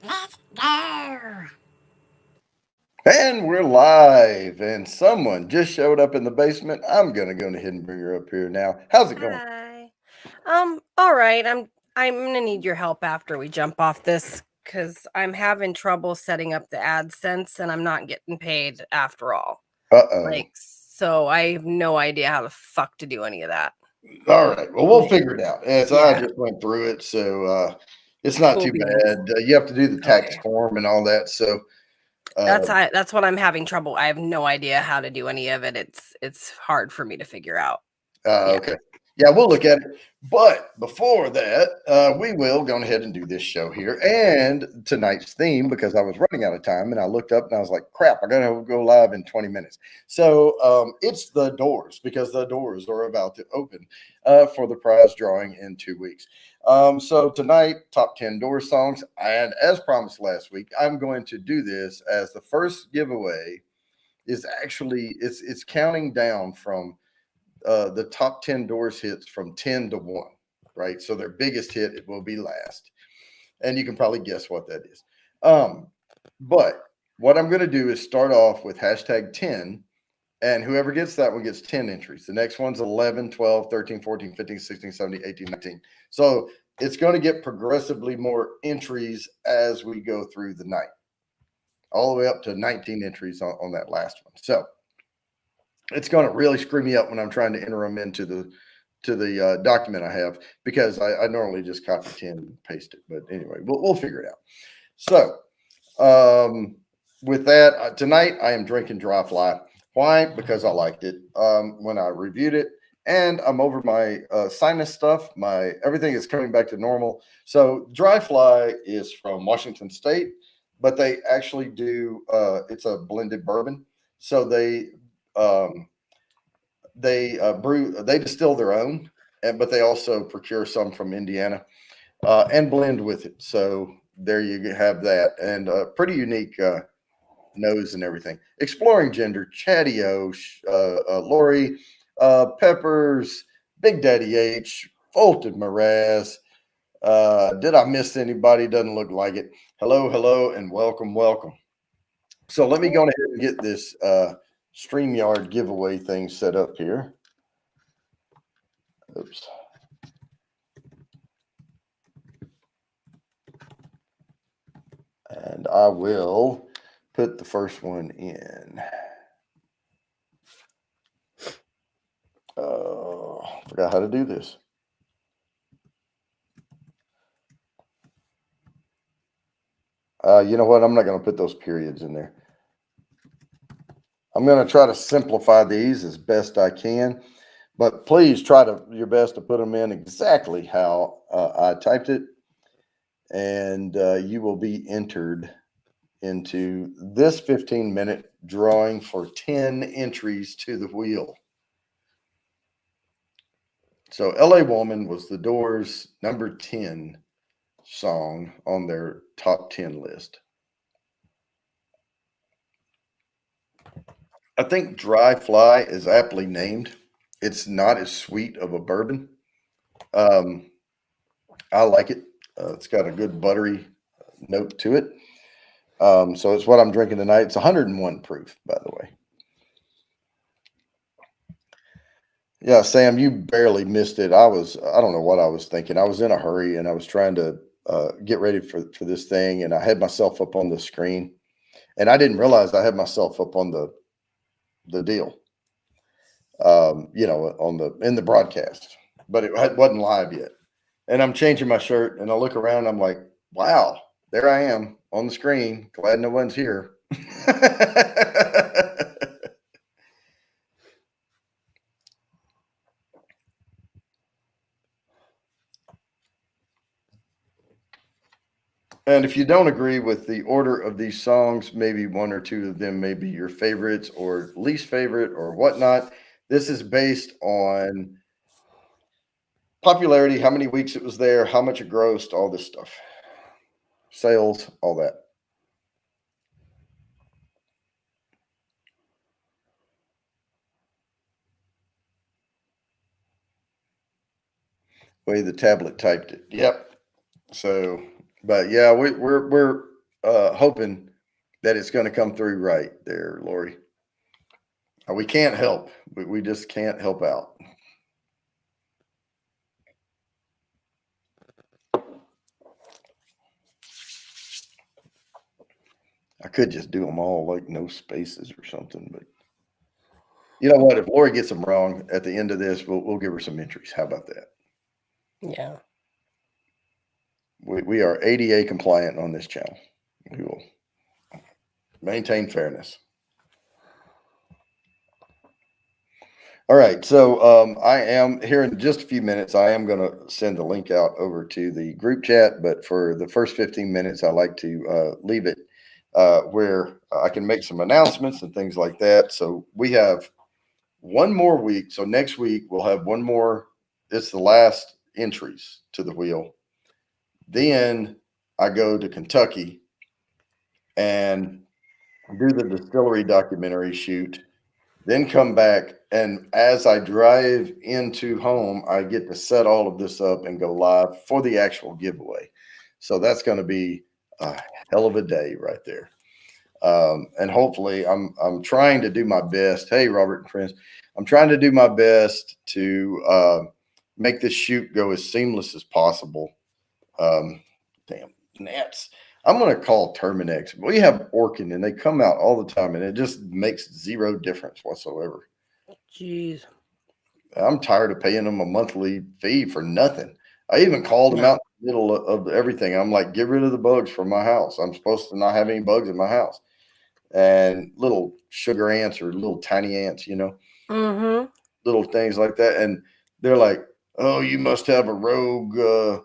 Let's go. And we're live, and someone just showed up in the basement. I'm gonna go ahead and bring her up here now. How's it going? Hi. All right. I'm gonna need your help after we jump off this because I'm having trouble setting up the AdSense and I'm not getting paid after all. Uh-oh. So I have no idea how the fuck to do any of that. All right. Well, we'll figure it out. As I Yeah. just went through it, so it's not Cool too beans. bad. You have to do the tax Okay. form and all that. So, uh, That's what I'm having trouble. I have no idea how to do any of it. It's hard for me to figure out. Yeah. okay. Yeah, we'll look at it. But before that, we will go ahead and do this show here and tonight's theme because I was running out of time and I looked up and I was like, crap, I got to go live in 20 minutes. So it's the doors because the doors are about to open for the prize drawing in 2 weeks. So tonight, top 10 door songs. And as promised last week, I'm going to do this as the first giveaway is actually, it's counting down from the top 10 doors hits from 10 to 1, right? So their biggest hit it will be last. And you can probably guess what that is. Um, but what I'm going to do is start off with hashtag 10, and whoever gets that one gets 10 entries. The next one's 11, 12, 13, 14, 15, 16, 17, 18, 19. So it's going to get progressively more entries as we go through the night, all the way up to 19 entries on that last one. So it's going to really screw me up when I'm trying to enter them into the document I have because I normally just copy 10 and paste it. But anyway, we'll figure it out. So with that, tonight I am drinking Dry Fly. Why? Because I liked it when I reviewed it, and I'm over my sinus stuff. My everything is coming back to normal. So Dry Fly is from Washington State, but they actually do. It's a blended bourbon, so um, they distill their own, but they also procure some from Indiana and blend with it. So there you have that, and pretty unique nose and everything. Exploring Gender, Chatty O, Lori, Peppers, Big Daddy H, Fulton Mraz. Did I miss anybody? Doesn't look like it. Hello, hello, and welcome, welcome. So let me go ahead and get this StreamYard giveaway thing set up here. Oops. And I will put the first one in. Forgot how to do this. You know what? I'm not going to put those periods in there. I'm going to try to simplify these as best I can, but please try to your best to put them in exactly how I typed it, and you will be entered into this 15-minute drawing for 10 entries to the wheel. So LA Woman was the Doors' number 10 song on their top 10 list. I think Dry Fly is aptly named. It's not as sweet of a bourbon. Um, I like it. It's got a good buttery note to it. So it's what I'm drinking tonight. It's 101 proof, by the way. Yeah, Sam, you barely missed it. I don't know what I was thinking. I was in a hurry and I was trying to get ready for this thing, and I had myself up on the screen, and I didn't realize I had myself up on the deal. On the broadcast, but it wasn't live yet. And I'm changing my shirt, and I look around. I'm like, wow, there I am on the screen. Glad no one's here. And if you don't agree with the order of these songs, maybe one or two of them may be your favorites or least favorite or whatnot. This is based on popularity, how many weeks it was there, how much it grossed, all this stuff, sales, all that. Way the tablet typed it. Yep. So, but yeah, we're hoping that it's going to come through right there, Lori. We can't help, but we just can't help out. I could just do them all like no spaces or something, but you know what? If Lori gets them wrong at the end of this, we'll give her some entries. How about that? Yeah. We are ADA compliant on this channel. We will maintain fairness. All right, so I am here in just a few minutes. I am going to send the link out over to the group chat, but for the first 15 minutes, I like to leave it where I can make some announcements and things like that. So we have one more week. So next week we'll have one more. It's the last entries to the wheel. Then I go to Kentucky and do the distillery documentary shoot. Then come back, and as I drive into home, I get to set all of this up and go live for the actual giveaway. So that's going to be a hell of a day right there. And hopefully, I'm trying to do my best. Hey, Robert and friends, I'm trying to do my best to make this shoot go as seamless as possible. Damn gnats. I'm going to call Terminex. We have Orkin, and they come out all the time, and it just makes zero difference whatsoever. Jeez. I'm tired of paying them a monthly fee for nothing. I even called them out in the middle of everything. I'm like, get rid of the bugs from my house. I'm supposed to not have any bugs in my house. And little sugar ants or little tiny ants, you know, little things like that. And they're like, oh, you must have a rogue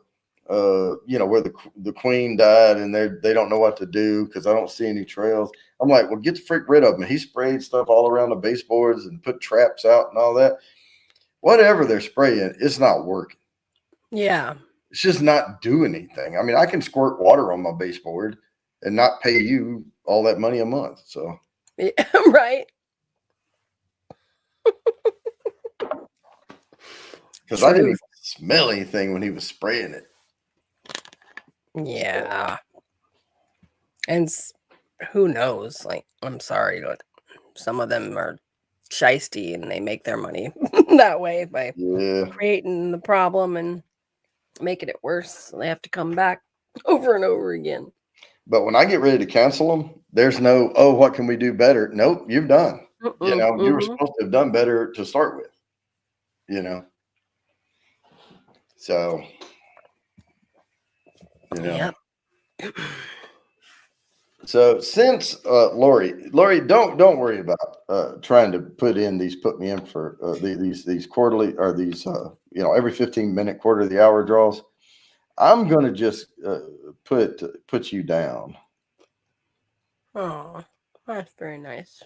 you know, where the queen died, and they don't know what to do because I don't see any trails. I'm like, well, get the freak rid of them. He sprayed stuff all around the baseboards and put traps out and all that. Whatever they're spraying, it's not working. Yeah. It's just not doing anything. I mean, I can squirt water on my baseboard and not pay you all that money a month. So, yeah, right. Because I didn't even smell anything when he was spraying it. Yeah. And who knows? Like, I'm sorry, but some of them are shisty and they make their money that way by creating the problem and making it worse. So they have to come back over and over again. But when I get ready to cancel them, there's no, oh, what can we do better? Nope, you've done. You know, you were supposed to have done better to start with, you know. So, you know. Yep. So since Lori, don't worry about trying to put me in for these quarterly or these you know, every 15-minute quarter of the hour draws. I'm gonna just put you down. Oh, that's very nice.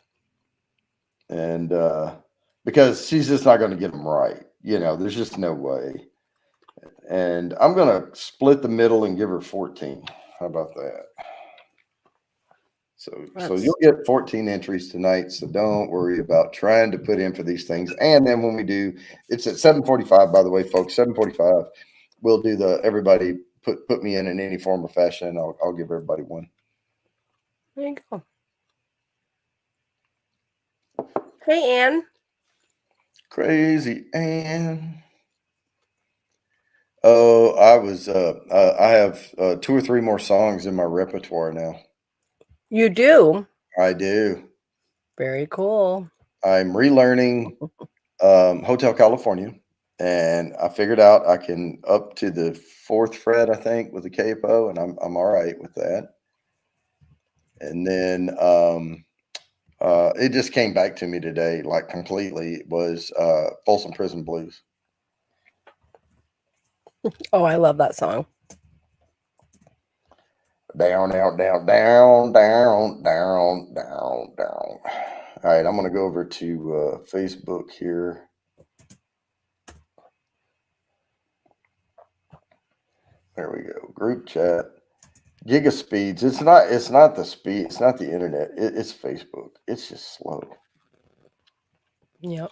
And because she's just not going to get them right, you know, there's just no way. And I'm gonna split the middle and give her 14. How about that? So you'll get 14 entries tonight. So don't worry about trying to put in for these things. And then when we do, it's at 7:45, by the way, folks. 7:45. We'll do the everybody put me in any form or fashion. I'll give everybody one. There you go. Hey, Ann. Crazy Ann. Oh, I have 2 or 3 more songs in my repertoire now. You do? I do. Very cool. I'm relearning Hotel California, and I figured out I can up to the 4th fret, I think, with the capo, and I'm all right with that. And then it just came back to me today, like completely. It was Folsom Prison Blues. Oh, I love that song. Down, down, down, down, down, down, down, down. All right, I'm going to go over to Facebook here. There we go. Group chat. Gigaspeeds. It's not the speed. It's not the internet. It's Facebook. It's just slow. Yep.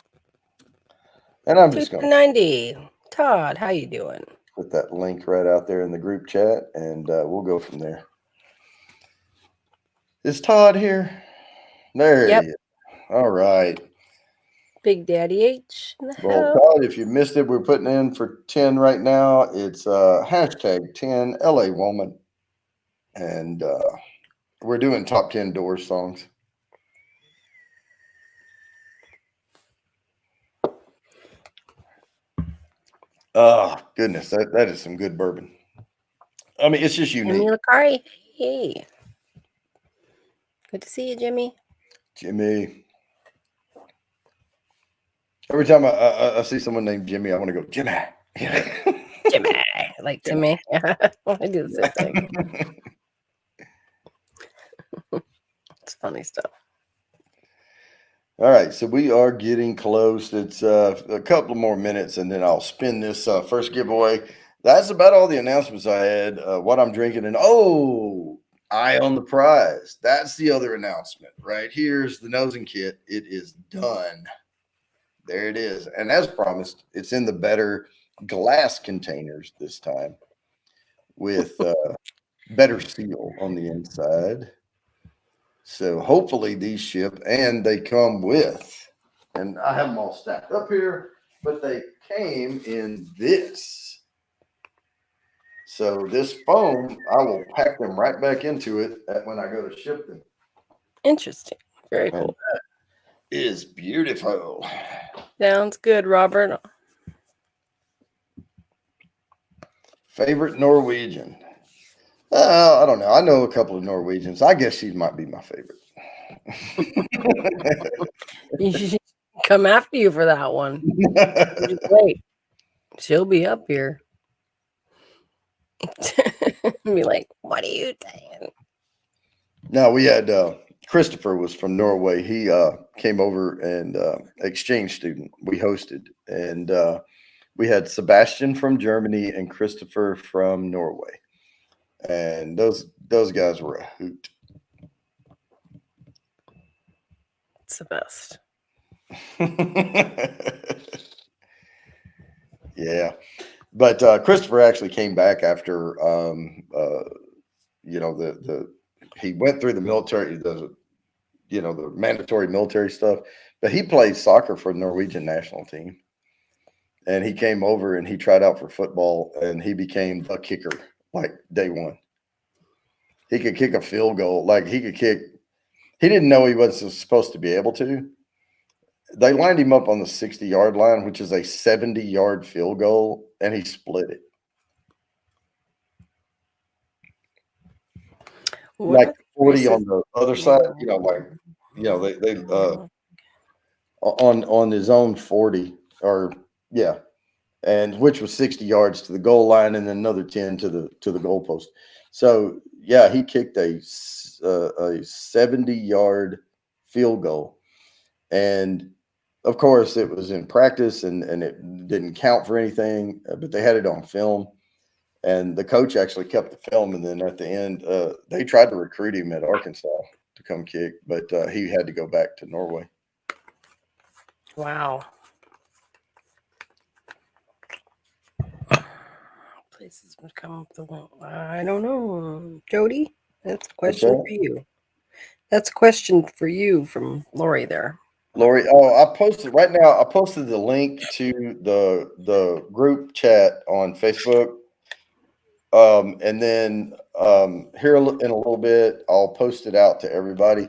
And I'm just going to 90. Todd, how you doing? Put that link right out there in the group chat, and we'll go from there. Is Todd here? There Yep. he is. All right. Big Daddy H in the Well, house. Todd, if you missed it, we're putting in for 10 right now. It's hashtag 10 LA Woman. And we're doing top 10 Doors songs. Oh, goodness. That is some good bourbon. I mean, it's just unique. Jimmy Lacari. Hey. Good to see you, Jimmy. Jimmy. Every time I see someone named Jimmy, I want to go, Jimmy. Jimmy. Like Jimmy. I do the same thing. It's funny stuff. All right, so we are getting close. It's a couple more minutes, and then I'll spin this first giveaway. That's about all the announcements I had. What I'm drinking, and eye on the prize. That's the other announcement. Right here's the nosing kit. It is done. There it is, and as promised, it's in the better glass containers this time, with better seal on the inside. So hopefully these ship, and they come with, and I have them all stacked up here, but they came in this. So this foam, I will pack them right back into it when I go to ship them. Interesting. Very cool. That is beautiful. Sounds good, Robert. Favorite Norwegian? I don't know. I know a couple of Norwegians. I guess she might be my favorite. Come after you for that one. Wait, she'll be up here. Be like, what are you saying? No, we had Christopher was from Norway. He came over and exchange student. We hosted, and we had Sebastian from Germany and Christopher from Norway, and those guys were a hoot. It's the best. Yeah, but Christopher actually came back after he went through the military, the mandatory military stuff, but he played soccer for the Norwegian national team. And he came over and he tried out for football, and he became a kicker like day one. He could kick a field goal. Like he didn't know he wasn't supposed to be able to. They lined him up on the 60-yard line, which is a 70-yard field goal, and he split it. Like 40 on the other side, they on his own 40, or yeah, and which was 60 yards to the goal line, and then another 10 to the goalpost. So yeah, he kicked a 70-yard field goal, and of course it was in practice, and it didn't count for anything, but they had it on film. And the coach actually kept the film, and then at the end, they tried to recruit him at Arkansas to come kick, but he had to go back to Norway. Wow. Places would come up the wall. I don't know. Jody, that's a question for you. That's a question for you from Lori there. Lori, I posted right now. I posted the link to the group chat on Facebook. And then here in a little bit, I'll post it out to everybody.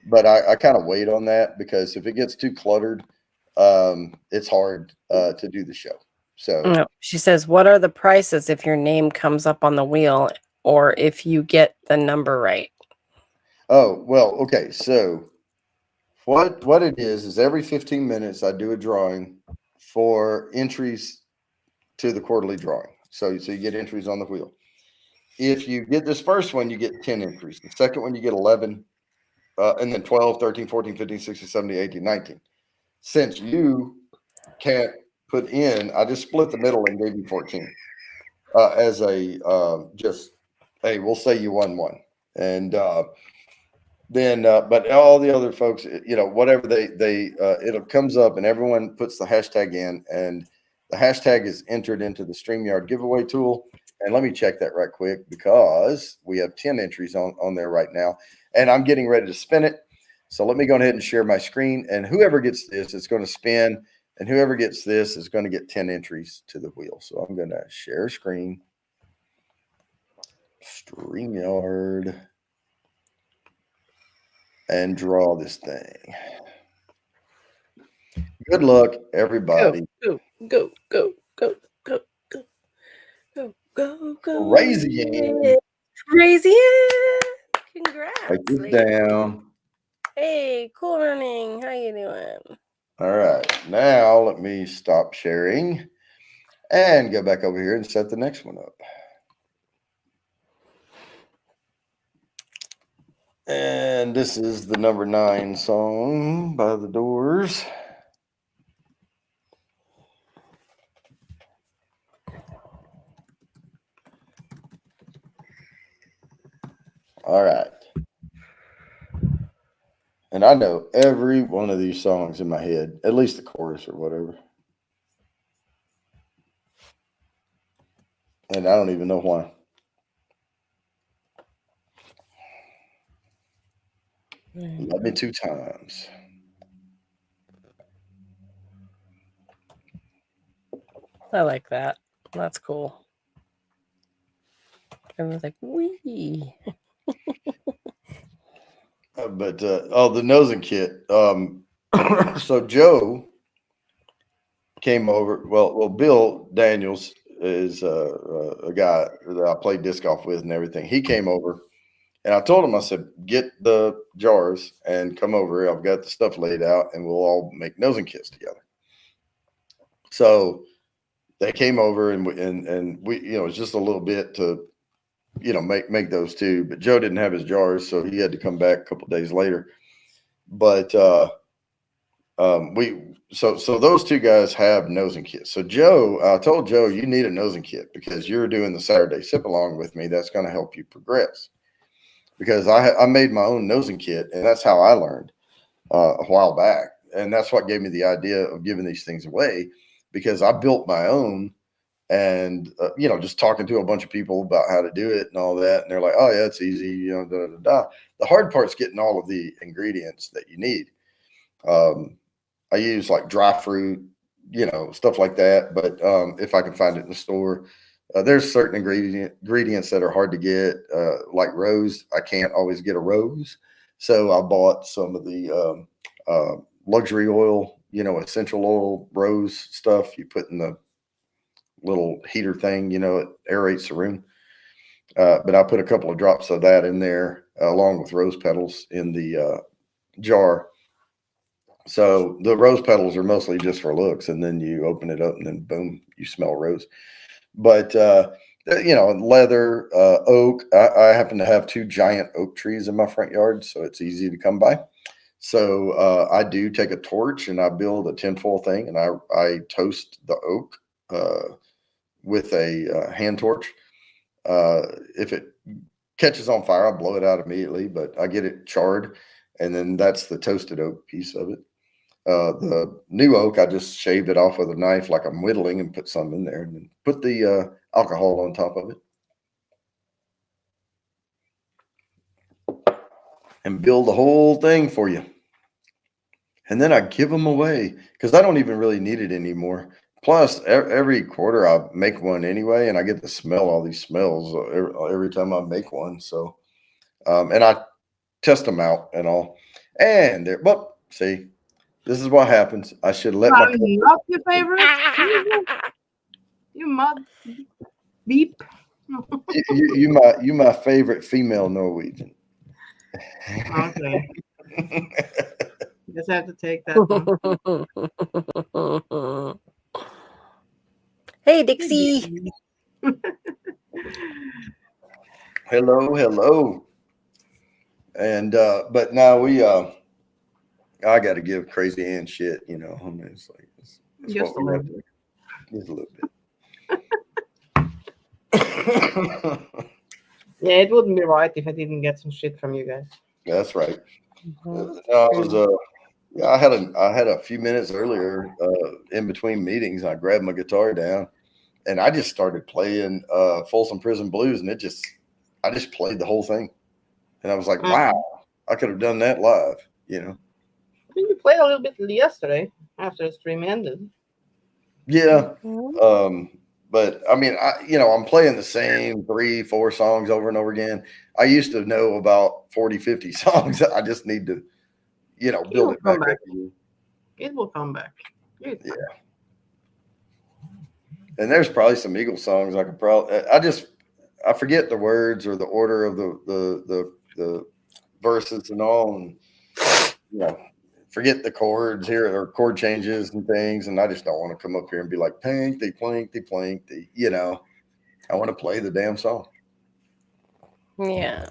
But I kind of wait on that, because if it gets too cluttered, it's hard to do the show. So no, she says, what are the prices if your name comes up on the wheel, or if you get the number right? Oh, well, okay. So what it is every 15 minutes I do a drawing for entries to the quarterly drawing. So you get entries on the wheel. If you get this first one, you get 10 entries. The second one, you get 11, and then 12, 13, 14, 15, 16, 17, 18, 19. Since you can't put in, I just split the middle and gave you 14 as a just, hey, we'll say you won one. And then, but all the other folks, whatever it comes up, and everyone puts the hashtag in, and the hashtag is entered into the StreamYard giveaway tool. And let me check that right quick, because we have 10 entries on there right now. and I'm getting ready to spin it. So let me go ahead and share my screen, and whoever gets this, it's going to spin, and whoever gets this is going to get 10 entries to the wheel. So I'm going to share screen, StreamYard, and draw this thing. Good luck, everybody. Go, go, go, go, go, go, go, go, go. Crazy. Crazy. Congrats. Write this down. Hey, cool running. How you doing? All right. Now let me stop sharing and go back over here and set the next one up. And this is the number 9 song by The Doors. All right. And I know every one of these songs in my head, at least the chorus or whatever. And I don't even know why. Love Me 2 Times. I like that. That's cool. Everyone's like, wee. But the nosing kit. So Joe came over. Well, Bill Daniels is a guy that I played disc golf with and everything. He came over, and I told him, I said, get the jars and come over. I've got the stuff laid out, and we'll all make nosing kits together. So they came over, and we it was just a little bit to make those too. But Joe didn't have his jars, so he had to come back a couple of days later. But so those 2 guys have nosing kits. So I told Joe, you need a nosing kit because you're doing the Saturday sip along with me. That's going to help you progress. Because I made my own nosing kit, and that's how I learned a while back. And that's what gave me the idea of giving these things away, because I built my own. And, just talking to a bunch of people about how to do it and all that. And they're like, oh, yeah, it's easy. The hard part's getting all of the ingredients that you need. I use like dry fruit, stuff like that. But if I can find it in the store, there's certain ingredients that are hard to get, like rose. I can't always get a rose. So I bought some of the luxury oil, essential oil rose stuff you put in the little heater thing, it aerates the room. But I put a couple of drops of that in there along with rose petals in the jar. So the rose petals are mostly just for looks, and then you open it up and then boom, you smell rose. But leather, oak. I happen to have 2 giant oak trees in my front yard, so it's easy to come by. So I do take a torch and I build a tinfoil thing, and I toast the oak with a hand torch. If it catches on fire, I blow it out immediately, but I get it charred, and then that's the toasted oak piece of it. The new oak, I just shaved it off with a knife like I'm whittling and put some in there, and then put the alcohol on top of it and build the whole thing for you. And then I give them away because I don't even really need it anymore. Plus, every quarter I make one anyway, and I get to smell all these smells every time I make one. So, and I test them out and all. And but see, this is what happens. I should let my. Not your favorite. You mud beep. you my favorite female Norwegian. Okay. Just have to take that one. Hey, Dixie. Hello. And but now I got to give Crazy Ann shit, I mean, it's like it's Just a little bit. Just a little bit. Yeah, it wouldn't be right if I didn't get some shit from you guys. That's right. I had a few minutes earlier in between meetings. I grabbed my guitar down and I just started playing Folsom Prison Blues, and I just played the whole thing, and I was like, wow, I could have done that live, you know. I think you played a little bit yesterday after the stream ended. Yeah. But I mean, I'm playing the same 3-4 songs over and over again. I used to know about 40, 50 songs. I just need to, build it back up. It will come back. Yeah. And there's probably some Eagles songs I could probably. I forget the words or the order of the verses and all, and forget the chords here or chord changes and things. And I just don't want to come up here and be like plankty, plankty, plankty. I want to play the damn song. Yeah.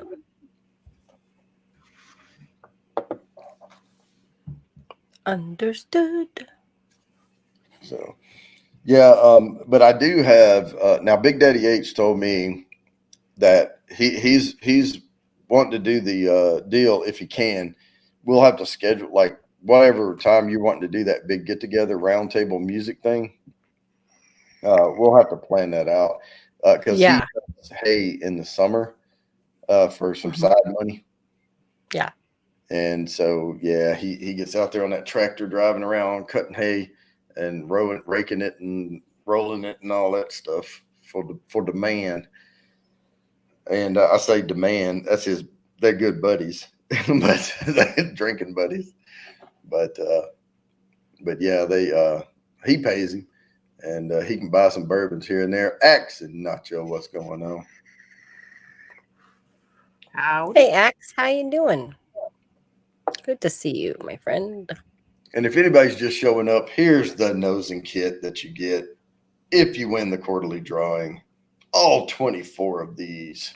Understood. So, yeah, but I do have now. Big Daddy H told me that he's wanting to do the deal if he can. We'll have to schedule like whatever time you want to do that big get together roundtable music thing. We'll have to plan that out because he does hay in the summer for some side money. Yeah. And so, yeah, he gets out there on that tractor driving around, cutting hay and raking it and rolling it and all that stuff for demand. And I say demand, they're good buddies, but they're drinking buddies. But yeah, he pays him and he can buy some bourbons here and there. Axe and Nacho, what's going on? Hey, Axe, how you doing? Good to see you, my friend. And if anybody's just showing up, here's the nosing kit that you get if you win the quarterly drawing. All 24 of these.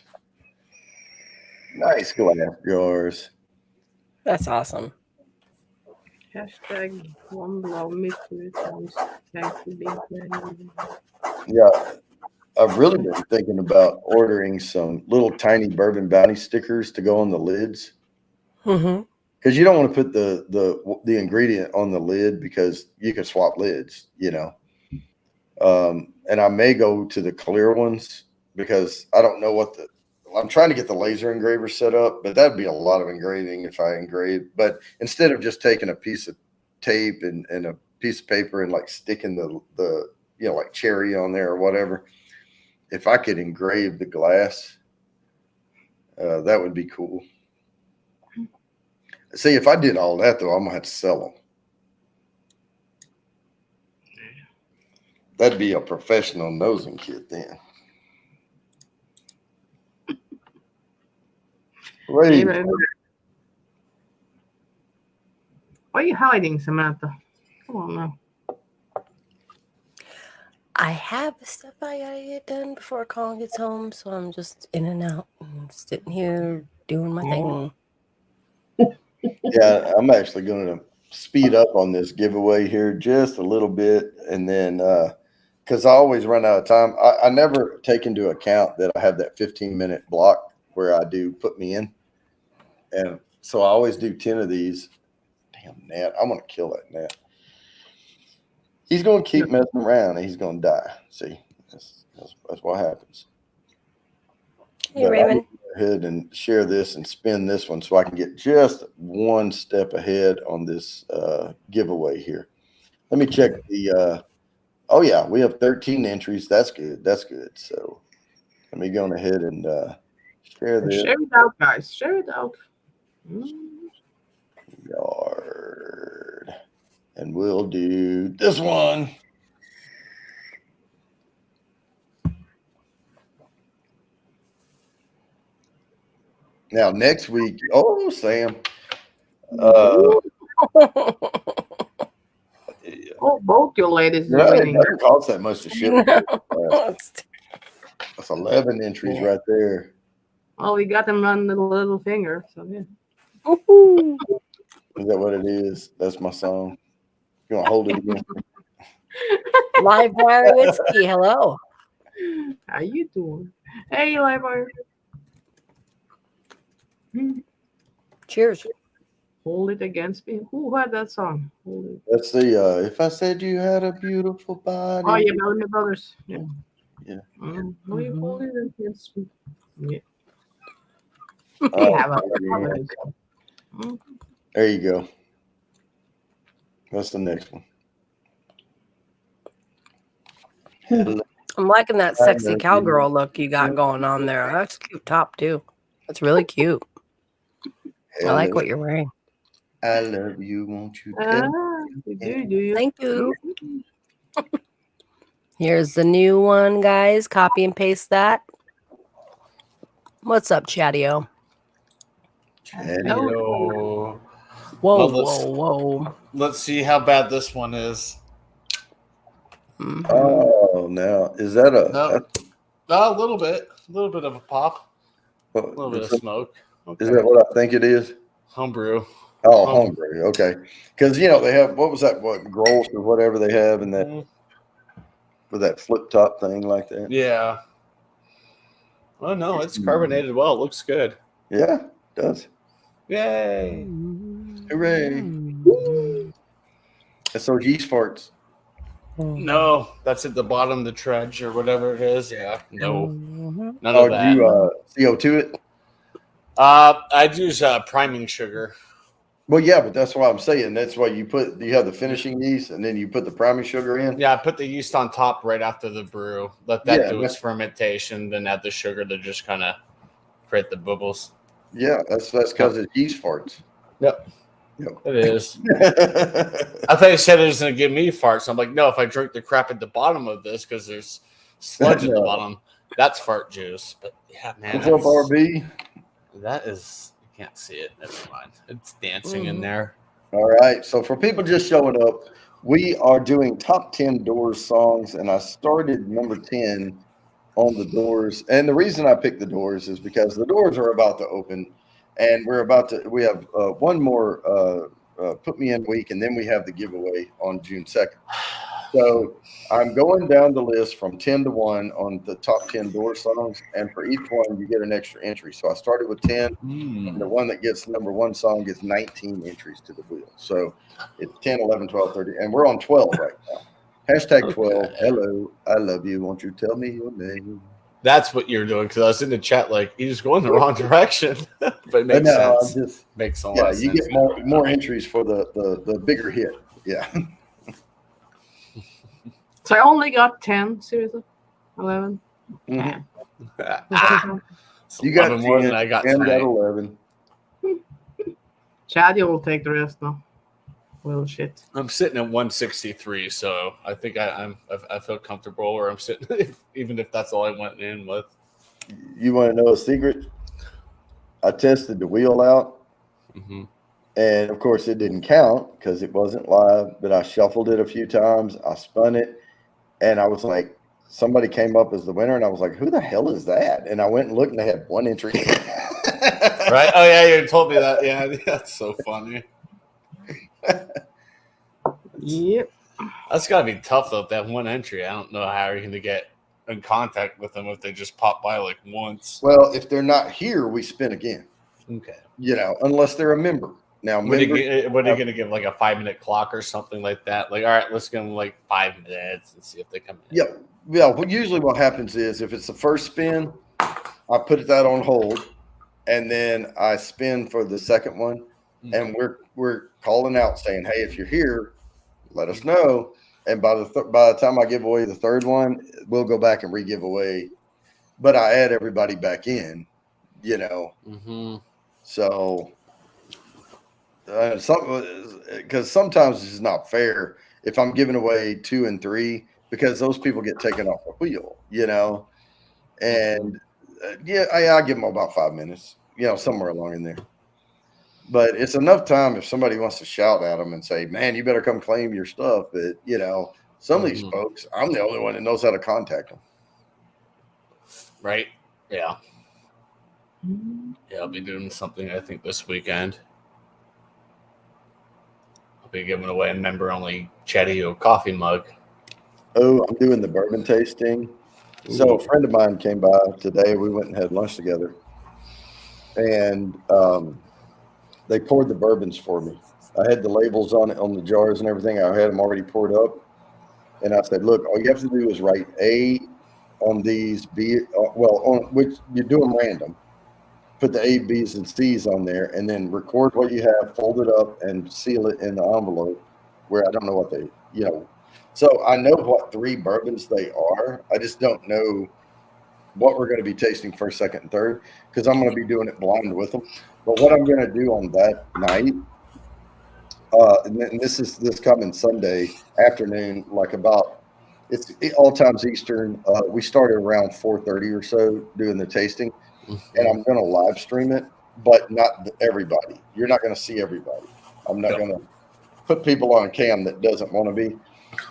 Nice glass jars. That's awesome. Hashtag one blow mystery times. Yeah. I've really been thinking about ordering some little tiny bourbon bounty stickers to go on the lids. Mm-hmm. Because you don't want to put the ingredient on the lid because you can swap lids, and I may go to the clear ones because I don't know I'm trying to get the laser engraver set up, but that'd be a lot of engraving if I engrave. But instead of just taking a piece of tape and a piece of paper and like sticking the like cherry on there or whatever, if I could engrave the glass, that would be cool. See, if I did all that, though, I'm going to have to sell them. That'd be a professional nosing kit then. Why are you hiding, Samantha? Come on now. I have stuff I got to get done before Colin gets home, so I'm just in and out and sitting here doing my thing. Yeah, I'm actually going to speed up on this giveaway here just a little bit. And then, because I always run out of time, I never take into account that I have that 15-minute block where I do put me in. And so I always do 10 of these. Damn gnat. I'm going to kill that gnat. He's going to keep messing around and he's going to die. See, that's what happens. Hey, Raymond. Go ahead and share this and spin this one so I can get just one step ahead on this giveaway here. Let me check the oh yeah, we have 13 entries. That's good. So let me go ahead and share this. Share it out, guys. Share it out. Yard. And we'll do this one. Now, next week, Sam. Oh, both your ladies are winning. It doesn't cost that much to ship. That's 11 entries right there. Oh, we got them on the little finger. So, yeah. Is that what it is? That's my song. You want to hold it again? Live Wire Whiskey, hello. How you doing? Hey, Live Wire. Cheers. Hold it against me. Who had that song? Hold it. That's the If I Said You Had a Beautiful Body. Oh, yeah, Bellamy Brothers. Yeah. Yeah. Will you hold it against me? Yeah. There you go. What's the next one? I'm liking that sexy cowgirl look you got going on there. That's a cute top too. That's really cute. I like what you're wearing. I love you. Won't you? Do. Thank you. Here's the new one, guys. Copy and paste that. What's up, Chatio? Hello. Whoa, Well, whoa. Let's see how bad this one is. Mhm. Oh, now is that a? No. A little bit of a pop, a little bit of smoke. Okay. Is that what I think it is? Homebrew? Oh, homebrew. Okay, because they have what was that? What Grolsch or whatever they have in that with that flip top thing like that. Yeah. Oh no, it's carbonated well. It looks good. Yeah, it does. Yay! Hooray! That's those yeast farts. No, that's at the bottom of the trench or whatever it is. Yeah, no, none Oh, of that. you CO2 it? I'd use priming sugar. Well, yeah, but that's what I'm saying. That's why you have the finishing yeast and then you put the priming sugar in. Yeah, I put the yeast on top right after the brew. Let that do its fermentation, then add the sugar to just kind of create the bubbles. Yeah, that's because it's yeast farts. Yep. It is. I thought you said it was going to give me farts. I'm like, no, if I drink the crap at the bottom of this because there's sludge at the bottom, that's fart juice. But yeah, man. What's up, RB? That is, you can't see it. Never mind. It's dancing in there. All right. So for people just showing up, we are doing top 10 Doors songs, and I started number 10 on the Doors. And the reason I picked the Doors is because the Doors are about to open. And we have one more Put Me In week, and then we have the giveaway on June 2nd. So I'm going down the list from 10 to 1 on the top 10 Doors songs, and for each one, you get an extra entry. So I started with 10, and the one that gets number one song gets 19 entries to the wheel. So it's 10, 11, 12, 30, and we're on 12 right now. Hashtag 12, hello, I love you. Won't you tell me your name? That's what you're doing, because I was in the chat like, you just going the wrong direction. But it makes sense. Makes a lot of sense. You get more entries for the bigger hit. Yeah. So I only got 10, seriously? 11? Mm-hmm. You got 10, more than I got 10 got 11. Chad, will take the rest now. Well, shit. I'm sitting at 163, so I think I feel comfortable where I'm sitting, even if that's all I went in with. You want to know a secret? I tested the wheel out, and of course it didn't count because it wasn't live, but I shuffled it a few times. I spun it, and I was like, somebody came up as the winner, and I was like, who the hell is that? And I went and looked, and they had one entry. Right? Oh, yeah, you told me that. Yeah, that's so funny. Yep. That's got to be tough, though, that one entry. I don't know how you're going to get in contact with them if they just pop by like once. Well, if they're not here, we spin again. Okay. Unless they're a member. Now, what are you going to give, like a 5-minute clock or something like that? Like, all right, let's give them like 5 minutes and see if they come in. Yeah. Well, usually what happens is if it's the first spin, I put that on hold, and then I spin for the second one, and we're calling out saying, hey, if you're here, let us know. And by the time I give away the third one, we'll go back and re-give away. But I add everybody back in, So, because sometimes it's not fair if I'm giving away 2 and 3 because those people get taken off the wheel, And I give them about 5 minutes, somewhere along in there. But it's enough time if somebody wants to shout at them and say, man, you better come claim your stuff. But, some of these folks, I'm the only one that knows how to contact them. Right. Yeah. Yeah, I'll be doing something, I think, this weekend. I'll be giving away a member-only Chatio coffee mug. Oh, I'm doing the bourbon tasting. Ooh. So a friend of mine came by today. We went and had lunch together. And they poured the bourbons for me. I had the labels on it, on the jars and everything. I had them already poured up. And I said, look, all you have to do is write A on these, B, on which you do them random. put the A, B's, and C's on there, and then record what you have, fold it up, and seal it in the envelope. Where I don't know what they, So I know what 3 bourbons they are. I just don't know what we're going to be tasting first, second, and third, because I'm going to be doing it blind with them. But what I'm going to do on that night, and this coming Sunday afternoon, like about it's all times Eastern. We started around 4:30 or so doing the tasting, and I'm going to live stream it, but not everybody. You're not going to see everybody. I'm not going to put people on cam that doesn't want to be.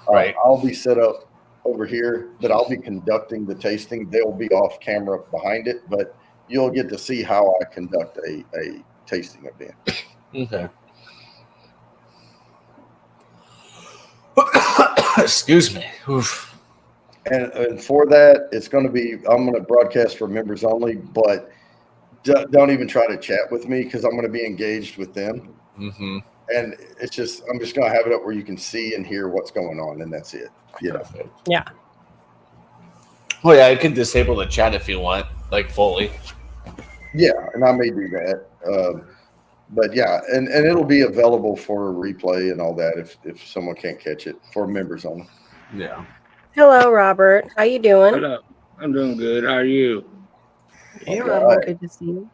Right. I'll be set up over here, but I'll be conducting the tasting. They'll be off camera behind it, but you'll get to see how I conduct a tasting event. Okay. Excuse me. Oof. And for that, it's going to be, I'm going to broadcast for members only, but don't even try to chat with me because I'm going to be engaged with them. Mm-hmm. And it's just, I'm just going to have it up where you can see and hear what's going on, and that's it. Yeah. Well, yeah, I can disable the chat if you want, like fully. Yeah, and I may do that. But yeah, and it'll be available for replay and all that if someone can't catch it for members only. Yeah. Hello, Robert. How you doing? What up? I'm doing good. How are you? Hey, All Robert. right. Good to see you.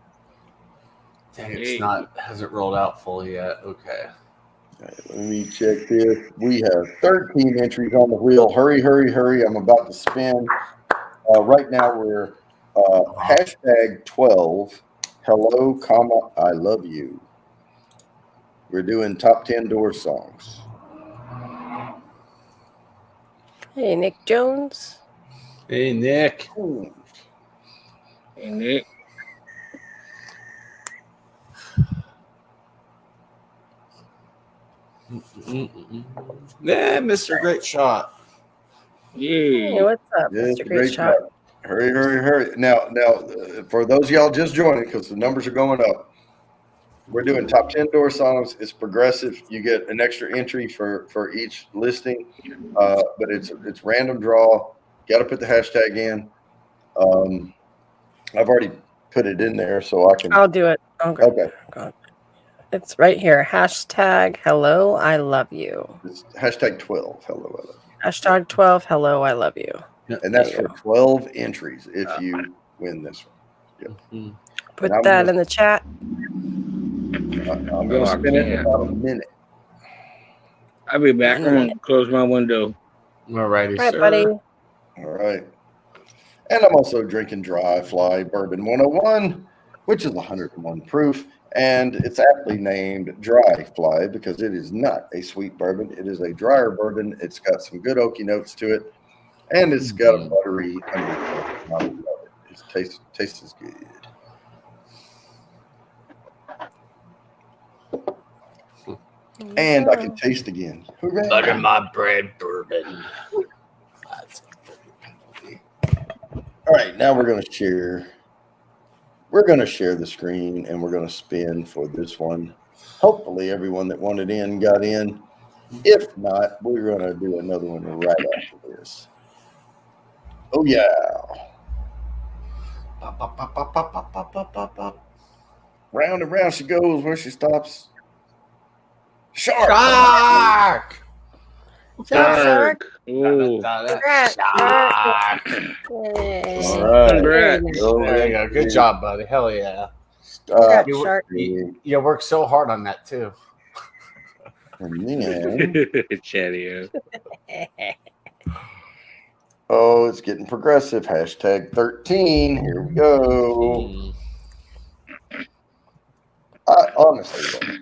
Dang, hasn't rolled out fully yet. Okay. All right, let me check this. We have 13 entries on the wheel. Hurry, hurry, hurry. I'm about to spin. Right now we're hashtag 12. Hello, comma, I love you. We're doing top 10 door songs. Hey, Nick Jones. Hey, Nick. Ooh. Hey, Nick. Yeah, Mr. Great Shot. Hey, Yeah. what's up, Yes, Mr. Great Shot? Hurry, hurry, hurry. Now, for those of y'all just joining, because the numbers are going up, we're doing top 10 door songs. It's progressive. You get an extra entry for each listing, but it's random draw. Got to put the hashtag in. I've already put it in there, so I can. I'll do it. Okay. Okay. It's right here. Hashtag hello, I love you. It's hashtag 12. Hello, I love you. Hashtag 12, hello, I love you. And that's There for you 12 entries if you win this one. Mhm. Put And I'm that gonna- in the chat. I'm going to spin it in about a minute. I'll be back. I'm going to close my window. Alrighty, Right, sir. buddy. All right. And I'm also drinking Dry Fly Bourbon 101, which is 101 proof. And it's aptly named Dry Fly because it is not a sweet bourbon. It is a drier bourbon. It's got some good oaky notes to it. And it's got a buttery undertone. I love it. It tastes good. And I can taste again. Hooray. Butter my bread bourbon. All right, now we're going to share. We're going to share the screen and we're going to spin for this one. Hopefully, everyone that wanted in got in. If not, we're going to do another one right after this. Oh, yeah. Round and round she goes where she stops. Shark. Shark! Shark. Ooh. Congrats, Shark! Yay. All right. Congrats. Oh, There you go. Good job, buddy. Hell yeah. Congrats, You- Shark. You worked so hard on that, too. And then, Chatty. oh, it's getting progressive. Hashtag 13. Here we go. Honestly, though,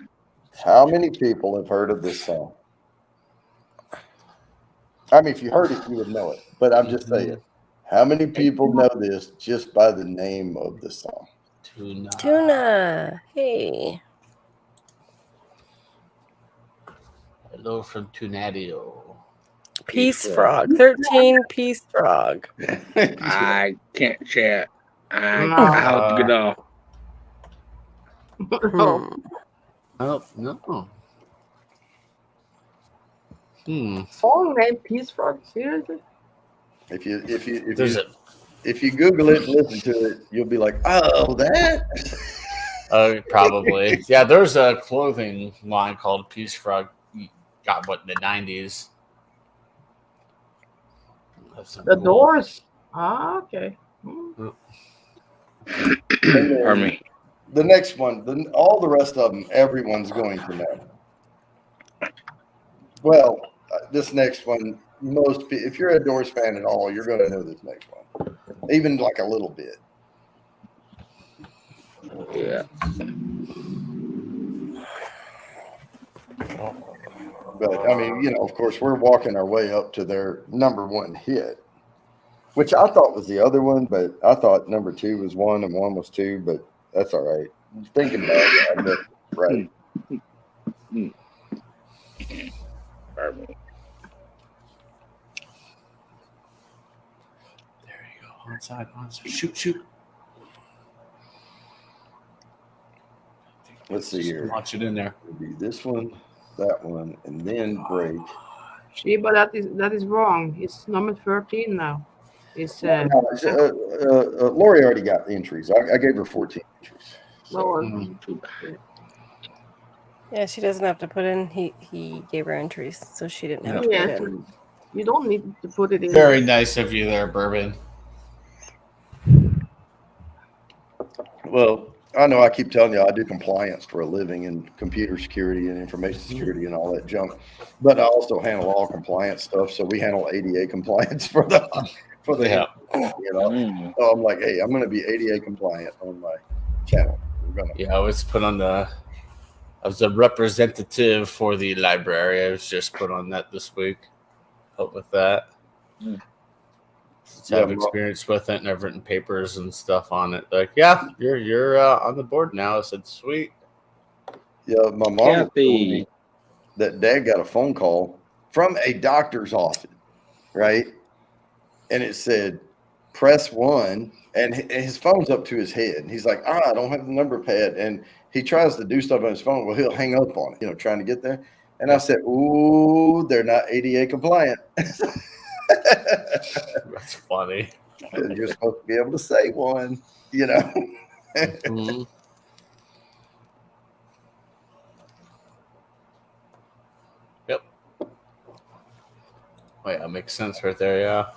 how many people have heard of this song? I mean, if you heard it, you would know it. But I'm just saying, how many people know this just by the name of the song? Tuna. Hey. Hello from Tunadio. Peace Frog. 13 Peace Frog. I can't chat. I'll have to get off. Oh, no. Song named Peace Frog? Seriously? If you There's a if you Google it and listen to it, you'll be like, oh, that. Probably. Yeah, there's a clothing line called Peace Frog. Got what in the 90s. The Doors. Ah, okay. Pardon me. The next one, all the rest of them, everyone's going to know. Well, this next one, if you're a Doors fan at all, you're going to know this next one, even like a little bit. Yeah. But I mean, of course, we're walking our way up to their number one hit, which I thought was the other one, but I thought number 2 was 1 and 1 was 2, but that's all right. Thinking about it, I missed it, right. Pardon me. There you go. Onside. Shoot. Let's see here. Launch it in there. It'll be this one, that one, and then break. See, but that is wrong. It's number 13 now. It's Lori already got the entries. I gave her 14 entries. lower. Yeah, she doesn't have to put in. He gave her entries, so she didn't have to Yeah, put in. you don't need to put it in. Very nice of you there, Bourbon. Well, I know I keep telling you I do compliance for a living and computer security and information security and all that junk, but I also handle all compliance stuff. So we handle ADA compliance for the Yeah. So I'm like, hey, I'm going to be ADA compliant on my channel. Yeah, I was put on I was a representative for the library. I was just put on that this week. Help with that. Have experience with it, and I've written papers and stuff on it. Like, yeah, you're on the board now. I said, sweet. Yeah, my mom told me that Dad got a phone call from a doctor's office, right? And it said, press 1, and his phone's up to his head. And he's like, I don't have the number pad. And he tries to do stuff on his phone. Well, he'll hang up on it, trying to get there. And I said, ooh, they're not ADA compliant. That's funny. You're supposed to be able to say one, Mm-hmm. Yep. Wait, that makes sense right there, yeah.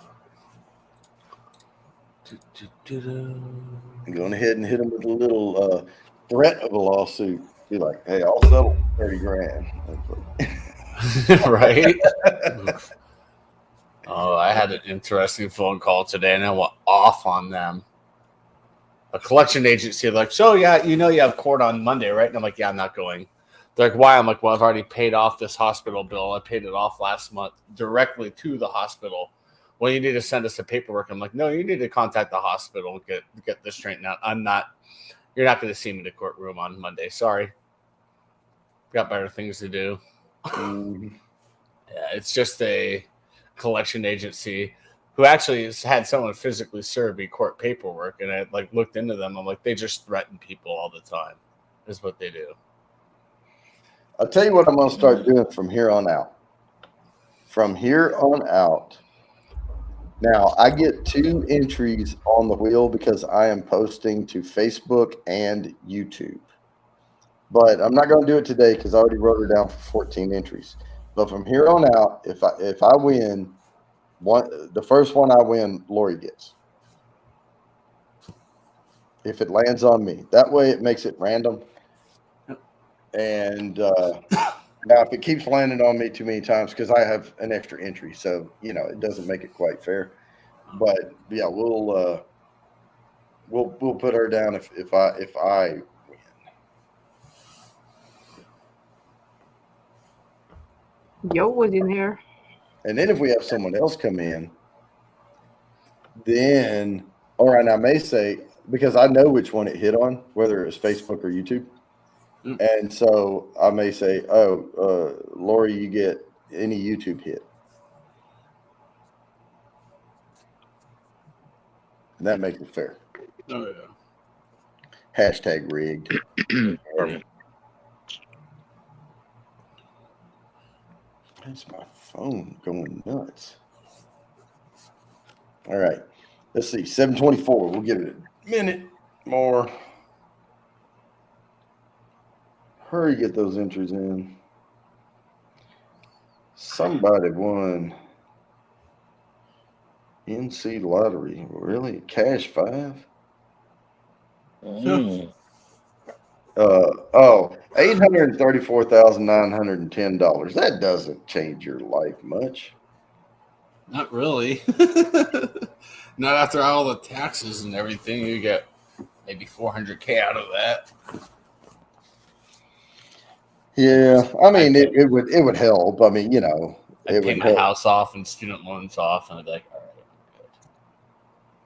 Going ahead and hit him with a little threat of a lawsuit. Be like, hey, I'll settle 30 grand. Right? Oh, I had an interesting phone call today, and I went off on them. A collection agency, like, so yeah, you have court on Monday, right? And I'm like, yeah, I'm not going. They're like, why? I'm like, well, I've already paid off this hospital bill. I paid it off last month directly to the hospital. Well, you need to send us the paperwork. I'm like, no, you need to contact the hospital and get this straightened out. You're not going to see me in the courtroom on Monday. Sorry. Got better things to do. Yeah, it's just a collection agency who actually has had someone physically serve me court paperwork, and I looked into them. I'm like, they just threaten people all the time. Is what they do. I'll tell you what I'm going to start doing from here on out. From here on out. Now, I get 2 entries on the wheel because I am posting to Facebook and YouTube. But I'm not going to do it today because I already wrote her down for 14 entries. But from here on out, if I win, the first one I win, Lori gets. If it lands on me. That way it makes it random. And now if it keeps landing on me too many times, because I have an extra entry, so it doesn't make it quite fair. But yeah, we'll put her down if I win. Yo was in here. And then if we have someone else come in, then and I may say, because I know which one it hit on, whether it's Facebook or YouTube. And so I may say, Lori, you get any YouTube hit. And that makes it fair. Oh, yeah. Hashtag rigged. That's my phone going nuts. All right. Let's see. 7:24. We'll give it a minute more. Hurry, get those entries in. Somebody won NC Lottery. Really? Cash 5? $834,910. That doesn't change your life much. Not really. Not after all the taxes and everything. You get maybe $400K out of that. Yeah, I mean, it would help. I mean, you know, I'd pay my house off and student loans off, and I'd be like, all right.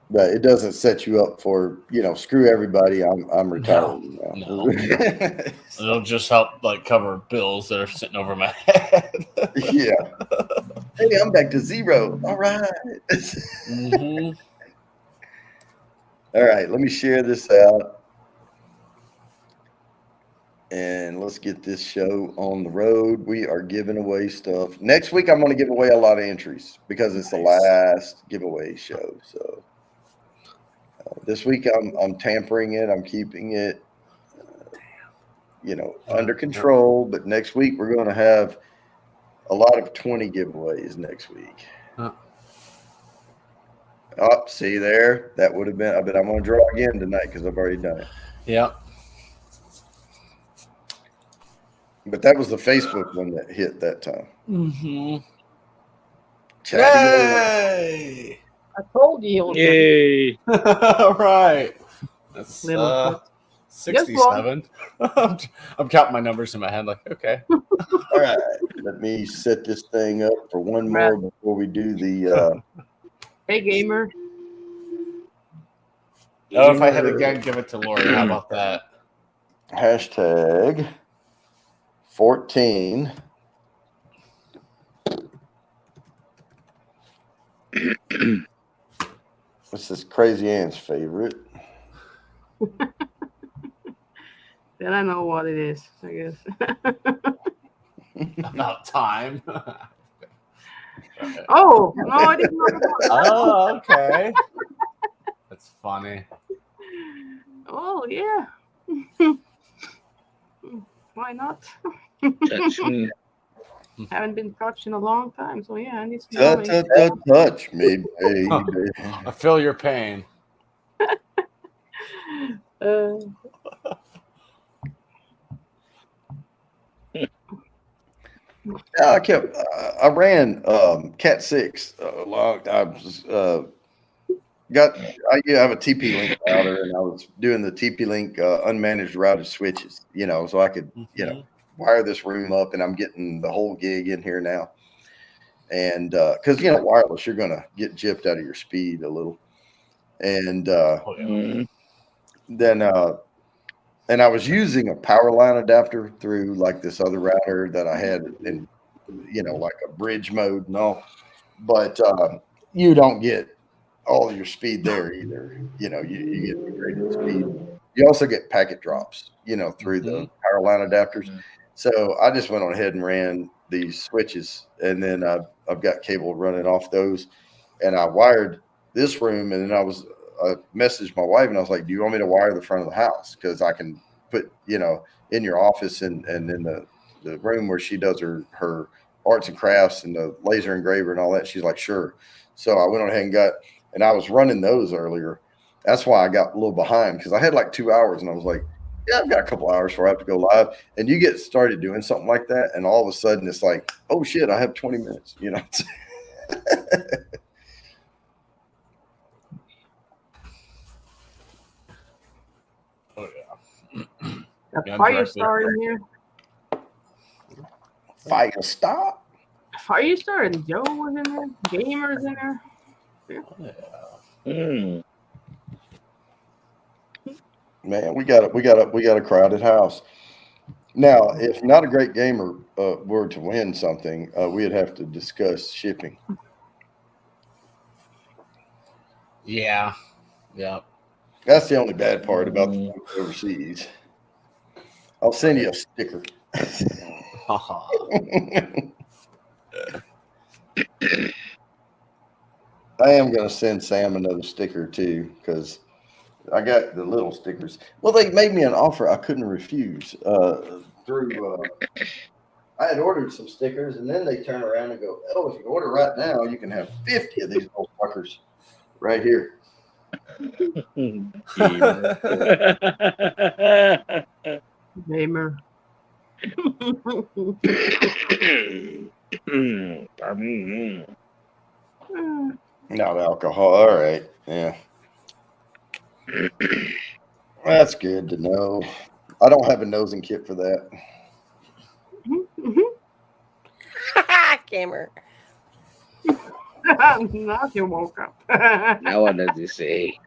But it doesn't set you up for, you know, screw everybody. I'm retiring now. No. It'll just help like cover bills that are sitting over my head. Yeah. Hey, I'm back to zero. All right. Mm-hmm. All right, let me share this out. And let's get this show on the road. We are giving away stuff. Next week, I'm going to give away a lot of entries because it's the last giveaway show. So this week, I'm tampering it. I'm keeping it, you know, under control. But next week, we're going to have a lot of 20 giveaways next week. Huh. Oh, see there? That would have been, I bet I'm going to draw again tonight because I've already done it. Yeah. But that was the Facebook one that hit that time. Mm-hmm. I told you. Yay. All right. That's Little 67. I'm counting my numbers in my head like, okay. All right. Let me set this thing up for one more before we do the Hey, gamer. Oh, if I had a gun, give it to Lori. How about that? hashtag 14. This is Crazy Ann's favorite. Then I know what it is, I guess. About time. Oh, no, I didn't know that. Oh, okay. That's funny. Oh, yeah. Why not? Touch me. Haven't been touched in a long time, so yeah, I need some Touch me, baby. I feel your pain. I ran Cat 6 long. I was I have a TP-Link router, and I was doing the TP-Link unmanaged routed switches, you know, so I could, you know, wire this room up, and I'm getting the whole gig in here now. And because, you know, wireless, you're going to get gypped out of your speed a little. And then and I was using a power line adapter through like this other router that I had in, you know, like a bridge mode and all. But you don't get all your speed there either. You know, you get the graded speed. You also get packet drops, you know, through the power line adapters. So I just went on ahead and ran these switches, and then I've got cable running off those, and I wired this room, and then I messaged my wife, and I was like, do you want me to wire the front of the house? Because I can put, you know, in your office and in the room where she does her arts and crafts and the laser engraver and all that. She's like, sure. So I went on ahead and I was running those earlier. That's why I got a little behind, because I had like 2 hours, and I was like, yeah, I've got a couple hours before I have to go live. And you get started doing something like that, and all of a sudden it's like, oh shit, I have 20 minutes, you know. Oh yeah. Got fire star in here. Fire stop. Fire star and Joe was in there. Gamers in there. Mm. Man, we got a crowded house. Now, if Not a Great Gamer were to win something, we'd have to discuss shipping. Yeah. Yeah. That's the only bad part about the overseas. I'll send you a sticker. I am going to send Sam another sticker too, because I got the little stickers. Well, they made me an offer I couldn't refuse. through. I had ordered some stickers, and then they turn around and go, "Oh, if you order right now, you can have 50 of these little fuckers right here." Gamer. Not alcohol. All right. Yeah. That's good to know. I don't have a nosing kit for that. Gamer. Now you woke up. Now what does he say?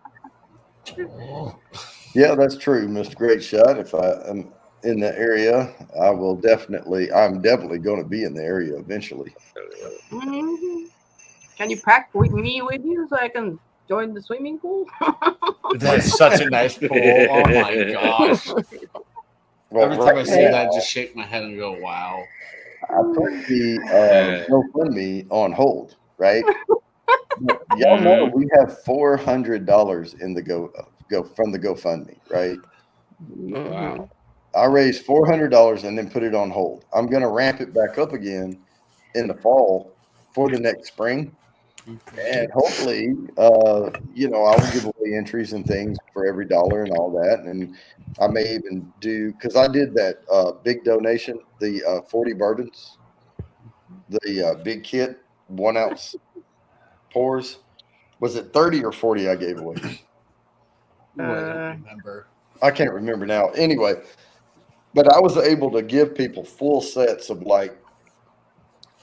Yeah, that's true, Mr. Great Shot. If I am in the area, I'm definitely going to be in the area eventually. Mhm. Can you pack with me with you so I can join the swimming pool? That's such a nice pool. Oh my gosh. Well, Every time I right see now, that, I just shake my head and go, wow. I put the GoFundMe on hold, right? But y'all know we have $400 in the go from the GoFundMe, right? Wow. I raised $400 and then put it on hold. I'm going to ramp it back up again in the fall for the next spring. And hopefully, I'll give away entries and things for every dollar and all that. And I may even do, because I did that big donation, the 40 bourbons, the big kit, 1 ounce pours. Was it 30 or 40 I gave away? I don't remember. I can't remember now. Anyway, but I was able to give people full sets of like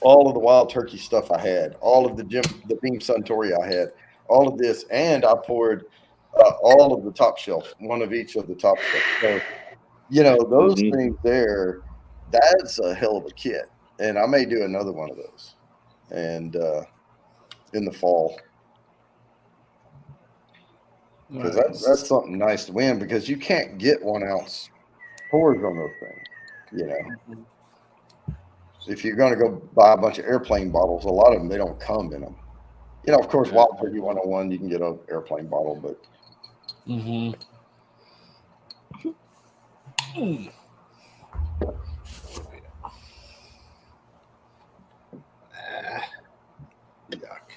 all of the wild turkey stuff I had, all of the Beam Suntory I had, all of this, and I poured all of the top shelf, one of each of the top shelf. So, those things there, that's a hell of a kit. And I may do another one of those and in the fall. Because that's something nice to win, because you can't get 1 ounce pours on those things, If you're going to go buy a bunch of airplane bottles, a lot of them, they don't come in them. Of course, Wild Turkey 101, you can get an airplane bottle, but. Mm-hmm. Yuck.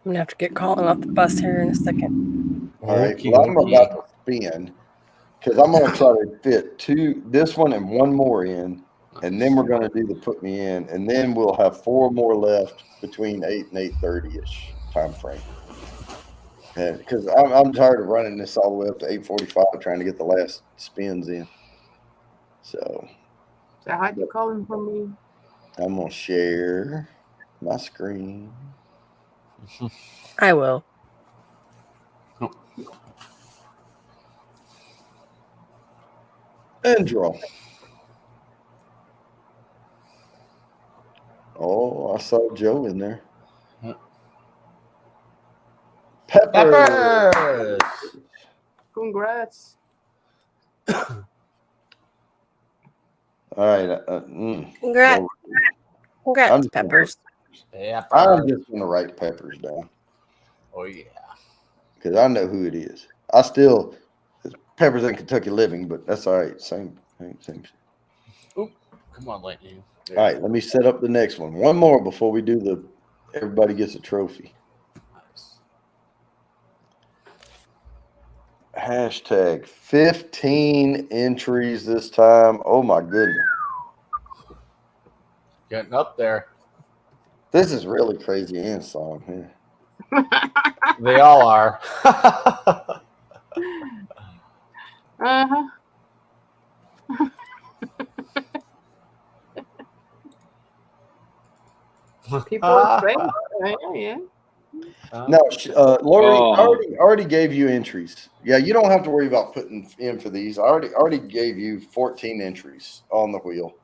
I'm gonna have to get calling off the bus here in a second. All right. Well, I'm about to spin because I'm going to try to fit this one and one more in, and then we're going to do the put me in, and then we'll have 4 more left between 8 and 8:30-ish time frame. And because I'm tired of running this all the way up to 8:45, trying to get the last spins in. So how'd you call him from me? I'm going to share my screen. I will. And draw. Oh, I saw Joe in there. Peppers. Congrats. All right. Congrats. Well, Congrats, Peppers. I'm just going to write Peppers down. Oh, yeah. Because I know who it is. Peppers in Kentucky Living, but that's all right. Same. Oop. Come on, Lightning. All right, let me set up the next one. One more before we do everybody gets a trophy. Nice. Hashtag 15 entries this time. Oh my goodness. Getting up there. This is really crazy and song here. They all are. Uh-huh. People are famous. Yeah. No, Lori already gave you entries. Yeah, you don't have to worry about putting in for these. I already gave you 14 entries on the wheel.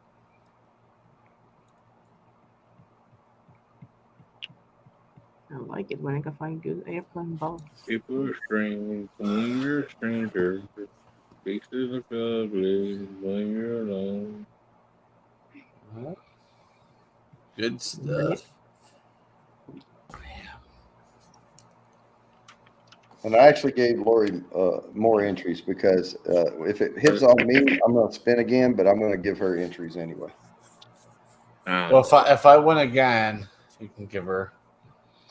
I like it when I can find good airplane balls. People are strange when you're a stranger. Faces look ugly when you're alone. Good stuff. And I actually gave Lori more entries because if it hits on me, I'm going to spin again, but I'm going to give her entries anyway. Well, if I win again, you can give her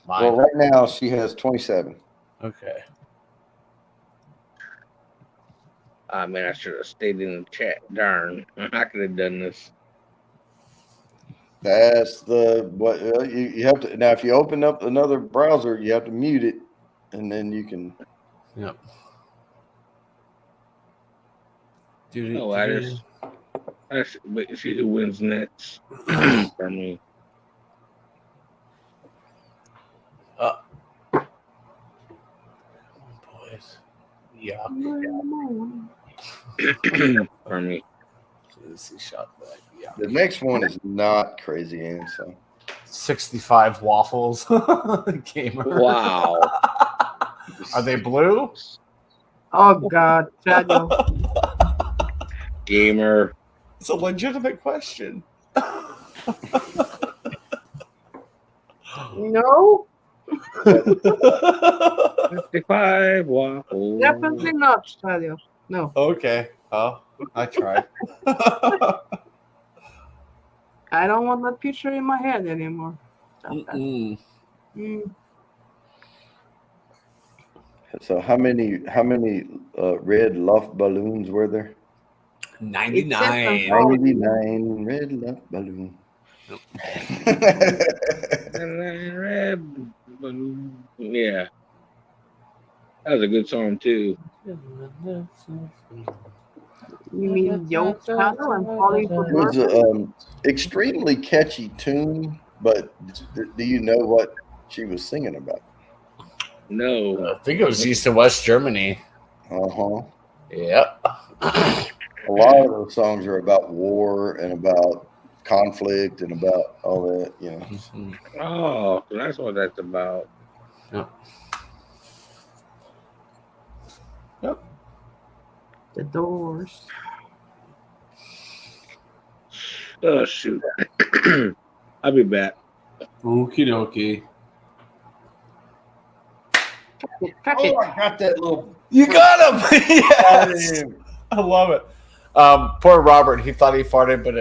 mine. Well, right now she has 27. Okay. I mean, I should have stayed in the chat. Darn, I could have done this. That's what you have to. Now, if you open up another browser, you have to mute it, and then you can. Yep. Oh, wait, see who wins next for me. Boys. Yeah. For me. Shot back. Yeah. The next one is not Crazy Ann. So 65 waffles. Gamer. Wow. Are they blue? Oh God, Shadow. Gamer. It's a legitimate question. No, 55 waffles. definitely not Shadow. No. Okay. Oh, I tried. I don't want that picture in my head anymore. Stop that. Mm. how many red Luft balloons were there? 99. 99 red Luft balloon. Yeah. That was a good song too. You mean Yo Shadow and Falling for It was Purpose? an extremely catchy tune, but do you know what she was singing about? No. I think it was East and West Germany. Yep. A lot of those songs are about war and about conflict and about all that, you know. Oh, that's what that's about. Yep. The Doors. Oh shoot. I'll be back. Okie dokie. Catch it. I got that little. You got him! Yes! I love it. Poor Robert, he thought he farted, but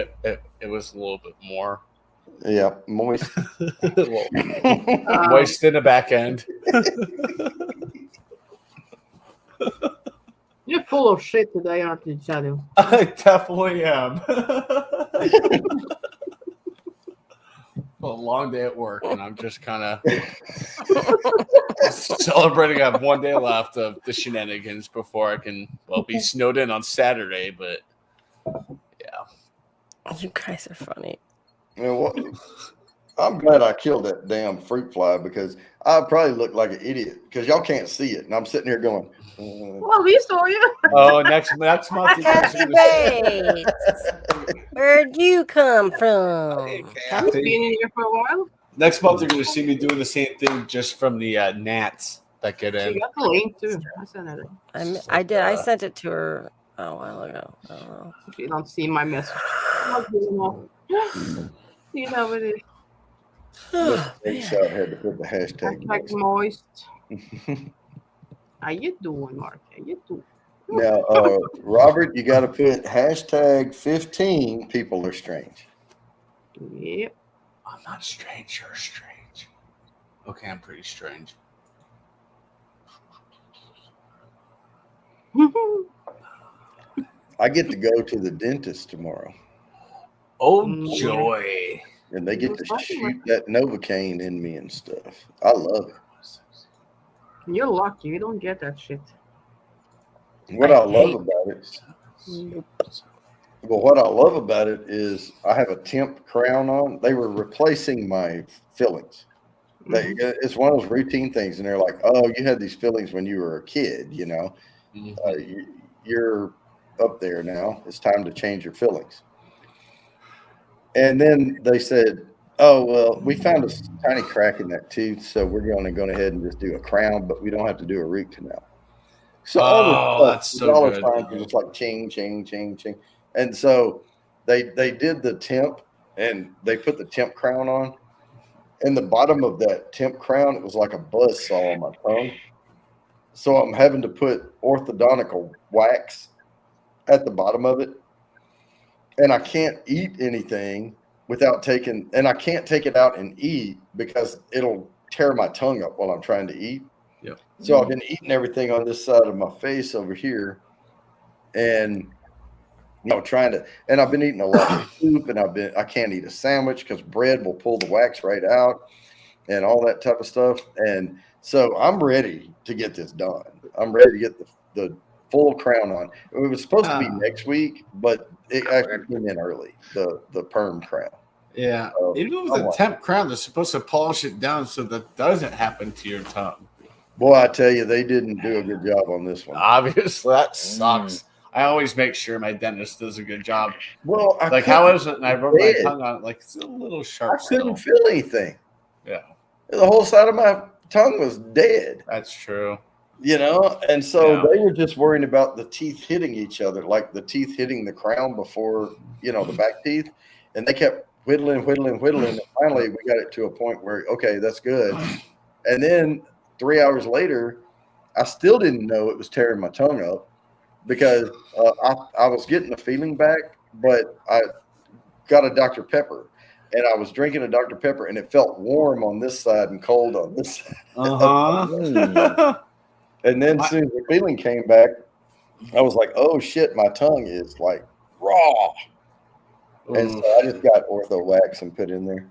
it was a little bit more. Yeah, moist. Moist in the back end. You're full of shit today, aren't you, Shadow? I definitely am. A long day at work, and I'm just kind of celebrating. I have one day left of the shenanigans before I can, be snowed in on Saturday. But yeah, You guys are funny. You know what? I'm glad I killed that damn fruit fly because I probably look like an idiot because y'all can't see it, and I'm sitting here going. Well, we saw you. oh, next month. You guys are gonna Hey, where'd you come from? Have you been in here for a while? next month, you're going to see me doing the same thing just from the gnats that get You in. got the link too. I sent it. I did. I sent it to her a while ago. I don't know. If you don't see my message. See how it is. Screenshot had to put the hashtag. Hashtag moist. How you doing, Mark? How you doing? Now, Robert, you got to put hashtag 15 people are strange. Yep. I'm not strange. You're strange. Okay, I'm pretty strange. I get to go to the dentist tomorrow, Oh, joy. and they get to shoot that Novocaine in me and stuff. I love it. You're lucky. You don't get that shit. What I love about it, what I love about it is I have a temp crown on. They were replacing my fillings. It's one of those routine things, and they're like, "Oh, you had these fillings when you were a kid. You know, you're up there now. It's time to change your fillings." And then they said, "Oh, well, we found a tiny crack in that tooth, so we're going to go ahead and just do a crown, but we don't have to do a root canal." So that's so good. times were just like ching, ching, ching, ching. And so they did the temp, and they put the temp crown on. And the bottom of that temp crown, it was like a buzzsaw on my tongue. so I'm having to put orthodontical wax at the bottom of it, and I can't eat anything without taking, and I can't take it out and eat because it'll tear my tongue up while I'm trying to eat. Yep. So I've been eating everything on this side of my face over here, and trying to, and I've been eating a lot of soup, and I can't eat a sandwich because bread will pull the wax right out and all that type of stuff. And so I'm ready to get this done. I'm ready to get the full crown on. It was supposed to be next week, but it actually came in early, the perm crown. Yeah. Even with the temp crown, they're supposed to polish it down so that doesn't happen to your tongue. Boy, I tell you, they didn't do a good job on this one. Obviously, that sucks. I always make sure my dentist does a good job. Well, how is it? And I rub my tongue on it, like it's a little sharp. I couldn't feel anything. Yeah. The whole side of my tongue was dead. That's true. And so they were just worrying about the teeth hitting each other, like the teeth hitting the crown before, the back teeth. And they kept whittling. And finally, we got it to a point where, okay, that's good. And then 3 hours later, I still didn't know it was tearing my tongue up because I was getting the feeling back, but I got a Dr. Pepper. And I was drinking a Dr. Pepper, and it felt warm on this side and cold on this side. And then as soon as the feeling came back, I was like, oh, shit, my tongue is like raw. And so I just got ortho wax and put in there.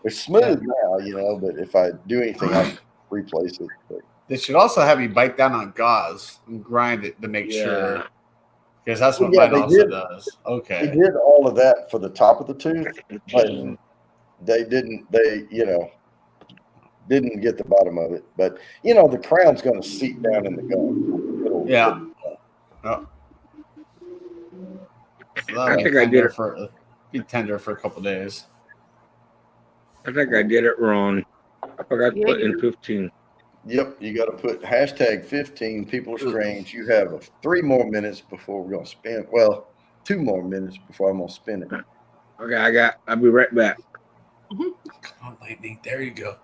It's smooth now, but if I do anything, I can replace it. But. They should also have you bite down on gauze and grind it to make sure. Because that's what mine also does. Okay. They did all of that for the top of the tooth, but they didn't get the bottom of it. But, the crown's going to seep down in the gum. So I think I did it be tender for a couple days. I think I did it wrong. I forgot to put in 15. Yep, you got to put #15. People are strange. You have 3 more minutes before we're going to spin. Well, 2 more minutes before I'm going to spin it. Okay, I'll be right back. Come on, Lightning. There you go.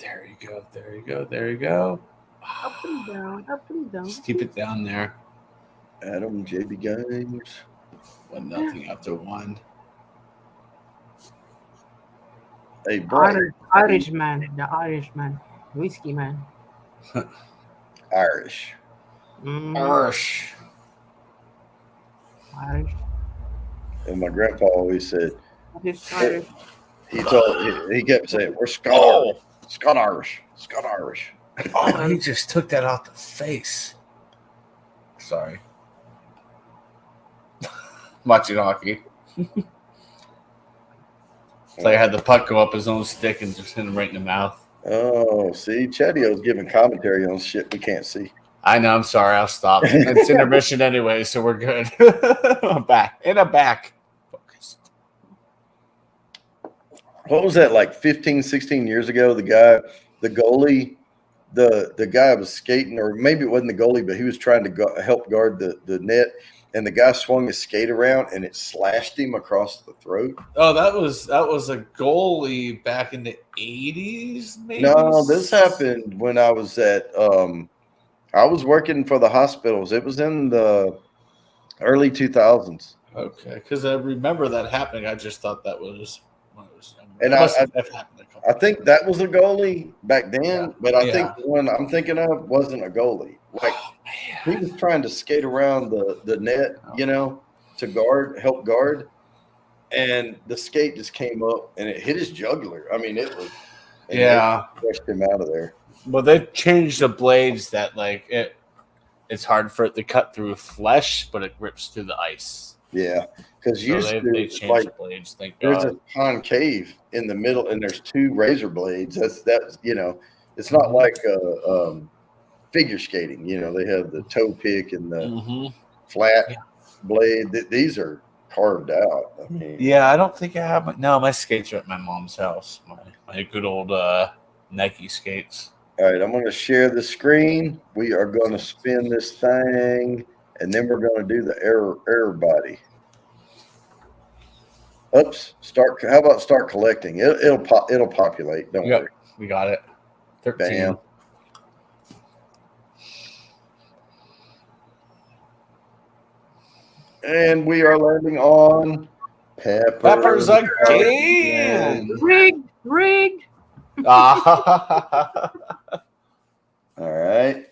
Up and down. Just keep it down there. Adam, JB Games. 1-0 after 1. Hey, Brian. Irishman. The Irishman. Whiskey man. Irish. Irish. And my grandpa always said, Irish. he kept saying, we're Scott Irish. Oh, he just took that off the face. Sorry. Watching hockey. It's like I had the puck go up his own stick and just hit him right in the mouth. Oh, see, Chadio's giving commentary on shit we can't see. I know. I'm sorry. I'll stop. It's intermission anyway, so we're good. I'm back. Focused. What was that, like 15, 16 years ago? The goalie, the guy was skating, or maybe it wasn't the goalie, but he was trying to help guard the net. And the guy swung his skate around, and it slashed him across the throat. Oh, that was a goalie back in the 80s, maybe? No, this happened when I was at I was working for the hospitals. It was in the early 2000s. Okay, because I remember that happening. I just thought that was when it was younger. And I think that was a goalie back then, but I think the one I'm thinking of wasn't a goalie. Like he was trying to skate around the net, to help guard, and the skate just came up and it hit his jugular. I mean, it was pushed him out of there. Well, they've changed the blades that it's hard for it to cut through flesh, but it rips through the ice. Yeah, because they changed the blades. Thank God. There's a concave in the middle, and there's 2 razor blades. That's it's not like figure skating. They have the toe pick and the flat blade. These are carved out. I mean, I don't think I have. My skates are at my mom's house. My good old Nike skates. All right, I'm going to share the screen. We are going to spin this thing, and then we're going to do the error body. Oops! How about start collecting? It'll populate. Don't worry. We got it. 13. Bam. And we are landing on Peppers again. Rigged. Ah. All right.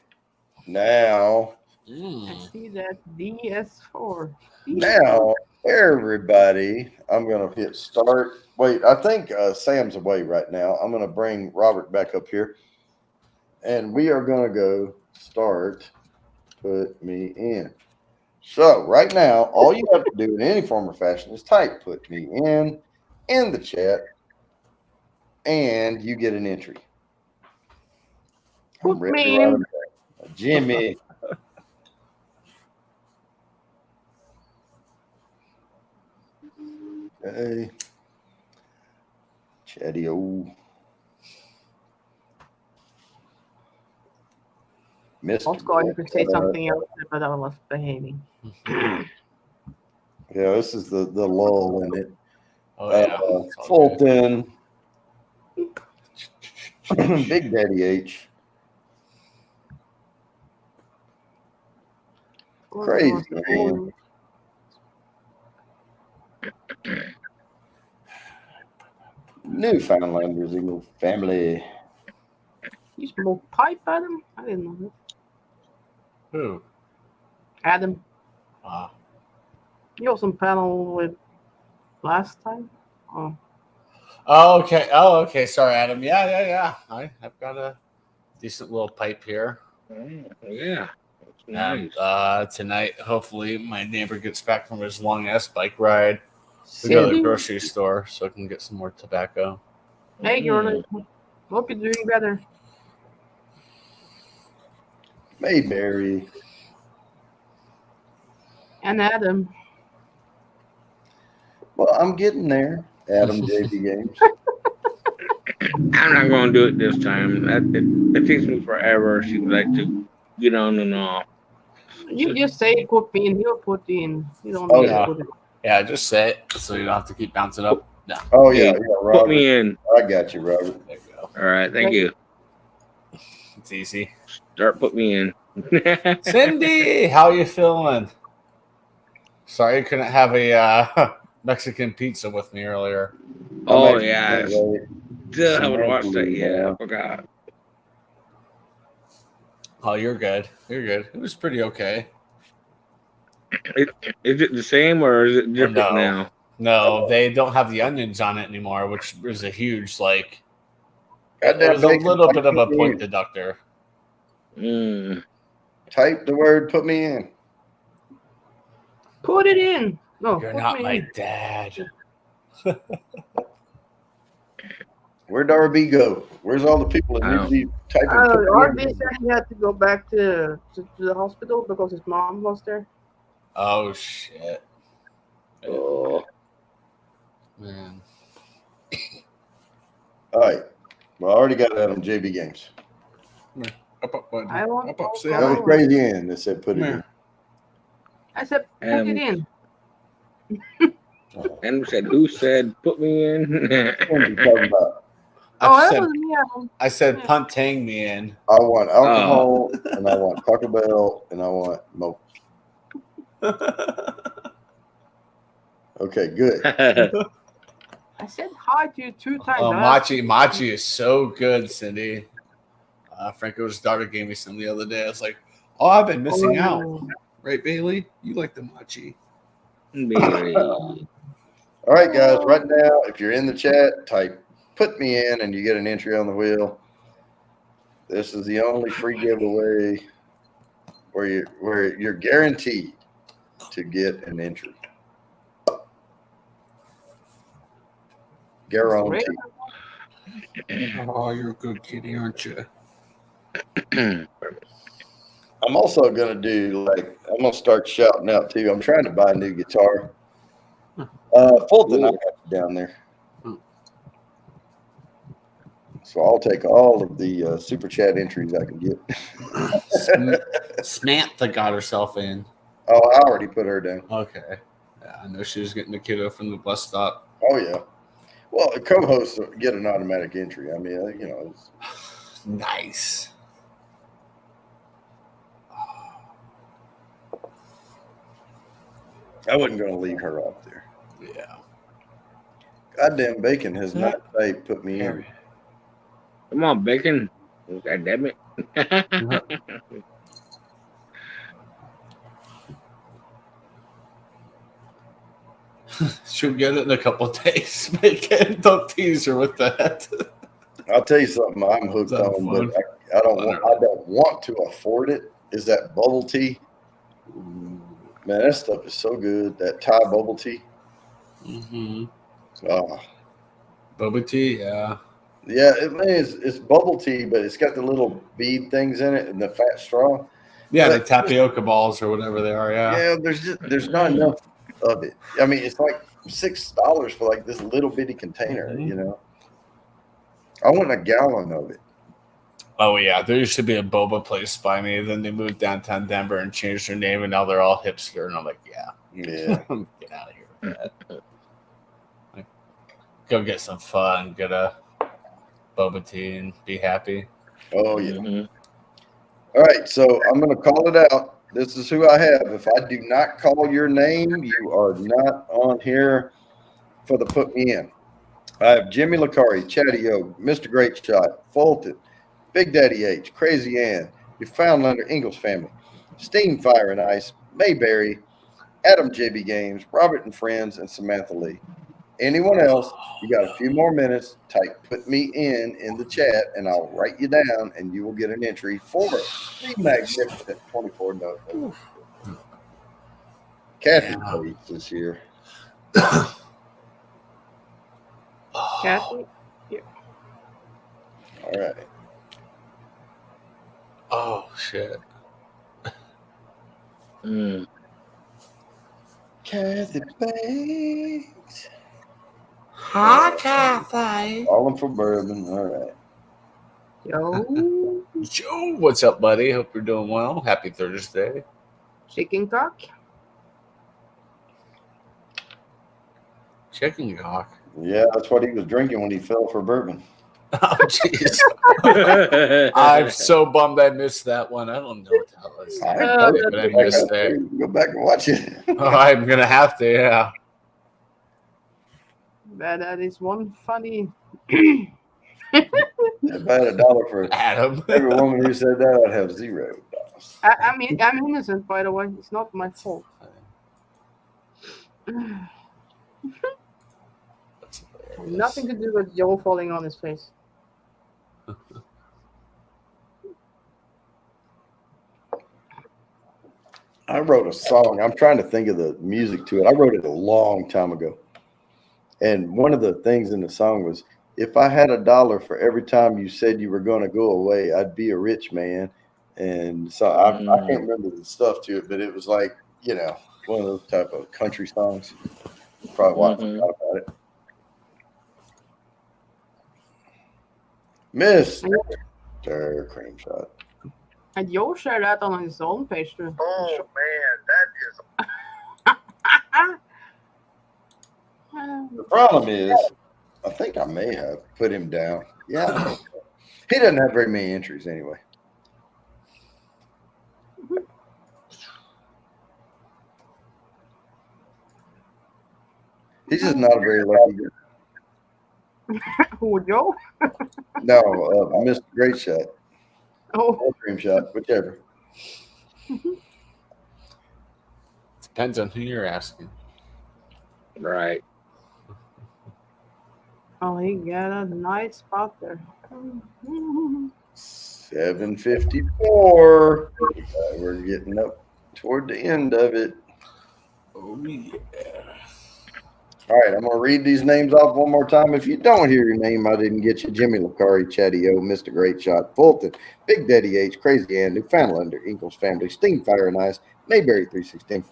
Now, I see that DS4. now, everybody, I'm going to hit start. Wait, I think Sam's away right now. I'm going to bring Robert back up here. And we are going to go start, put me in. So right now, all you have to do in any form or fashion is type put me in the chat, and you get an entry. I'm Put ready me to in. run it. Jimmy. Okay. Chatty-o. Let's go. You could say something else, but I was behaving. Yeah, this is the lull in it. Oh yeah. Fulton. Big Daddy H. Crazy, man. Newfoundlanders Eagle family. You smoke pipe, Adam? I didn't know that. Who? Adam, Ah. you also panel with last time? Oh. Oh, okay. Oh, okay. Sorry, Adam. Yeah. I've got a decent little pipe here. Yeah. That's nice. And tonight, hopefully, my neighbor gets back from his long ass bike ride. We go to the grocery store so I can get some more tobacco. Hey, Jordan. Hope you're doing better. Mayberry. And Adam. Well, I'm getting there. Adam JB Games. I'm not going to do it this time. It takes me forever. She would like to get on and off. You just say put me in, he'll put in. You don't Oh, need yeah. to put it. Yeah, just say it so you don't have to keep bouncing up. No. Oh, yeah, Hey, Robert. Put me in. I got you, Robert. There you go. All right. Thank you. It's easy. Put me in. Cindy, how you feeling? Sorry you couldn't have a Mexican pizza with me earlier. Oh, I'm yeah. actually wait. Still haven't watched that yet. I forgot. Oh, you're good. You're good. It was pretty okay. Is it the same or is it different no. now? No, they don't have the onions on it anymore, which is a huge, like, Got it was a bacon, little type bit of a me point in. deductor. Type the word put me in. Put it in. No, You're put not me my in. dad. Where'd RB go? Where's all the people that need to be typing? put me RB in? said he had to go back to the hospital because his mom was there. Oh, shit. Oh. Man. All right. Well, I already got that on JB Games. Up, buddy. I want Up, say That was hi. crazy in that said put it Come in. I said put it in. And said, who said put me in? What are you talking about? Oh, that was me. Adam. I said punt tang me in. I want alcohol, and I want Taco Bell, and I want Mo. Okay, good. I said hi to you 2 times. Oh, Machi is so good, Cindy. Franco's daughter gave me some the other day. I was like, oh, I've been missing out. Right, Bailey? You like the Machi. Bailey. All right, guys. Right now, if you're in the chat, type "put me in" and you get an entry on the wheel. This is the only free giveaway where you're guaranteed to get an entry. Guaranteed. Oh, you're a good kitty, aren't you? I'm also gonna I'm gonna start shouting out too. I'm trying to buy a new guitar. Fulton, I got you down there. So I'll take all of the super chat entries I can get. Samantha got herself in. Oh, I already put her down. Okay. Yeah, I know she was getting the kiddo from the bus stop. Oh yeah. Well, co-hosts get an automatic entry. I mean, you know. Nice. I wasn't going to leave her up there. Yeah. Goddamn bacon has not put me in. Come on, bacon. God damn it. She'll get it in a couple of days. Bacon. Don't tease her with that. I'll tell you something I'm hooked on, but I don't want to afford it. Is that bubble tea? Ooh. Man, that stuff is so good. That Thai bubble tea. Mm-hmm. Oh. Boba tea, yeah. Yeah, it's bubble tea, but it's got the little bead things in it and the fat straw. Yeah, but the tapioca balls or whatever they are, yeah. Yeah, there's not enough of it. I mean, it's like $6 for like this little bitty container, Mm-hmm. you know. I want a gallon of it. Oh, yeah. There used to be a boba place by me. Then they moved downtown Denver and changed their name, and now they're all hipster. And I'm like, yeah. Yeah. Get out of here with that. Like, go get some fun. Get a boba tea and be happy. Oh, yeah. All right, so I'm going to call it out. This is who I have. If I do not call your name, you are not on here for the put me in. I have Jimmy Lacari, Chatty O, Mr. Great Shot, Fulton, Big Daddy H, Crazy Ann, Newfoundlander Ingalls family, Steam Fire and Ice, Mayberry, Adam JB Games, Robert and Friends, and Samantha Lee. Anyone else, you got a few more minutes, type put me in the chat, and I'll write you down, and you will get an entry for the magnificent 24 note. Kathy Bates is here. Kathy? Yeah. All right. Oh, shit. Kathy Bates. Hi, Kathy. Calling for bourbon. All right. Yo. Joe, what's up, buddy? Hope you're doing well. Happy Thursday. Chicken cock? Chicken cock. Yeah, that's what he was drinking when he fell for bourbon. Oh, jeez. I'm so bummed I missed that one. I don't know what the hell I said. I missed that. Go back and watch it. Oh, I'm going to have to, yeah. That is one funny. If I had $1 for Adam. every woman who said that, I'd have $0. I mean, I'm innocent, by the way. It's not my fault. Nothing to do with Joe falling on his face. I wrote a song. I'm trying to think of the music to it. I wrote it a long time ago. And one of the things in the song was, if I had $1 for every time you said you were going to go away, I'd be a rich man. And so I can't remember the stuff to it, but it was like, you know, one of those type of country songs. Probably why I forgot about it. Mr. Cream Shot. And Joe shared that on his own page too. Oh man, that is. The problem is, I think I may have put him down. Yeah, he doesn't have very many entries anyway. He's just not a very lucky guy. Who, Joe? No, Mr. Great Shot. Oh, Or Cream Shot, whichever. Depends on who you're asking. Right. oh, he got a nice spot there. 7:54. We're getting up toward the end of it. Oh, yeah. All right, I'm going to read these names off one more time. If you don't hear your name, I didn't get you. Jimmy Lacari, Chatty O, Mr. Great Shot, Fulton, Big Daddy H, Crazy Ann, Newfoundlander, Ingalls family, Steam Fire and Ice, Mayberry 316,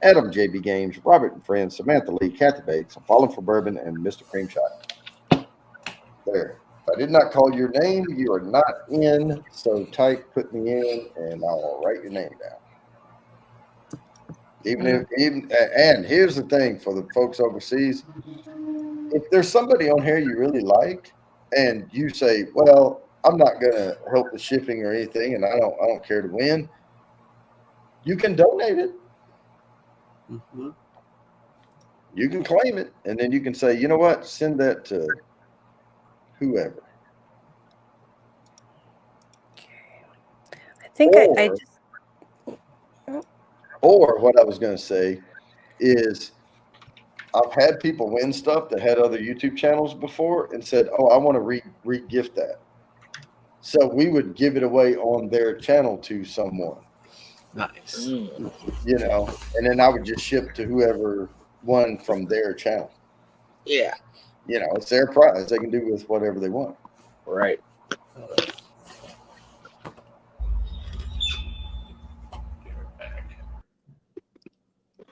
Adam JB Games, Robert and Friends, Samantha Lee, Kathy Bates, I'm Falling for Bourbon, and Mr. Cream Shot. There. If I did not call your name, you are not in. So type put me in, and I'll write your name down. And here's the thing for the folks overseas: if there's somebody on here you really like, and you say, "Well, I'm not gonna help with shipping or anything, and I don't care to win," you can donate it. Mm-hmm. You can claim it, and then you can say, you know what, send that to whoever. I think I Or- just Or what I was going to say is I've had people win stuff that had other YouTube channels before and said, oh, I want to re-gift that. So we would give it away on their channel to someone, Nice. you know, and then I would just ship to whoever won from their channel. Yeah. You know, it's their prize. They can do with whatever they want. Right.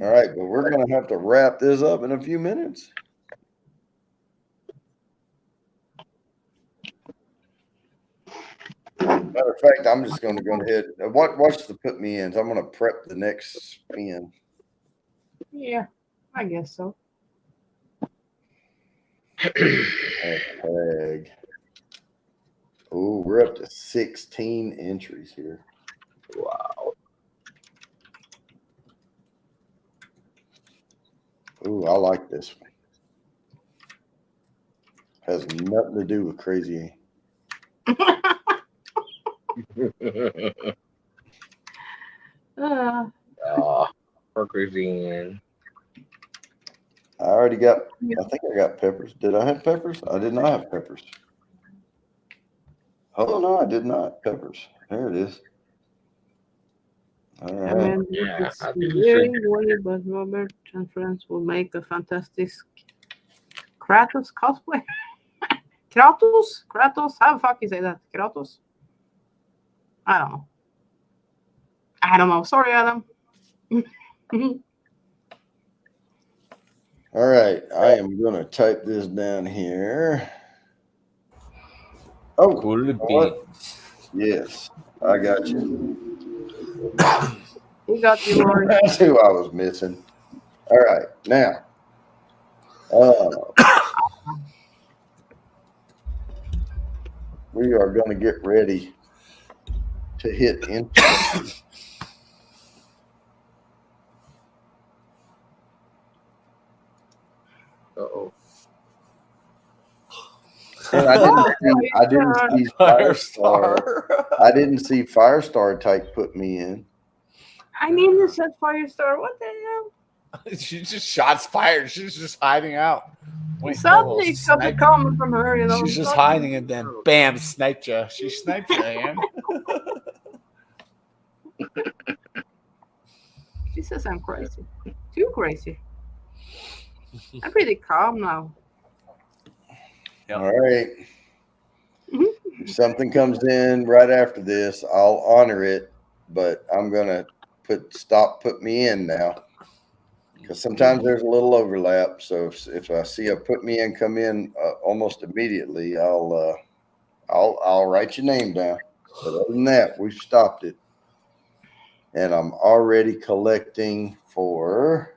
All right, but we're going to have to wrap this up in a few minutes. Matter of fact, I'm just going to go ahead. Watch the put me ins. I'm going to prep the next spin. Yeah, I guess so. Tag. Oh, we're up to 16 entries here. Wow. Ooh, I like this one. Has nothing to do with Crazy. For Crazy. I already got, I think I got peppers. Did I have peppers? I did not have peppers. Oh, no, I did not. Peppers. There it is. All I right. mean, Yeah, it's I think very so. worried, but Robert and friends will make a fantastic Kratos cosplay. Kratos? Kratos? How the fuck you say that? Kratos? I don't know. I don't know. Sorry, Adam. All right. I am going to type this down here. Oh, Cool what? Yes, I got you. He got you, Lori. That's who I was missing. All right. Now, we are going to get ready to hit enter. Uh-oh. And I didn't see Firestar. I didn't see Firestar type put me in. I mean, you said Firestar. What the hell? She just shots fired. She's just hiding out. Wait, Suddenly something coming from her, you know. She's just hiding and then bam, sniped you. She sniped you, man. She says I'm crazy. Too crazy. I'm pretty calm now. Yep. All right. If something comes in right after this, I'll honor it, but I'm going to put me in now. Because sometimes there's a little overlap. So if I see a put me in come in almost immediately, I'll write your name down. But other than that, we've stopped it. And I'm already collecting for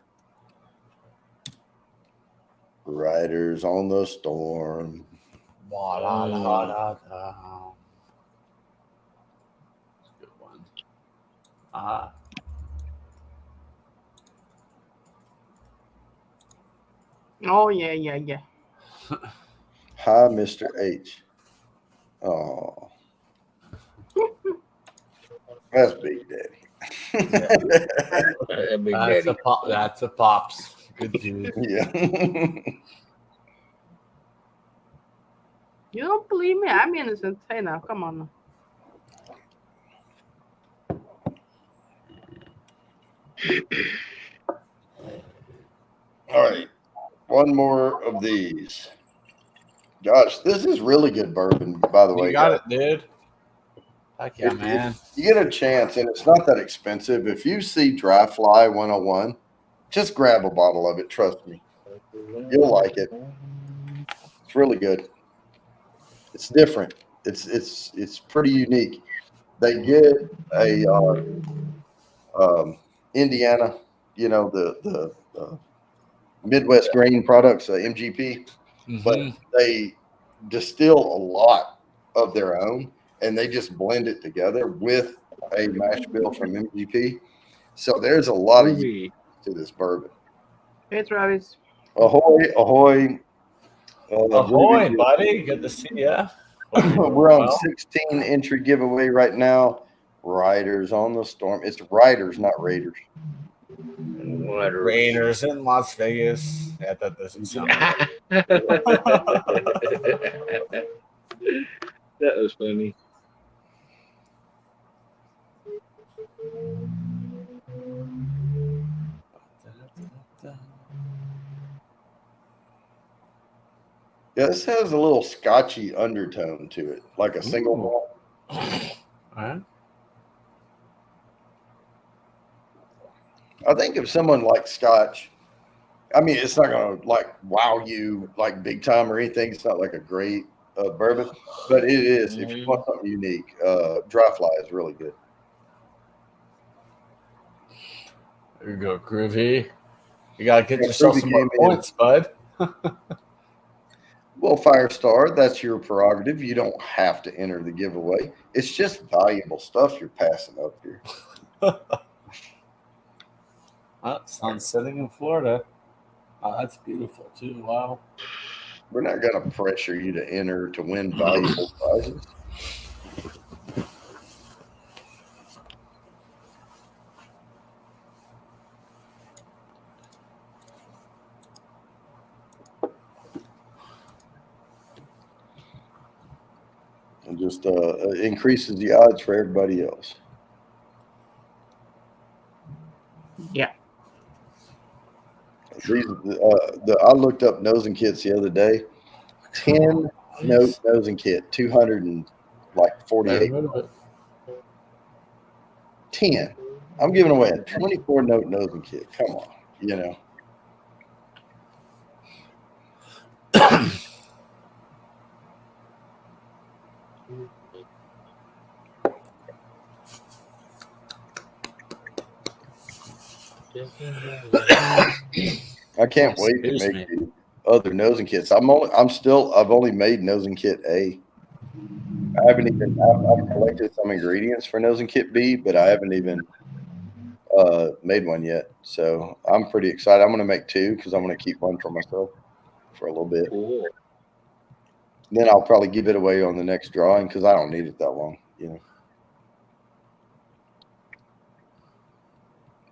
Riders on the Storm. That's a good one. Oh, yeah. Hi, Mr. H. Oh. That's Big Daddy. Big Daddy. That's a pops. Good dude. Yeah. You don't believe me? I'm innocent. Hey, now, come on. All right. One more of these. Gosh, this is really good bourbon, by the way. You got it, dude. Heck yeah, man. You get a chance, and it's not that expensive. If you see Dry Fly 101, just grab a bottle of it. Trust me. You'll like it. It's really good. It's different. It's pretty unique. They get a Indiana, you know, the Midwest Grain Products, MGP, but they distill a lot of their own, and they just blend it together with a mash bill from MGP. So there's a lot of use to this bourbon. Hey, Travis. Ahoy, ahoy. Ahoy, buddy. Good to see you. We're on 16 entry giveaway right now. Riders on the Storm. It's Riders, not Raiders. Raiders in Las Vegas. Yeah, that doesn't sound right. That was funny. Yeah, this has a little Scotchy undertone to it, like a single malt. All right. I think if someone likes Scotch, I mean, it's not going to like wow you like big time or anything. It's not like a great bourbon, but it is. If you want something unique, Dry Fly is really good. There you go, Groovy. You got to get yourself some more points, bud. Well, Firestar, that's your prerogative. You don't have to enter the giveaway. It's just valuable stuff you're passing up here. Sun's setting in Florida. Oh, that's beautiful, too. Wow. We're not going to pressure you to enter to win valuable prizes. And just increases the odds for everybody else. Yeah. These, I looked up nosing kits the other day. 10 nosing kit, 248. 10. I'm giving away a 24 note nosing kit. Come on, you know. I can't wait to make the other nosing kits. I've only made nosing kit A. I've collected some ingredients for nosing kit B, but I haven't even made one yet. So I'm pretty excited. I'm going to make 2 because I'm going to keep one for myself for a little bit. Cool. Then I'll probably give it away on the next drawing because I don't need it that long, you know.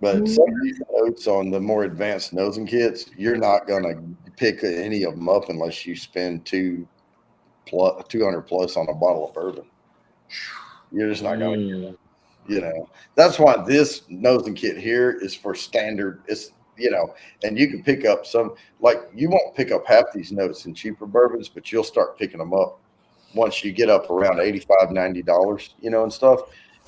But some of these notes on the more advanced nosing kits, you're not going to pick any of them up unless you spend 200 plus on a bottle of bourbon. You're just not going to, you know. That's why this nosing kit here is for standard. It's, you know, and you can pick up some, like you won't pick up half these notes in cheaper bourbons, but you'll start picking them up once you get up around $85, $90, you know, and stuff.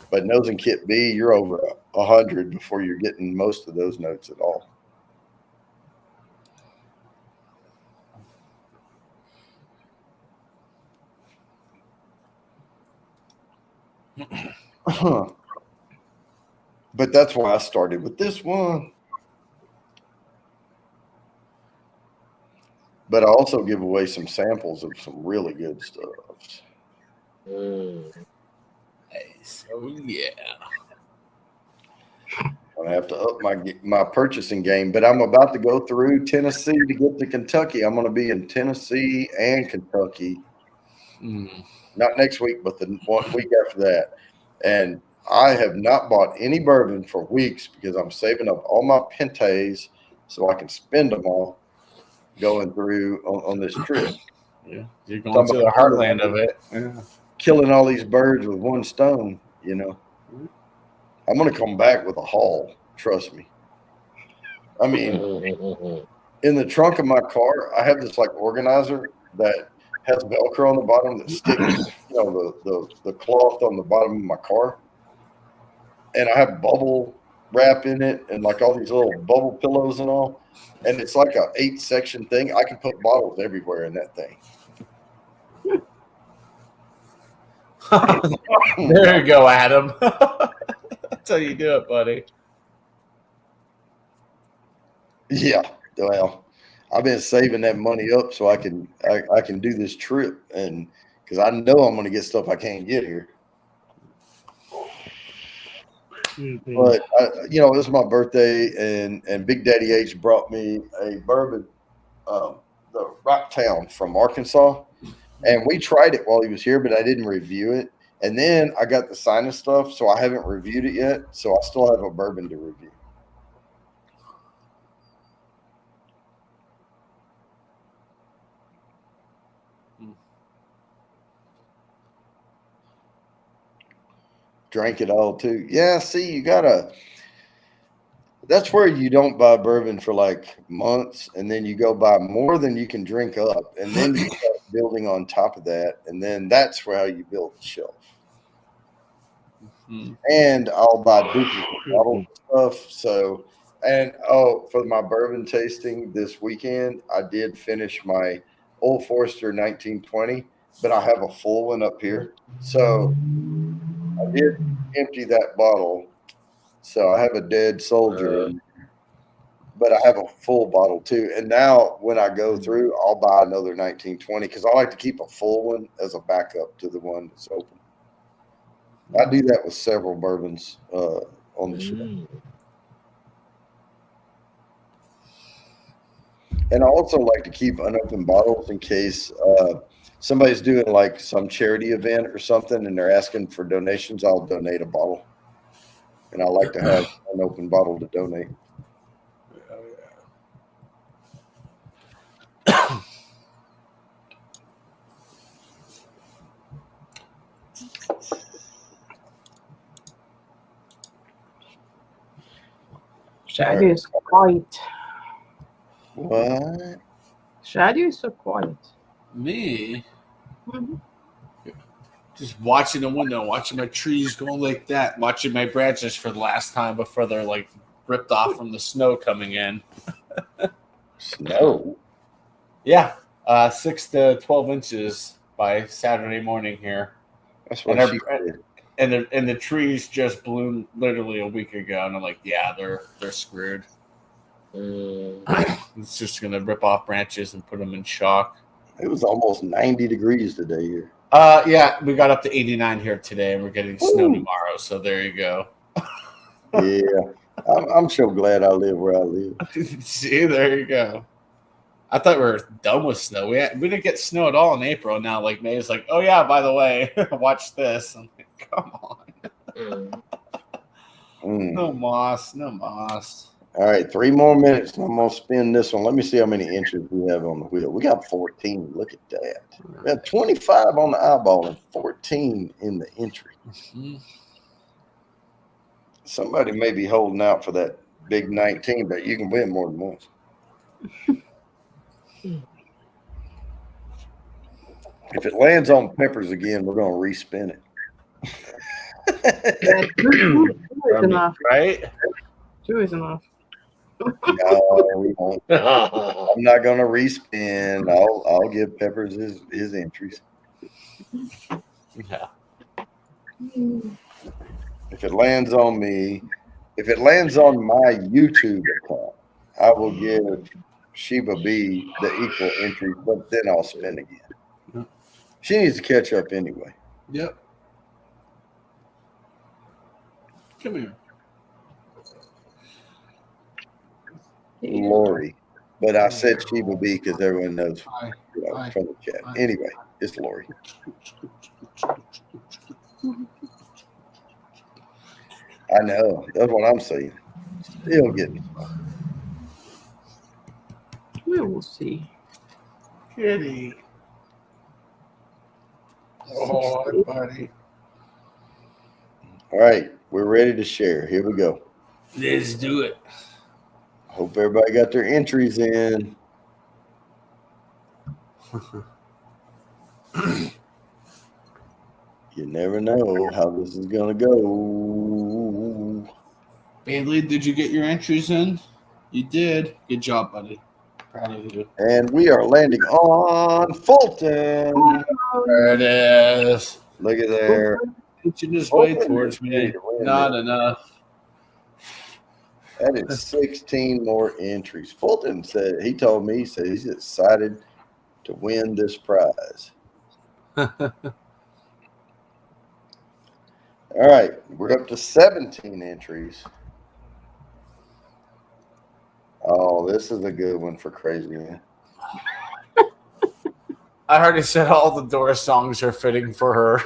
But nosing kit B, you're over 100 before you're getting most of those notes at all. But that's why I started with this one. But I also give away some samples of some really good stuff. Nice. Oh, yeah. I have to up my purchasing game, but I'm about to go through Tennessee to get to Kentucky. I'm going to be in Tennessee and Kentucky. Not next week, but the 1 week after that. And I have not bought any bourbon for weeks because I'm saving up all my Pentes so I can spend them all going through on this trip. Yeah, you're going to the heartland of it. Yeah. Killing all these birds with one stone, you know. I'm going to come back with a haul. Trust me. I mean, in the trunk of my car, I have this like organizer that has Velcro on the bottom that sticks, you know, the cloth on the bottom of my car. And I have bubble wrap in it and like all these little bubble pillows and all. And it's like a 8-section thing. I can put bottles everywhere in that thing. There you go, Adam. That's how you do it, buddy. Yeah. Well, I've been saving that money up so I can do this trip, and because I know I'm going to get stuff I can't get here. But you know, it was my birthday, and Big Daddy H brought me a bourbon the Rocktown from Arkansas, and we tried it while he was here, but I didn't review it. And then I got the sinus stuff, so I haven't reviewed it yet. So I still have a bourbon to review. Drank it all too. Yeah, see, you gotta. That's where you don't buy bourbon for like months, and then you go buy more than you can drink up, and then you start building on top of that, and then that's where how you build the shelf. Mm-hmm. And I'll buy duplicate bottles of stuff. So, and for my bourbon tasting this weekend, I did finish my Old Forester 1920, but I have a full one up here. So I did empty that bottle. So I have a dead soldier, but I have a full bottle too. And now when I go through, I'll buy another 1920 because I like to keep a full one as a backup to the one that's open. I do that with several bourbons on the show. And I also like to keep unopened bottles in case somebody's doing like some charity event or something and they're asking for donations. I'll donate a bottle. And I like to have an open bottle to donate. Shaggy is quiet. What? Shaggy is so quiet. Me? Mm-hmm. Just watching the window, watching my trees going like that, watching my branches for the last time before they're like ripped off from the snow coming in. Snow? Yeah, 6 to 12 inches by Saturday morning here. That's what she did. And the trees just bloomed literally a week ago, and I'm like, yeah, they're screwed. It's just gonna rip off branches and put them in shock. It was almost 90 degrees today here. Yeah, we got up to 89 here today, and we're getting snow tomorrow. So there you go. Yeah, I'm so glad I live where I live. See, there you go. I thought we were done with snow. We didn't get snow at all in April. Now, like May is like, oh yeah, by the way, watch this. I'm like, come on. No moss. All right, 3 more minutes, and I'm gonna spin this one. Let me see how many inches we have on the wheel. We got 14. Look at that. We have 25 on the eyeball and 14 in the entry. Mm-hmm. Somebody may be holding out for that big 19, but you can win more than once. If it lands on peppers again, we're gonna respin it. 2 is enough. Right? 2 is enough. No, we won't. I'm not gonna respin. I'll give Peppers his entries. Yeah. If it lands on me, if it lands on my YouTube account, I will give Sheba B the equal entry, but then I'll spin again. She needs to catch up anyway. Yep. Come here. Lori. But I said Sheba B because everyone knows from the chat. Anyway, it's Lori. I know. That's what I'm saying. Still getting. We will see. Kitty. Oh, buddy. All right. We're ready to share. Here we go. Let's do it. Hope everybody got their entries in. You never know how this is going to go. Bailey, did you get your entries in? You did. Good job, buddy. Proud of you. And we are landing on Fulton. There it is. Look at there. Inching his way towards me. Not enough. That is 16 more entries. Fulton said, he told me, he said he's excited to win this prize. All right, we're up to 17 entries. Oh, this is a good one for Crazy Man. I already said all the Doors songs are fitting for her.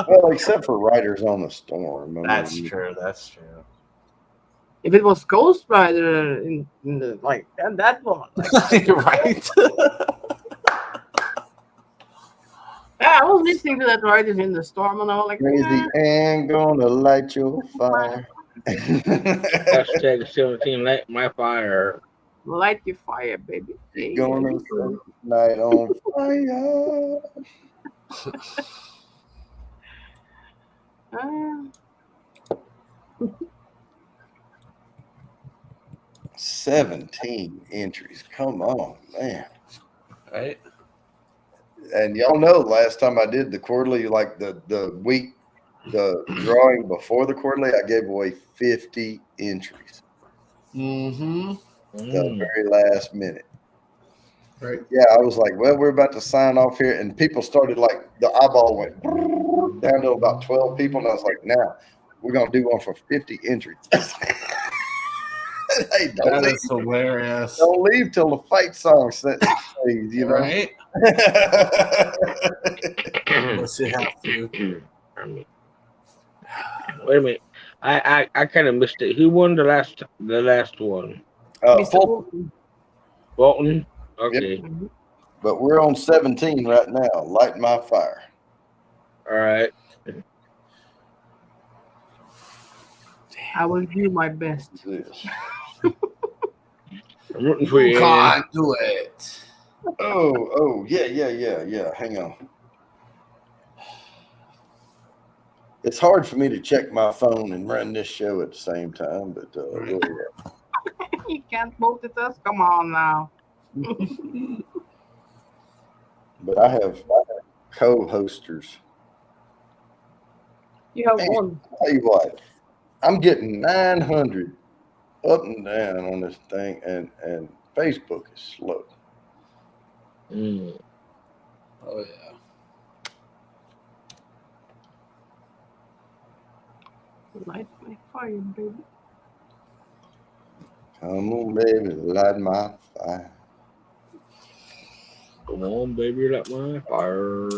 Well, except for Riders on the Storm. That's true. That's true. If it was Ghost Rider in the like that one, like, Right? yeah, I was listening to that Riders in the Storm, and I was like, Crazy and gonna light your fire. Hashtag 17 light my fire. light your fire, baby. Hey, Gonna set night on fire. uh, 17 entries. Come on, man. Right? And y'all know last time I did the quarterly, like the week, the drawing before the quarterly, I gave away 50 entries. Mm-hmm. The very last minute. Right. Yeah, I was like, well, we're about to sign off here. And people started like, the eyeball went down to about 12 people. And I was like, now we're going to do one for 50 entries. Hey, That is hilarious. don't leave till the fight song plays, you know? Right? Unless you have to. Wait a minute. I kind of missed it. Who won the last one? Mr. Fulton, Bolton. Okay. Yep. But we're on 17 right now. Light my fire. All right. I will do my best. This. I'm rooting for you. Can't do it. Oh, yeah. Hang on. It's hard for me to check my phone and run this show at the same time, but You can't multitask. Come on now. but I have co-hosters. You have Man. one. Tell you what, I'm getting 900 up and down on this thing, and Facebook is slow. Mm. Oh, yeah. Light my fire, baby. Come on, baby, light my fire. Come on, baby, light my fire.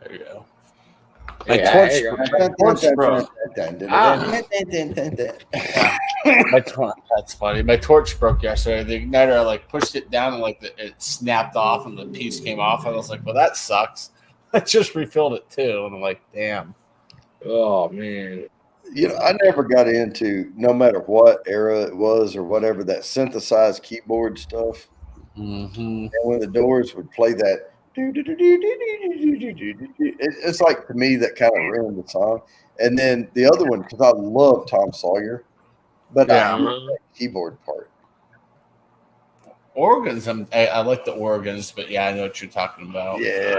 There you go. My torch broke. That's funny. My torch broke yesterday. The igniter, I like pushed it down and like it snapped off and the piece came off. And I was like, well, that sucks. I just refilled it too. And I'm like, damn. Oh, man. You know, I never got into, no matter what era it was or whatever, that synthesized keyboard stuff. Mm-hmm. And when the Doors would play that, it's like, to me, that kind of ruined the song. And then the other one, because I love Tom Sawyer, but I hate that keyboard part. Organs, I like the organs, but yeah, I know what you're talking about. Yeah.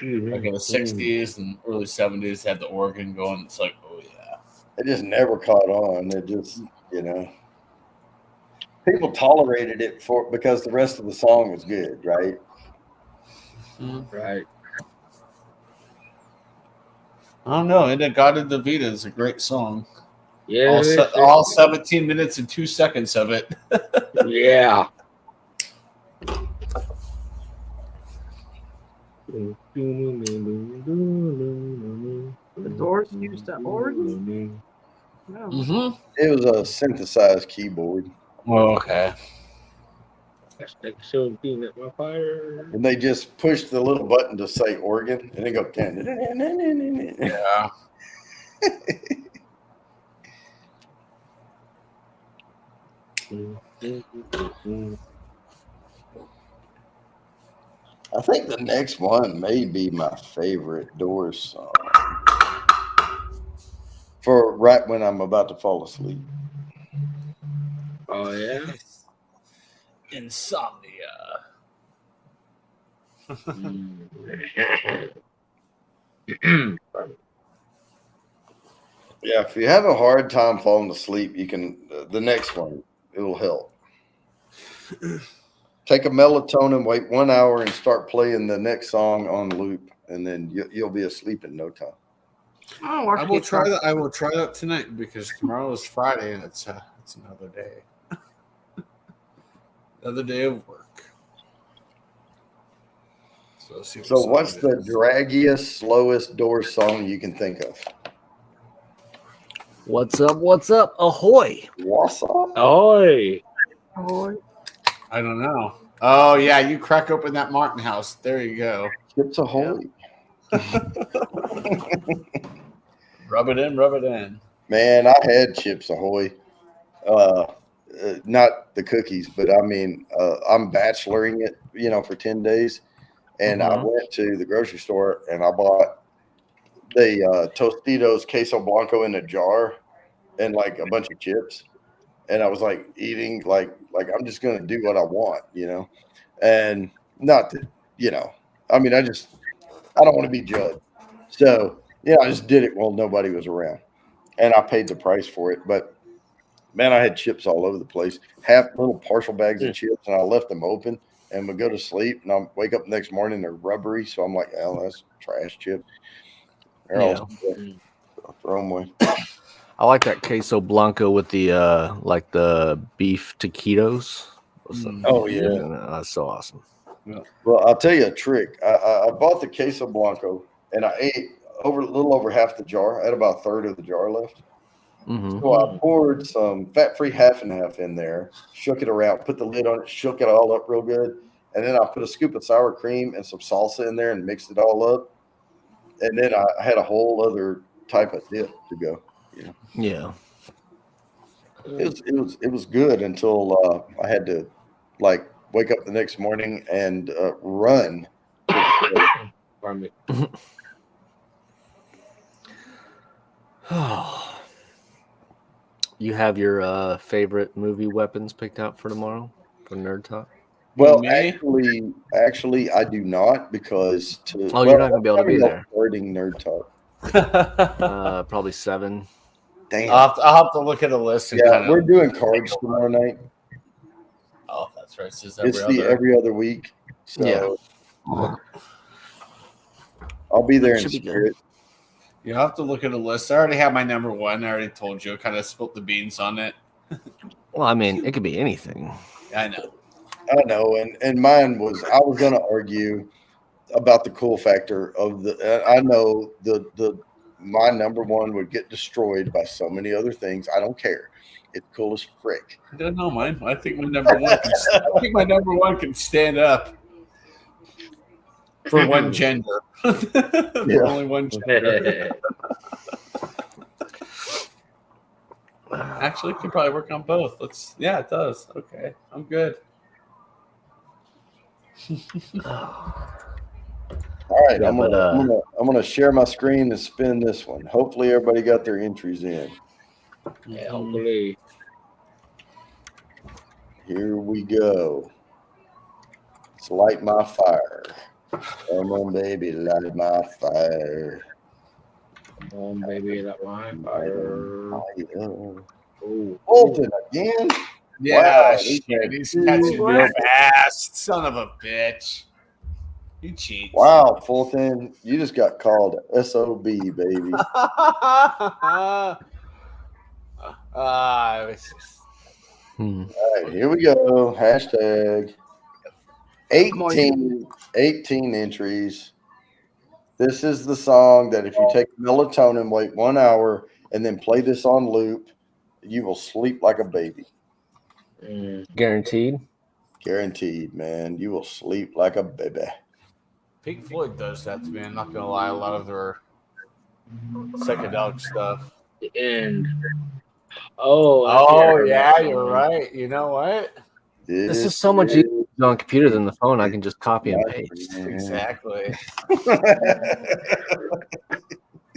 Like in the 60s and early 70s, had the organ going. It's like, oh, yeah. It just never caught on. It just, you know. People tolerated it because the rest of the song was good, right? Right. I don't know. Inagata Davida is a great song. Yeah. All 17 minutes and 2 seconds of it. Yeah. The Doors used the organ. No. Mm-hmm. It was a synthesized keyboard. Oh, okay. That's like 17 at my fire. And they just pushed the little button to say organ and then go, Yeah. I think the next one may be my favorite Doors song. For right when I'm about to fall asleep. Oh, yeah. Insomnia. Yeah, if you have a hard time falling asleep, you can, the next one, it'll help. Take a melatonin, wait 1 hour, and start playing the next song on loop, and then you'll be asleep in no time. I will try that. I will try that tonight because tomorrow is Friday and it's another day. Another day of work. So, let's see what So song what's it the is. draggiest, slowest Doors song you can think of? What's up? What's up? Ahoy! What's up? Oi. Oh, I don't know. Oh yeah, you crack open that Martin House. There you go. Chips Ahoy. Rub it in, rub it in. Man, I had Chips Ahoy. Not the cookies, but I mean, I'm bacheloring it, for 10 days. And I went to the grocery store and I bought the Tostitos Queso Blanco in a jar and like a bunch of chips. And I was like eating like I'm just gonna do what I want, and not that, I mean, I don't want to be judged. So, I just did it while nobody was around. And I paid the price for it. But man, I had chips all over the place. Half little partial bags of chips, and I left them open and would go to sleep. And I wake up the next morning, they're rubbery. So I'm like, oh, that's trash chips. They're all I'll throw them away. I like that queso blanco with the like the beef taquitos. Oh yeah, That's so awesome. Well, I'll tell you a trick. I bought the queso blanco and I ate a little over half the jar. I had about a third of the jar left. So I poured some fat-free half and half in there, shook it around, put the lid on it, shook it all up real good, and then I put a scoop of sour cream and some salsa in there and mixed it all up. And then I had a whole other type of dip to go. Yeah. It was good until I had to wake up the next morning and run. From it. You have your favorite movie weapons picked out for tomorrow for Nerd Talk? Well, Me? actually, I do not because you're not gonna be able to be there. Starting Nerd Talk. Probably 7. Damn. I'll have to look at a list. And We're doing cards tomorrow night. Oh, that's right. It's Every other week. So I'll be there in Should be good. spirit. You have to look at a list. I already have my number one. I already told you. I kind of spilt the beans on it. Well, I mean, it could be anything. I know. I know, and mine was I was going to argue about the cool factor of the. I know my number one would get destroyed by so many other things. I don't care. It's cool as frick. I don't know mine. I think my number one. Can stand up for one gender. For only one gender. Actually, it can probably work on both. It does. Okay, I'm good. All right, I'm gonna share my screen and spin this one. Hopefully, everybody got their entries in. Yeah, hopefully. Here we go. Let's light my fire. Come on, baby, light my fire. Come on, baby, that my fire. Oh, Fulton again. Yeah, Wow, shit. He's catching real fast. Son of a bitch. You cheat. Wow, Fulton, you just got called SOB, baby. All All right, here we go. Hashtag 18 entries. This is the song that if you take melatonin, wait 1 hour, and then play this on loop, you will sleep like a baby. Guaranteed. Guaranteed, man. You will sleep like a baby. Pink Floyd does that to me. I'm not gonna lie. A lot of their psychedelic stuff. The end. Oh, yeah, you're right. You know what? This is so much easier on a computer than the phone. I can just copy and paste. Exactly.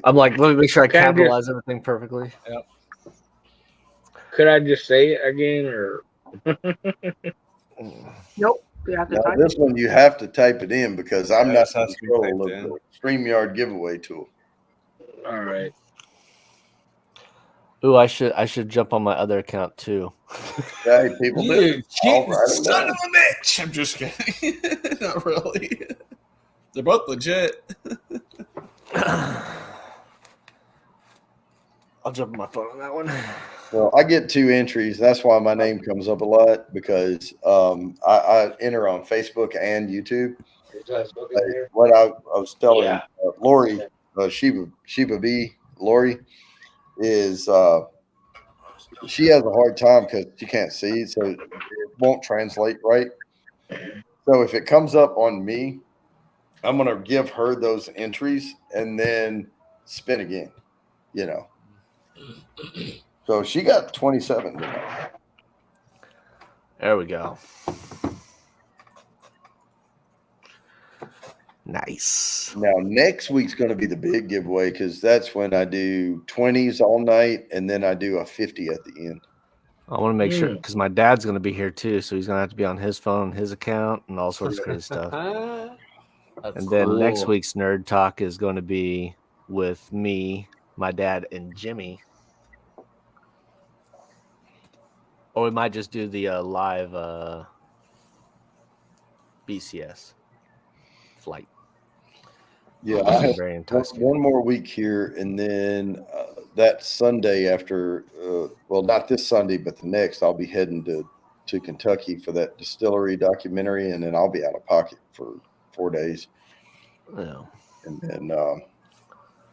I'm like, let me make sure I capitalize everything perfectly. Yep. Could I just say it again, or? Nope. You have to Now, type this one you have to type it in because I'm not Yes, in control of the StreamYard giveaway tool. All right. Ooh, I should jump on my other account too. Hey, people, You cheating right, son of a bitch. I'm just kidding. Not really. They're both legit. I'll jump on my phone on that one. Well, I get 2 entries. That's why my name comes up a lot because I enter on Facebook and YouTube. What I was telling Lori, Sheba B, Lori, is she has a hard time because she can't see, so it won't translate right. So if it comes up on me, I'm going to give her those entries and then spin again, you know. So she got 27 tonight. There we go. Nice. Now, next week's going to be the big giveaway because that's when I do 20s all night and then I do a 50 at the end. I want to make sure because my dad's going to be here too, so he's going to have to be on his phone, his account, and all sorts of crazy stuff. And then next week's Nerd Talk is going to be with me, my dad, and Jimmy. Or we might just do the live BCS flight. Yeah, I have one more week here, and then that Sunday after, well, not this Sunday, but the next, I'll be heading to Kentucky for that distillery documentary, and then I'll be out of pocket for 4 days. Yeah. And then,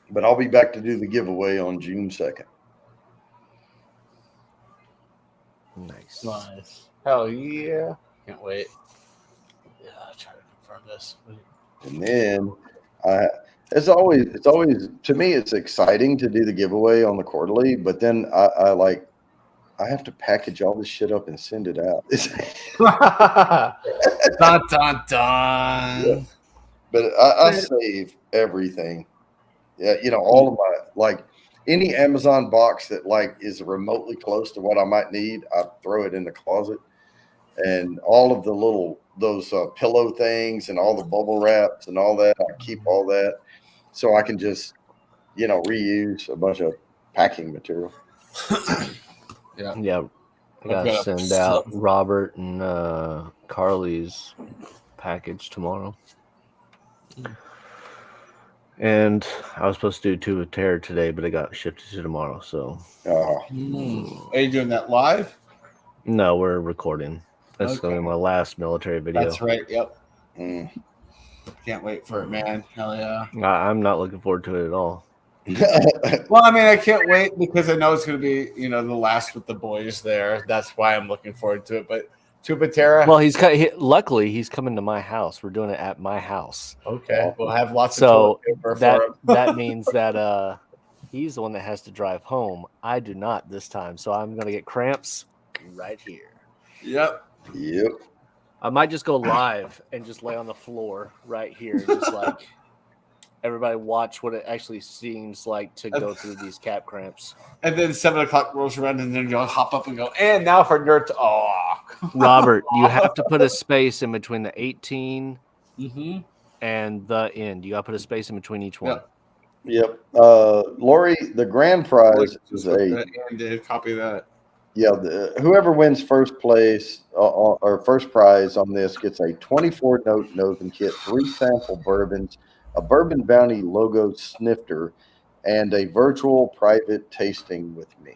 but I'll be back to do the giveaway on June 2nd. Nice. Hell yeah. Can't wait. Yeah, I'll try to confirm this. And then it's always to me it's exciting to do the giveaway on the quarterly, but then I have to package all this shit up and send it out. Dun, dun, dun. Yeah. But I save everything. Yeah, you know, all of my any Amazon box that is remotely close to what I might need, I throw it in the closet. And all of the those pillow things and all the bubble wraps and all that, I keep all that so I can just, reuse a bunch of packing material. Yeah. I gotta send out Robert and Carly's package tomorrow. And I was supposed to do Tube of Terror today, but it got shifted to tomorrow. So, Are you doing that live? No, we're recording. That's going to be my last military video. That's right. Yep. Can't wait for it, man. Hell yeah. I'm not looking forward to it at all. Well, I mean, I can't wait because I know it's going to be, the last with the boys there. That's why I'm looking forward to it. But Tube of Terror. Well, luckily he's coming to my house. We're doing it at my house. Okay. We'll have lots of toilet paper for him. That means that he's the one that has to drive home. I do not this time. So I'm going to get cramps right here. Yep. I might just go live and just lay on the floor right here, just everybody watch what it actually seems like to go through these cap cramps. And then 7 o'clock rolls around, and then you'll hop up and go. And now for Nerd. Robert, you have to put a space in between the 18 and the end. You got to put a space in between each one. Yep. Lori, the grand prize is and copy that. Yeah, whoever wins first place or first prize on this gets a 24-note nosing kit, 3 sample bourbons, a Bourbon Bounty logo snifter, and a virtual private tasting with me.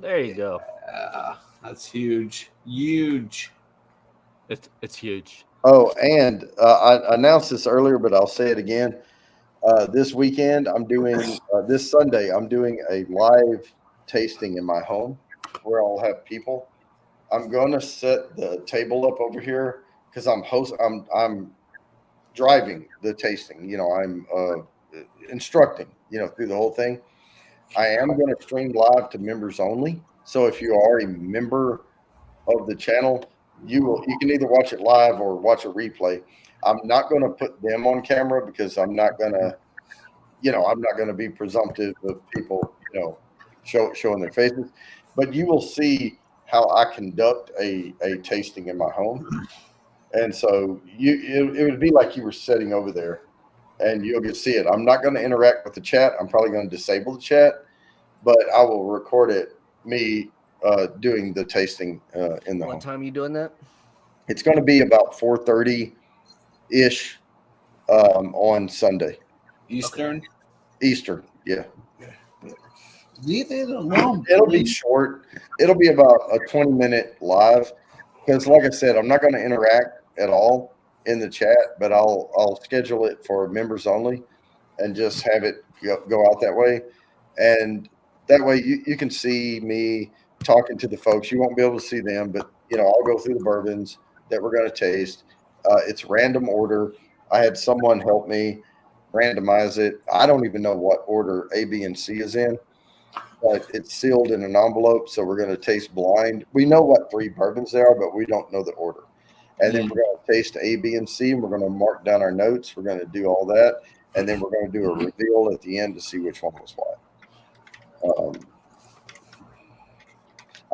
There you go. That's huge. Huge. It's huge. Oh, and I announced this earlier, but I'll say it again. This weekend, this Sunday, I'm doing a live tasting in my home where I'll have people. I'm going to set the table up over here because I'm driving the tasting. I'm instructing, through the whole thing. I am going to stream live to members only. So if you are a member of the channel, you can either watch it live or watch a replay. I'm not going to put them on camera because I'm not going to be presumptive of people, showing their faces. But you will see how I conduct a tasting in my home. And so it would be like you were sitting over there and you'll get to see it. I'm not going to interact with the chat. I'm probably going to disable the chat, but I will record me doing the tasting in the home. What time are you doing that? It's going to be about 4:30-ish on Sunday. Eastern? Eastern, yeah. Leave it alone. It'll be short. It'll be about a 20-minute live because, like I said, I'm not going to interact at all in the chat, but I'll schedule it for members only and just have it go out that way. And that way you can see me talking to the folks. You won't be able to see them, but I'll go through the bourbons that we're going to taste. It's random order. I had someone help me randomize it. I don't even know what order A, B, and C is in, but it's sealed in an envelope, so we're going to taste blind. We know what 3 bourbons they are, but we don't know the order. And then we're going to taste A, B, and C, and we're going to mark down our notes. We're going to do all that, and then we're going to do a reveal at the end to see which one was what.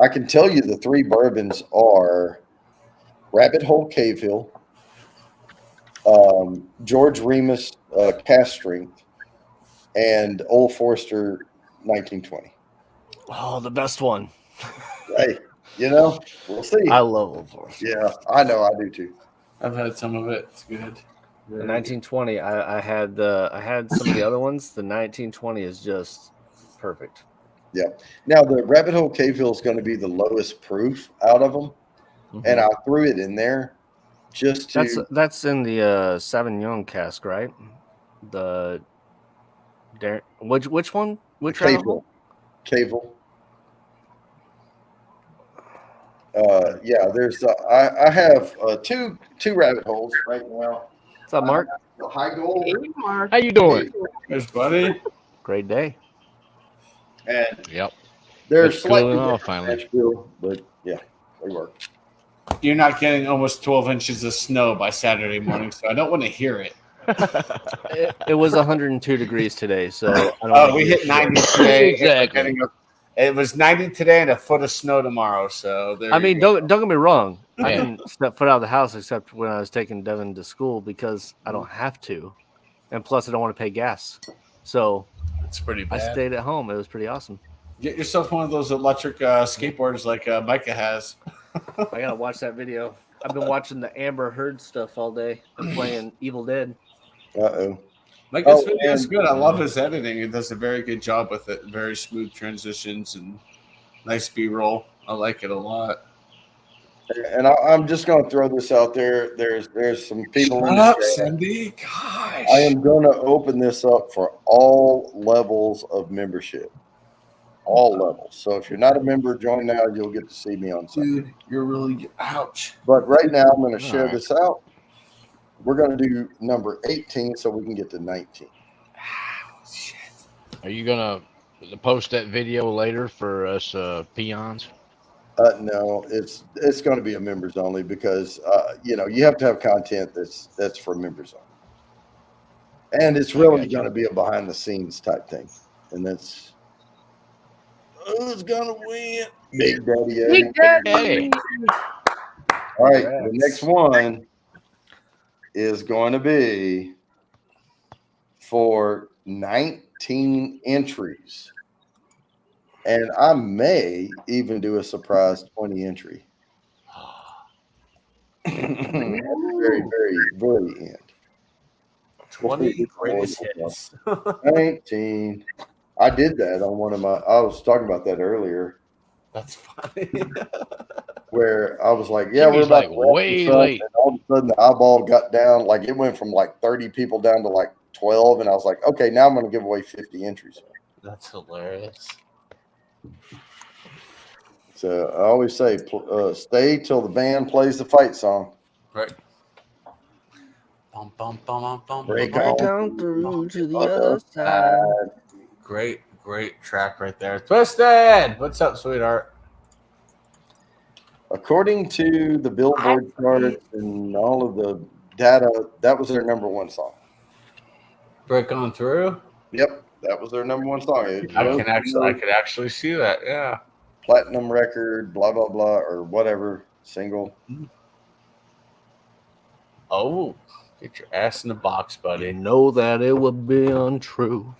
I can tell you the 3 bourbons are Rabbit Hole Cave Hill, George Remus Cask Strength, and Old Forester 1920. Oh, the best one. Hey, we'll see. I love Old Forester. Yeah, I know, I do too. I've had some of it. It's good. The 1920, I had some of the other ones. The 1920 is just perfect. Yeah. Now the Rabbit Hole Cave Hill is going to be the lowest proof out of them, and I threw it in there just to. That's in the Sauvignon cask, right? The which one? Which Cave Rabbit Hole? Cave Hill. Yeah. There's I have two rabbit holes right now. What's up, Mark? High Gold. Hey, Mark. How you doing? There's buddy. Great day. And Yep. they're It's slightly cooling off different finally. Nashville, but yeah, they work. You're not getting almost 12 inches of snow by Saturday morning, so I don't want to hear it. It was 102 degrees today, so I don't Oh, we hit 90 today. Exactly. It was 90 today and a foot of snow tomorrow. So there I you mean, go. don't get me wrong. I Yeah. didn't step foot out of the house except when I was taking Devin to school because I don't have to, and plus I don't want to pay gas. So It's pretty I bad. stayed at home. It was pretty awesome. Get yourself one of those electric skateboards like Micah has. I gotta watch that video. I've been watching the Amber Heard stuff all day and playing Evil Dead. Uh-oh. Micah's Oh, video is and- good. I love his editing. He does a very good job with it. Very smooth transitions and nice B-roll. I like it a lot. And I'm just going to throw this out there. There's some people in Shut the up, chat. Cindy. Gosh. I am going to open this up for all levels of membership. All levels. So if you're not a member, join now. You'll get to see me on Sunday. Dude, you're really ouch. But right now, I'm going to share All right. this out. We're going to do number 18 so we can get to 19. Shit. Are you gonna post that video later for us peons? No, it's going to be a members only because you have to have content that's for members only, and it's really going to be a behind the scenes type thing, and that's who's going to win? Big Daddy Eddie. Big Daddy. Hey. All right, the next one is going to be for 19 entries. And I may even do a surprise 20 entry. Very, very, very end. 20 greatest hits. 19. I did that on one of my, I was talking about that earlier, That's funny. where I was like, yeah, He we're was about like to wrap way this up, late. and all of a sudden the eyeball got down. Like it went from like 30 people down to like 12. And I was like, okay, now I'm going to give away 50 entries. That's hilarious. So I always say, stay till the band plays the fight song. Right. Bum, bum, bum, bum, bum, Break bum, on. bum. Down through to the Other other side. Great track right there. Twisted. What's up, sweetheart? According to the Billboard charts and all of the data, that was their number one song. Break on through. Yep, that was their number one song. It I was could actually see that. Yeah. platinum record, blah blah blah, or whatever single. Oh, get your ass in the box, You buddy. know that it would be untrue.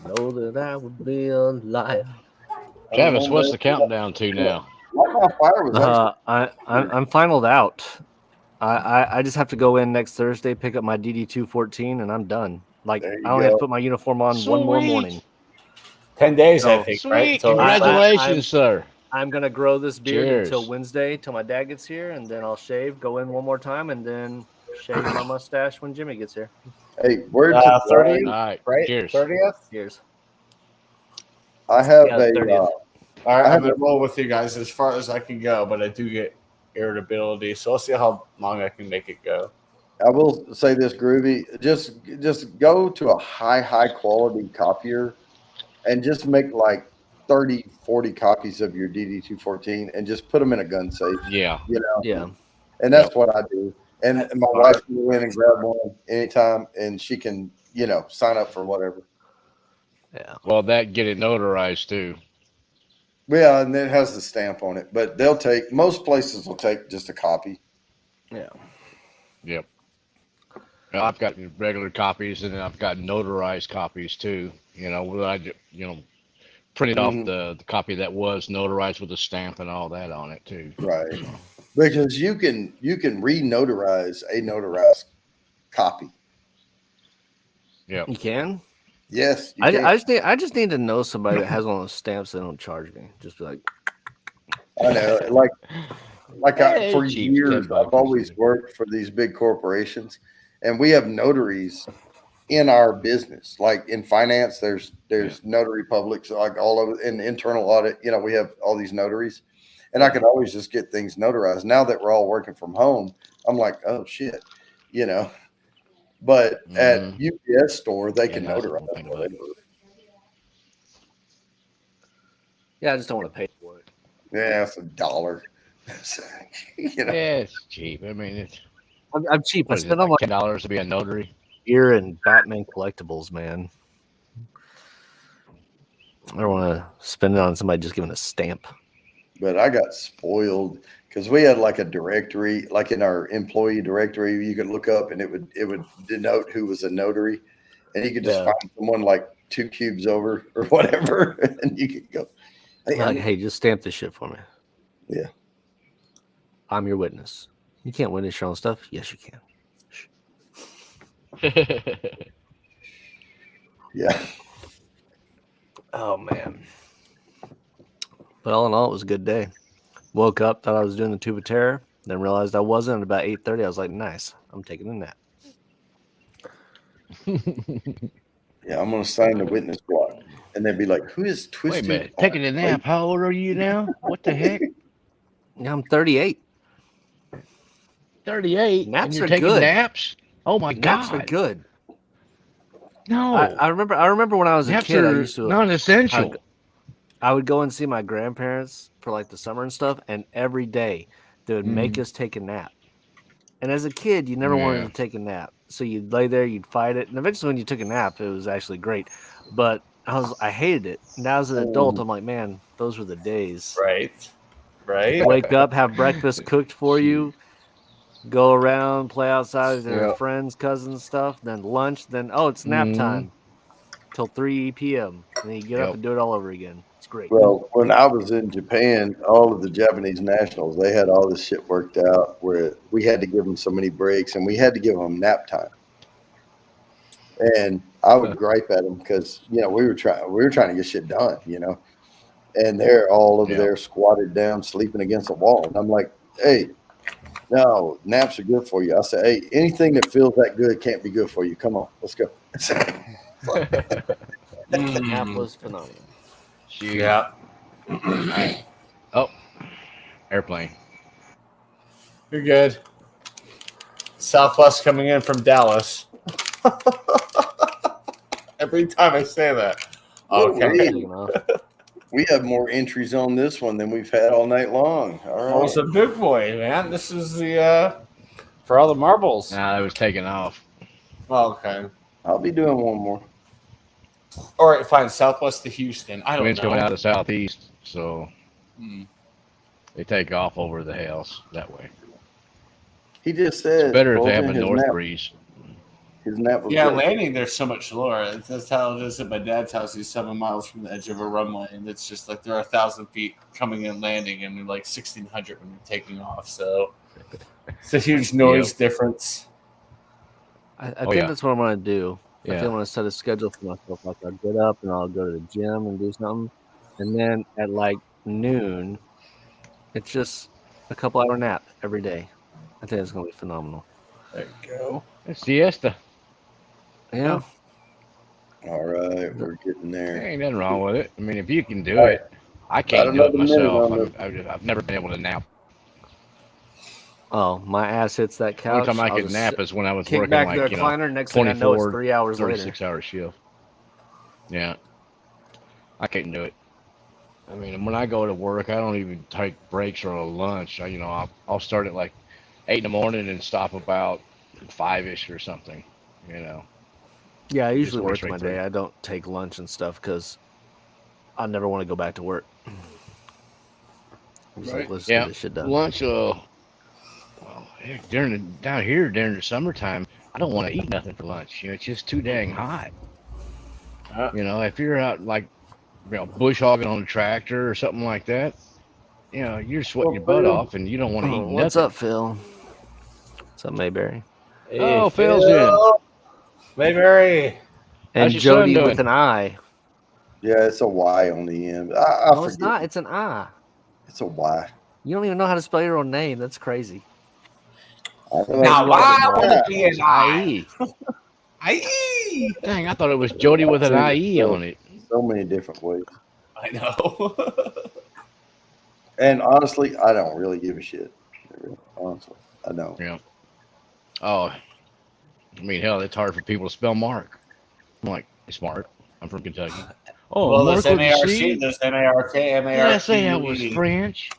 Know that I would be a liar. Travis, what's the countdown to now? Light My Fire was actually I'm finaled out. I just have to go in next Thursday, pick up my DD214, and I'm done. Like There you I only have go. to put my uniform on one more Sweet. morning. 10 days, I So- think, Sweet. right? So Congratulations, sir. I'm gonna grow this beard until Cheers. Wednesday, till my dad gets here, and then I'll shave, go in one more time, and then shave my mustache when Jimmy gets here. Hey, word to 30th, All right. right? Cheers. 30th? Cheers. I have Yeah, a 30th. All right, I I'm have going to roll with you guys as far as I can go, but I do get irritability, so I'll see how long I can make it go. I will say this, Groovy. Just go to a high quality copier and just make like 30, 40 copies of your DD214 and just put them in a gun safe. Yeah. You know, Yeah. and that's what I do. And That's my smart. wife can go in and grab one anytime, and she can, sign up for whatever. Yeah. Well, get it notarized too. Yeah, and it has the stamp on it, but most places will take just a copy. Yeah. Yep. Now, I've got regular copies, and then I've got notarized copies too. Where I printed off the copy that was notarized with a stamp and all that on it too. Right. Because you can re-notarize a notarized copy. Yep. You can? Yes, you can. I just need to know somebody that has one of those stamps that don't charge me. Just be like, I know, Hey, for cheap, years, $10 I've always worked for these big corporations, and we have notaries in our business. Like in finance, there's notary publics, like all over in internal audit. We have all these notaries, and I could always just get things notarized. Now that we're all working from home, I'm like, oh shit, But at UPS store, they can that's notarize. one thing about it. yeah, I just don't want to pay for it. Yeah, it's $1. Yeah, it's cheap. I mean, I'm cheap. I what is it, spend all my like $10 to be a notary. gear and Batman collectibles, man. I don't want to spend it on somebody just giving a stamp. But I got spoiled because we had like a directory, like in our employee directory, you could look up and it would denote who was a notary, and you could just find someone like 2 cubes over or whatever, and you could go, Hey, just stamp this shit for me. Yeah. I'm your witness. You can't witness your own stuff. Yes, you can. Yeah. Oh man. But all in all, it was a good day. Woke up, thought I was doing the Tube of Terror, then realized I wasn't. At about 8:30, I was like, nice. I'm taking a nap. Yeah, I'm gonna sign the witness block, and they'd be like, "Who is Wait Twisted?" a minute. Taking a nap. How old are you now? What the heck? Yeah, I'm 38. 38. Naps and you're are taking good. naps? Oh my Naps god. are good. No. I remember when I was a naps kid, I are used to non-essential. I would go and see my grandparents for like the summer and stuff, and every day they would make us take a nap. And as a kid, you never wanted to take a nap, so you'd lay there, you'd fight it, and eventually, when you took a nap, it was actually great. But I hated it. Now as an adult, I'm like, man, those were the days. Right. Wake up, have breakfast cooked for you, go around, play outside with your friends, cousins, stuff. Then lunch. Then it's nap time till 3 p.m. And then you get up and do it all over again. It's great. Well, when I was in Japan, all of the Japanese nationals, they had all this shit worked out where we had to give them so many breaks, and we had to give them nap time. And I would gripe at them because we were trying to get shit done, and they're all over there squatted down, sleeping against the wall. And I'm like, hey, no, naps are good for you. I said, hey, anything that feels that good can't be good for you. Come on, let's go. Nap was phenomenal. Yeah. Oh, airplane. You're good. Southwest coming in from Dallas. Every time I say that. Okay. We have more entries on this one than we've had all night long. All right. Well, it's a big boy, man. This is the for all the marbles. Nah, it was taken off. Oh, okay. I'll be doing one more. All right, fine. Southwest to Houston. I don't Wind's know. coming out of southeast, so they take off over the hills that way. He just said It's better if they have Fulton, a his north nap- breeze. His nap was Yeah, good. landing there's so much lower. That's how it is at my dad's house. He's 7 miles from the edge of a runway, and it's just like there are 1,000 feet coming and landing, and like 1,600 when you're taking off. So it's a huge noise difference. I think that's what I'm going to do I feel I want to set a schedule for myself. Like I'll get up and I'll go to the gym and do something, and then at like noon, it's just a couple hour nap every day. I think it's gonna be phenomenal. There you go. It's siesta. Yeah. All right, we're getting There there. ain't nothing wrong with it. I mean, if you can do All right. it, I can't do About it another minute myself. on I've never been able to nap. Oh, my ass hits that The couch. only time I I'll could just nap is when I was kick working back like, the recliner. Next thing I know, it's 24, 3 hours later. 36-hour shift. Yeah. I can't do it. I mean, when I go to work, I don't even take breaks or a lunch. I'll start at like 8 in the morning and stop about 5-ish or something, Yeah, I Just usually work work straight my through. day. I don't take lunch and stuff because I never want to go back to work. I'm just like, Right. let's Yeah. get this shit done. Lunch, heck, down here during the summertime, I don't want to eat nothing for lunch. It's just too dang hot. If you're out like, bush hogging on a tractor or something like that, you're sweating your butt off and you don't want to eat nothing. What's up, Phil? What's up, Mayberry? Hey, Oh, Phil's in. Mayberry. And your son Jody doing? with an I. Yeah, it's a Y on the end. I No, it's forget. not. It's an I. It's a Y. You don't even know how to spell your own name. That's crazy. Now, why would it be an IE. I? Dang, I thought it was Jody with an IE on it. So many different ways. I know. And honestly, I don't really give a shit. Honestly, I don't. Yeah. Oh, I mean, hell, it's hard for people to spell Mark. I'm like, it's Mark. I'm from Kentucky. Oh, Well, Mark there's with a MARC, C? there's MARK, Did I say I was MARQUE, French?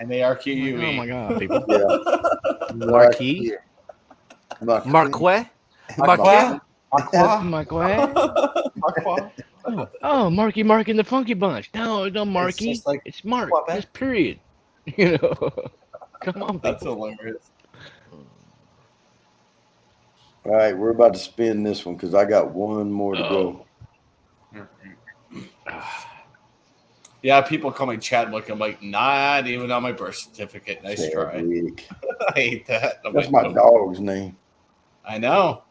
MARQUE. Oh my God, people. Yeah. Marquis? Marquet? Aqua? Aqua? Oh, Marky Mark and the Funky Bunch. No, Marky. just like It's Mark. Aqua, Just period. Come on, That's people. hilarious. All right, we're about to spin this one because I got one more to go. Yeah, people call me Chadwick. I'm like, not even on my birth certificate. Nice try. Chadwick. I hate that. I'm That's like, my nope. dog's name. I know.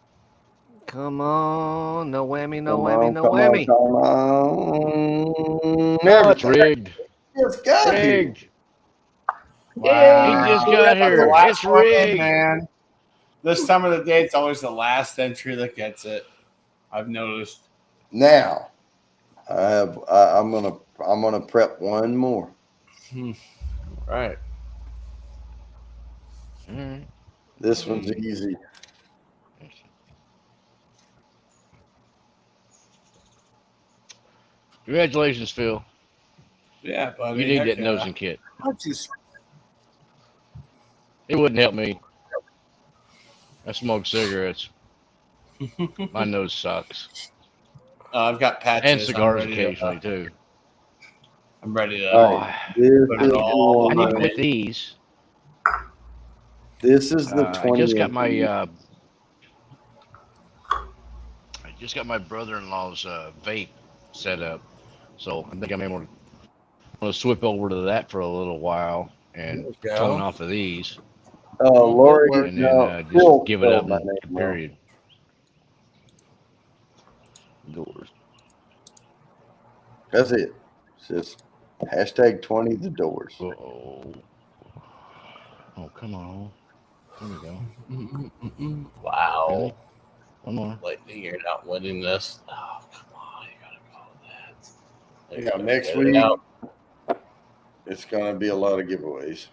Come on. No whammy, no Come whammy, on, no come whammy. on, come on. No, it's rigged. It's got here. Rigged. Wow. He just got That's the here. last It's one in, rigged. man. This time of the day, it's always the last entry that gets it. I've noticed. Now, I'm gonna prep one more. Right. Mhm. This one's easy. Congratulations, Phil. Yeah, buddy. You need Heck that yeah. nosing kit. How'd you- It wouldn't help me. I smoke cigarettes. My nose sucks. I've got patches. And cigars I'm ready occasionally, too. I'm ready to. All right, this Put is it all the I need one. to put these. This is the 20th. I just got my brother-in-law's vape set up, so I think I'm able to swip over to that for a little while and There you go. tone off of these, Lori, and then no, just Phil give it up. spelled my name wrong. Period. Doors. That's it. It's just hashtag 20 the doors. Oh, come on. There we go. Wow. Really? One more. Lightning, you're not winning this. Oh, come on. You gotta call that. You Yeah, gotta next get it week out. it's gonna be a lot of giveaways.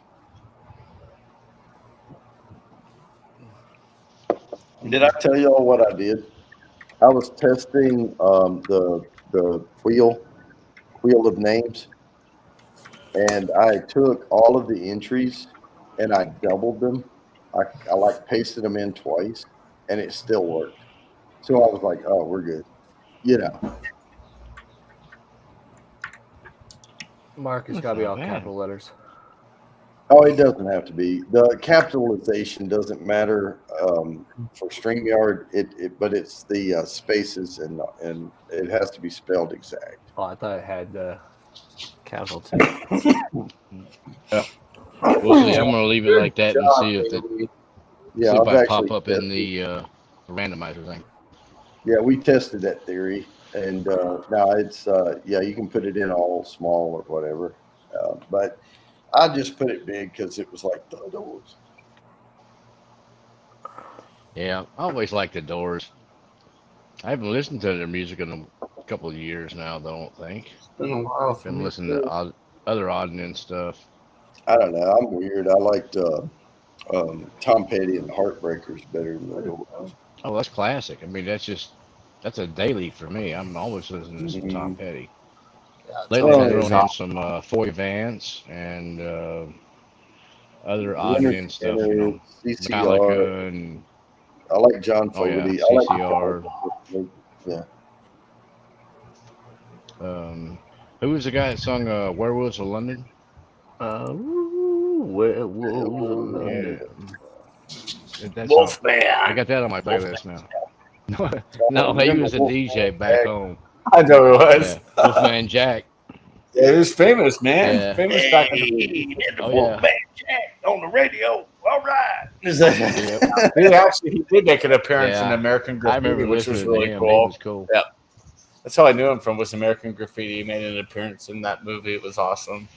Did I tell y'all what I did? I was testing the wheel of names, and I took all of the entries and I doubled them. I like pasted them in twice, and it still worked. So I was like, "Oh, we're good," you know. Mark, it's That's got to be not all bad. capital letters. Oh, it doesn't have to be. The capitalization doesn't matter for StreamYard. But it's the spaces and it has to be spelled exact. Oh, I thought it had capital too. We'll see. I'm gonna leave it like that and see if Yeah, see if I've I actually pop up in the randomizer thing. Yeah, we tested that theory, and now it's you can put it in all small or whatever, but I just put it big because it was like the Doors. Yeah, I always liked the Doors. I haven't listened to their music in a couple of years now, though, I don't think. It's been a while for Been me. listening to other Odd stuff. I don't know. I'm weird. I liked Tom Petty and the Heartbreakers better than the Doors. Oh, that's classic. I mean, that's a daily for me. I'm always listening to some Tom Petty. Yeah, Lately, Oh, I've thrown yeah. in some Foy Vance and other Odd Leonard stuff, Skinner, CCR. Metallica and I like John oh yeah, Fogerty. CCR. Yeah. Who was the guy that sung "Werewolves of London"? Werewolves of London. That song. Wolfman. I got that on my playlist now. No, he was a DJ back home. I know it was. Yeah. Wolfman Jack. Yeah, he was famous, man. Yeah. Famous back in the Oh yeah. On the radio. All right. he did make an appearance Yeah. in American I Graffiti, remember which was listening to really him. He cool. was cool. Yeah. That's how I knew him from, was American Graffiti. He made an appearance in that movie. It was awesome.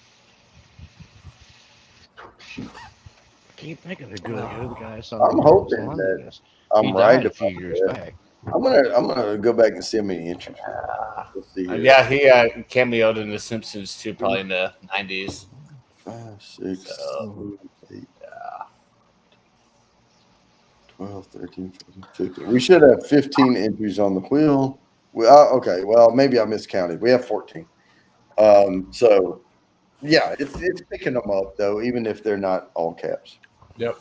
Can't think of the good guy. I'm hoping that I'm he right died a few about years that. back. I'm gonna go back and see how many entries. Let's see here. Yeah, he cameoed in The Simpsons too, probably in the 90s. 5, 6, So, 7, 8, 12, 13, 14, 15. We should have 15 entries on the wheel. Okay, well, maybe I miscounted. We have 14. So, yeah, it's picking them up, though, even if they're not all caps. Yep.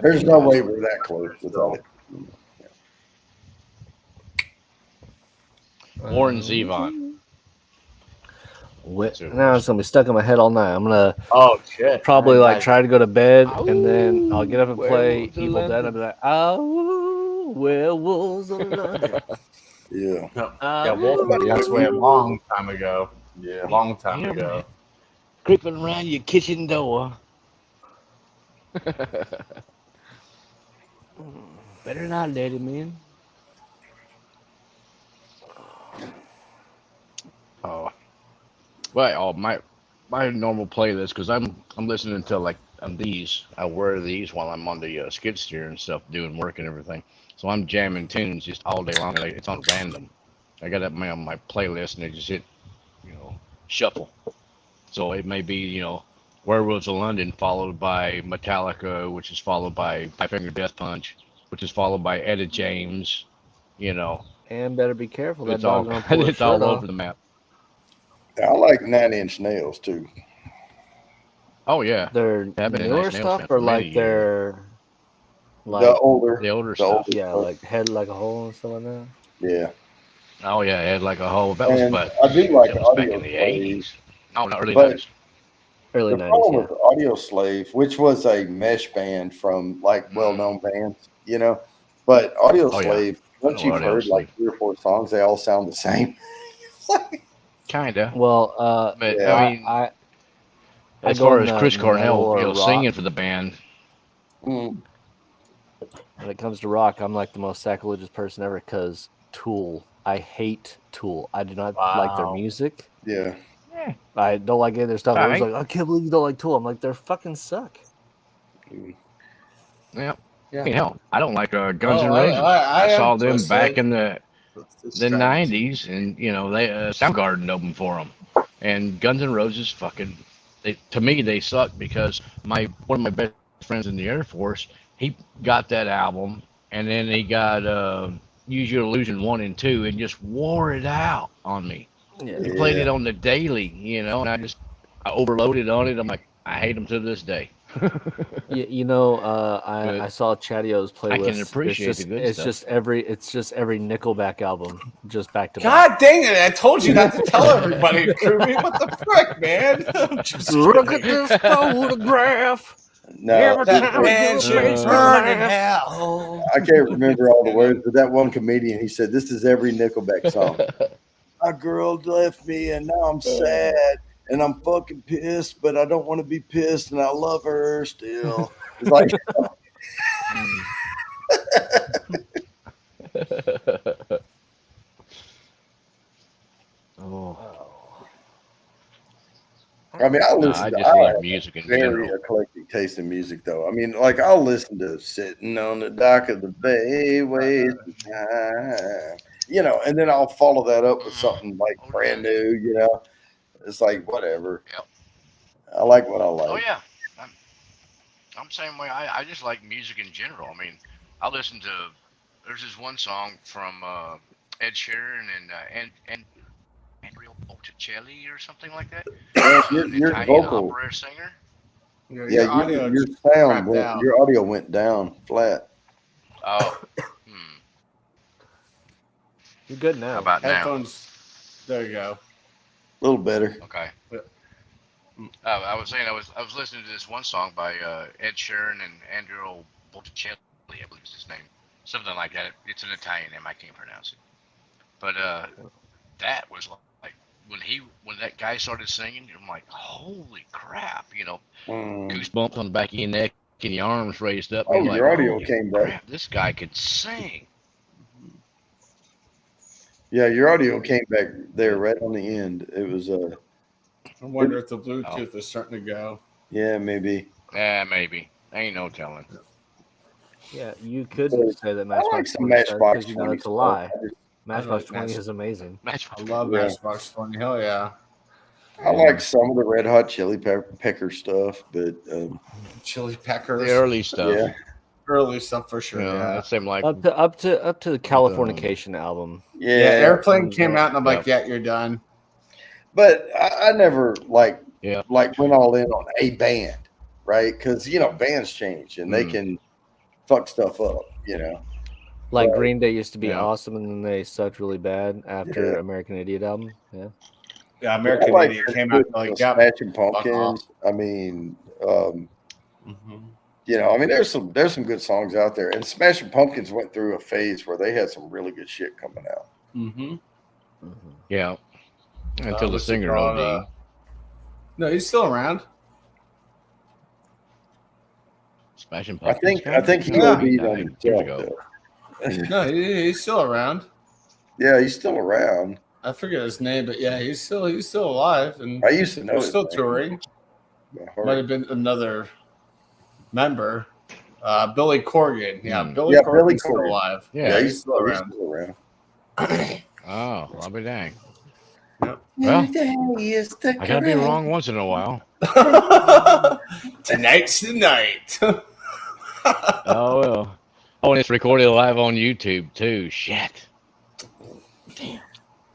There's no way we're that close without it. Warren Zevon. Now it's gonna be stuck in my head all night. I'm gonna Oh shit! probably like try to go to bed, Ow. and then I'll get up and play Werewolves of Evil Dead. I'll be like, "Oh, werewolves of London." Yeah. Yeah, Wolfman passed away a long time ago. Yeah. Long time Yeah, ago. man. Creeping around your kitchen door. Better not let him in. Oh, well, my normal playlist, because I'm listening to like these. I wear these while I'm on the skid steer and stuff, doing work and everything. So I'm jamming tunes just all day long. Like, it's on random. I got it on my playlist, and it just hit, shuffle. So it may be, Werewolves of London, followed by Metallica, which is followed by Five Finger Death Punch, which is followed by Etta James. And better be careful. That It's all dog's gonna pull his it's all shirt off. over the map. I like 9 Inch Nails, too. Oh yeah, Their I've been a newer Nice Nails stuff, fan or for like many their like The older. the older The stuff. older. yeah, like head like a hole and stuff like that. Yeah. Oh yeah, it had like a whole. That was, And but I do like that was back Audio in the Slave. '80s. No, not early But- '90s. Early The problem '90s. with Audio Slave, which was a mesh band from like well-known bands, but Audio Oh, yeah. Slave, once know you've Audio heard like 3 or 4 songs, they all sound the same. Kinda. Well, But Yeah. I mean, I as go far in as the Chris metal Cornell, or rock. singing for the band, Mm. when it comes to rock, I'm like the most sacrilegious person ever because Tool. I hate Tool. I do not like their Wow. music. Yeah. I don't like any of their stuff. I was Alright. like, I can't believe you don't like Tool. I'm like, they're fucking suck. yeah. Yeah. Hell, I don't like Guns N' Oh, Roses. I saw am them twisted. back in the It's the strange. '90s, and they Soundgarden opened for them, and Guns N' Roses to me they suck because one of my best friends in the Air Force, he got that album, and then he got Use Your Illusion 1 and 2, and just wore it out on me. Yeah. He played it on the daily, and I overloaded on it. I'm like, I hate them to this day. I saw Chatio's playlist. can appreciate the good it's stuff. just every Nickelback album, just back to back. God dang it! I told you not to tell everybody, Kirby. What the frick, man? Just Look at kidding. this photograph. No, Every That time man you should makes me burn in laugh. hell. I can't remember all the words, but that one comedian, he said, this is every Nickelback song. My girl left me and now I'm sad and I'm fucking pissed, but I don't want to be pissed and I love her still. It's like, Oh, I mean, I no, listen I to just I love have music in very general. eclectic taste in music, though. I mean, like I'll listen to "Sitting on the Dock of the Bay," wasting time, and then I'll follow that up with something like Oh, brand yeah. new. It's like whatever. Yep. I like what I Oh like. yeah, I'm same way. I just like music in general. I mean, I listen to. There's this one song from Ed Sheeran and Andrea Bocelli or something like that. Man, An your Italian vocal, opera singer. Your, yeah, your audio your sound, crapped out. your audio went down flat. Oh, You're good how now. about now? Headphones. There you go. A little better. Okay. Yeah. I was saying I was listening to this one song by Ed Sheeran and Andrea Bocelli, I believe is his name, something like that. It's an Italian name. I can't pronounce it. But that was like when that guy started singing, I'm like, holy crap, goosebumps on the back of your neck and your arms raised up. Oh, You're like, your audio holy came back. crap, this guy could sing. Yeah, your audio came back there right on the end. It was I wonder if the Bluetooth is starting to go. yeah, maybe. Yeah, maybe. Ain't no telling. Yeah, you could But say that I like Matchbox some 20 says, Matchbox because you 20 know it's a stuff. lie. I Matchbox like 20 Match- is amazing. I Matchbox. love Yeah. Matchbox 20. Hell yeah. like some of the Red Hot Chili Pecker stuff, but Chili Peckers. The early stuff. yeah, Early stuff for sure. You know, Yeah. that seemed like Up to the Californication album. Yeah, yeah. Airplane came out, and I'm like, Yeah. yeah, you're done. But I never like Yeah. went all in on a band, right? Because bands change and they can fuck stuff up. Like Right. Green Day used to be Yeah. awesome, and then they sucked really bad after Yeah. American Idiot album. Yeah. Yeah, American I like Idiot came out, like, yeah. Smashing fuck Pumpkins. I mean, Mhm. I mean, there's some good songs out there, and Smashing Pumpkins went through a phase where they had some really good shit coming out. Mm-hmm. yeah. Until the what's it singer called? OD. No, he's still around. Smashing I Pumpkins. think he Yeah. OD'd on Years himself, ago. though. No, he's still around. Yeah, he's still around. I forget his name, but yeah, he's still alive, and I used to know they're his still name touring. by heart. Might have been another member, Billy Corgan. Yeah, Billy Yeah, Corgan's Billy still Corgan. alive. Yeah. He's still he's around. still around. Oh, I'll be dang. Yep. Well, I gotta be wrong once in a while. Tonight's the night. Oh well. Oh, and it's recorded live on YouTube too. Shit.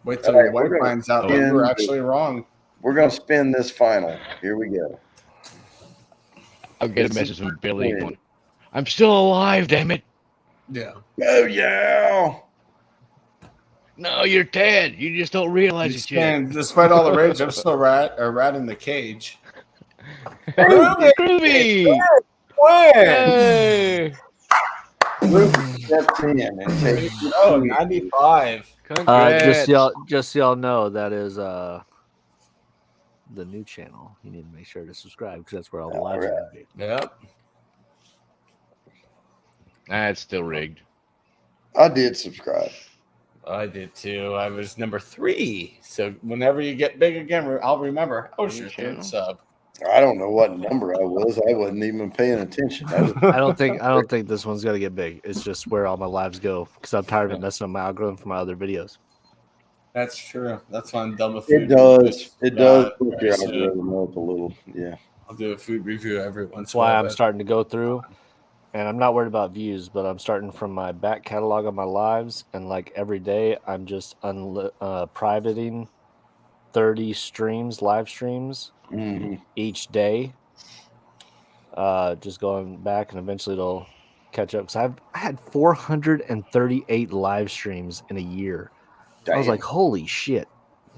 Wait till All right, your wife we're gonna finds out that you were actually wrong. We're gonna spin this final. Here we go. I'll get a message from Billy going, I'm still alive, damn it. Yeah. Oh yeah. No, you're dead. You just don't realize it yet. And despite all the rage, I'm still a rat in the cage. Groovy! When? Hey! Steps in and takes Oh, 95. Congrats. Just so y'all know, that is the new channel. You need to make sure to subscribe because that's where all the lives are going to be. Yep. It's still rigged. I did subscribe. I did too. I was number 3. So whenever you get big again, I'll remember. I was your Channel. third sub. I don't know what number I was. I wasn't even paying attention. I don't think this one's gonna get big. It's just where all my lives go because I'm tired of it messing up my algorithm for my other videos. That's true. That's why I'm done with It food. does. It does Yeah, put your I should. algorithm up a little. Yeah. I'll do a food review every once That's in a while. why I'm starting to go through, and I'm not worried about views, but I'm starting from my back catalog of my lives, and like every day, I'm just privating 30 live streams Mm-hmm. each day. Just going back, and eventually it'll catch up. Because I had 438 live streams in a year. I was like, holy shit!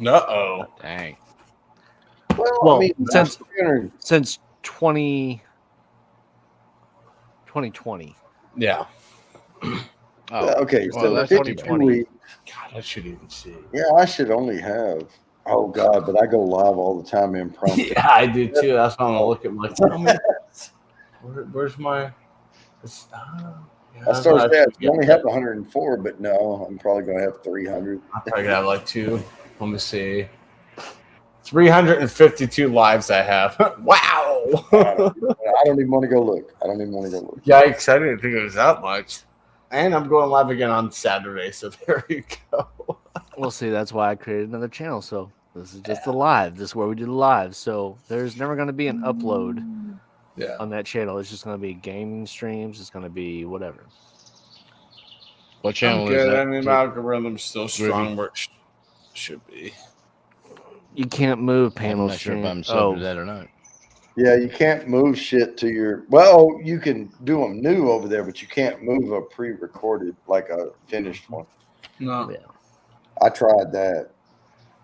Uh-oh. Dang. Well, I mean, since- 300 Since 2020. Yeah. Oh, okay, well, so that's 52 2020. weeks. God, I should even see. Yeah, I should only have. Oh God, but I go live all the time impromptu. Yeah, I do too. That's why I'm gonna look at my. Where's my? I started saying you only have 104, but no, I'm probably going to have 300. I'm probably gonna have like 2. Let me see. 352 lives I have. Wow. I don't even want to go look. Yikes! I didn't think it was that much. And I'm going live again on Saturday, so there you go. We'll see. That's why I created another channel. So this is just the live. This is where we do the live. So there's never going to be an upload on that channel. It's just going to be gaming streams. It's going to be whatever. What channel Good. is that? I mean, my algorithm's still strong where it should be. You can't move I'm panel not sure if I'm stream. subbed to that or not. Yeah, you can't move shit to your. Well, you can do them new over there, but you can't move a pre-recorded like a finished one. No. Yeah. I tried that.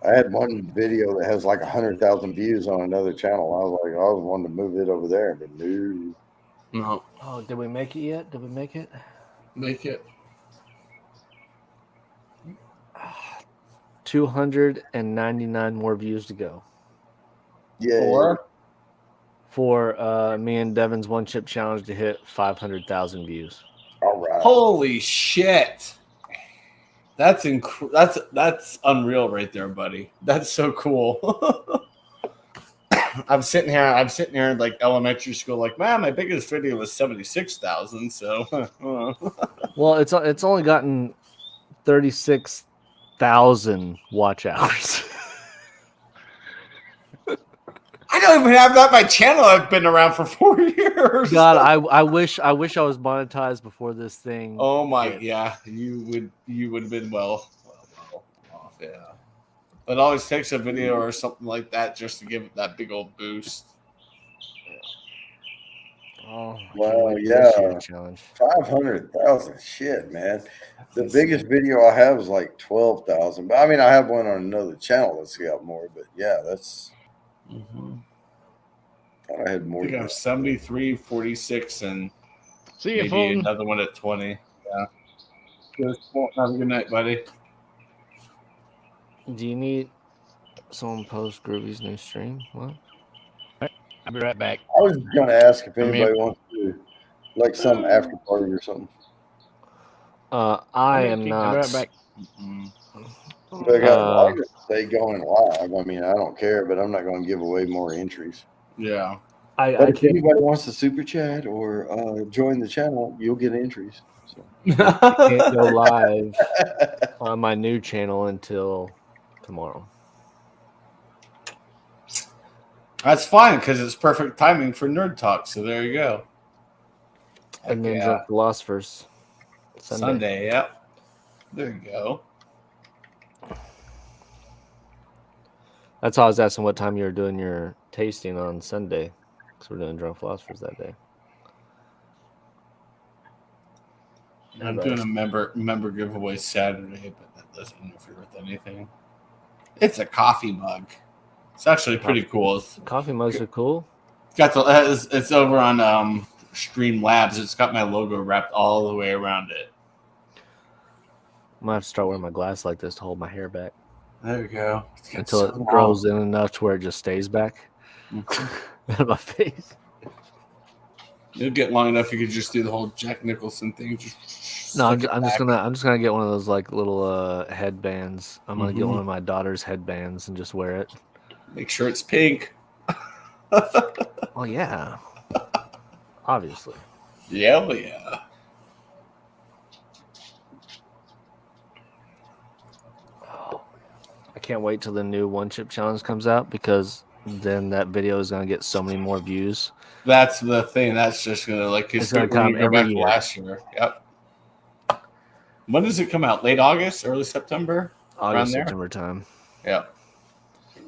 I had one video that has like 100,000 views on another channel. I was like, I was wanting to move it over there, but no. No. Oh, did we make it yet? Did we make it? Make it. 299 more views to go. Yeah. For me and Devin's one chip challenge to hit 500,000 views. All right. Holy shit. That's unreal right there, buddy. That's so cool. I'm sitting here in like elementary school, like, man, my biggest video was 76,000. So, well, it's only gotten 36,000 watch hours. I don't even have that on my channel. I've been around for 4 years. God, I wish I was monetized before this thing. Oh my, yeah, you would have been well off, yeah. It always takes a video or something like that just to give it that big old boost. Oh, Well, yeah. Challenge. 500,000. Shit, man. The biggest video I have is like 12,000. But I mean, I have one on another channel that's got more. But yeah, that's. Thought I had more. I think I have 73, 46, and See you, maybe phone. another one at 20. Yeah. Have a good night, buddy. Do you need someone post Groovy's new stream? What? I'll be right back. I was going to ask if I'm anybody wants to do like some after party or something. I am I'll be not. right back. They got they going live. I mean, I don't care, but I'm not going to give away more entries. Yeah. I But if can't, anybody wants to super chat or join the channel, you'll get entries. So. can't go live on my new channel until tomorrow. That's fine because it's perfect timing for Nerd Talk. So there you go. And then Yeah. Drunk Philosophers. Sunday, yep. There you go. That's how I was asking what time you were doing your tasting on Sunday, because we're doing Drunk Philosophers that day. I'm doing a member giveaway Saturday, but that doesn't interfere with anything. It's a coffee mug. It's actually pretty cool. Coffee mugs are cool. It's over on Stream Labs. It's got my logo wrapped all the way around it. I might have to start wearing my glass like this to hold my hair back There you go. until it grows in enough to where it just stays back out of my face. It'll get long enough. You could just do the whole Jack Nicholson thing. No, I'm just gonna get one of those like little headbands. I'm gonna get Mhm. one of my daughter's headbands and just wear it. Make sure it's pink. Oh yeah, obviously. Yeah, yeah. I can't wait till the new one chip challenge comes out because then that video is gonna get so many more views. That's the thing. That's just gonna It's gonna come every year. last year. Yep. When does it come out? Late August, early September? Around August, there? September time. Yeah.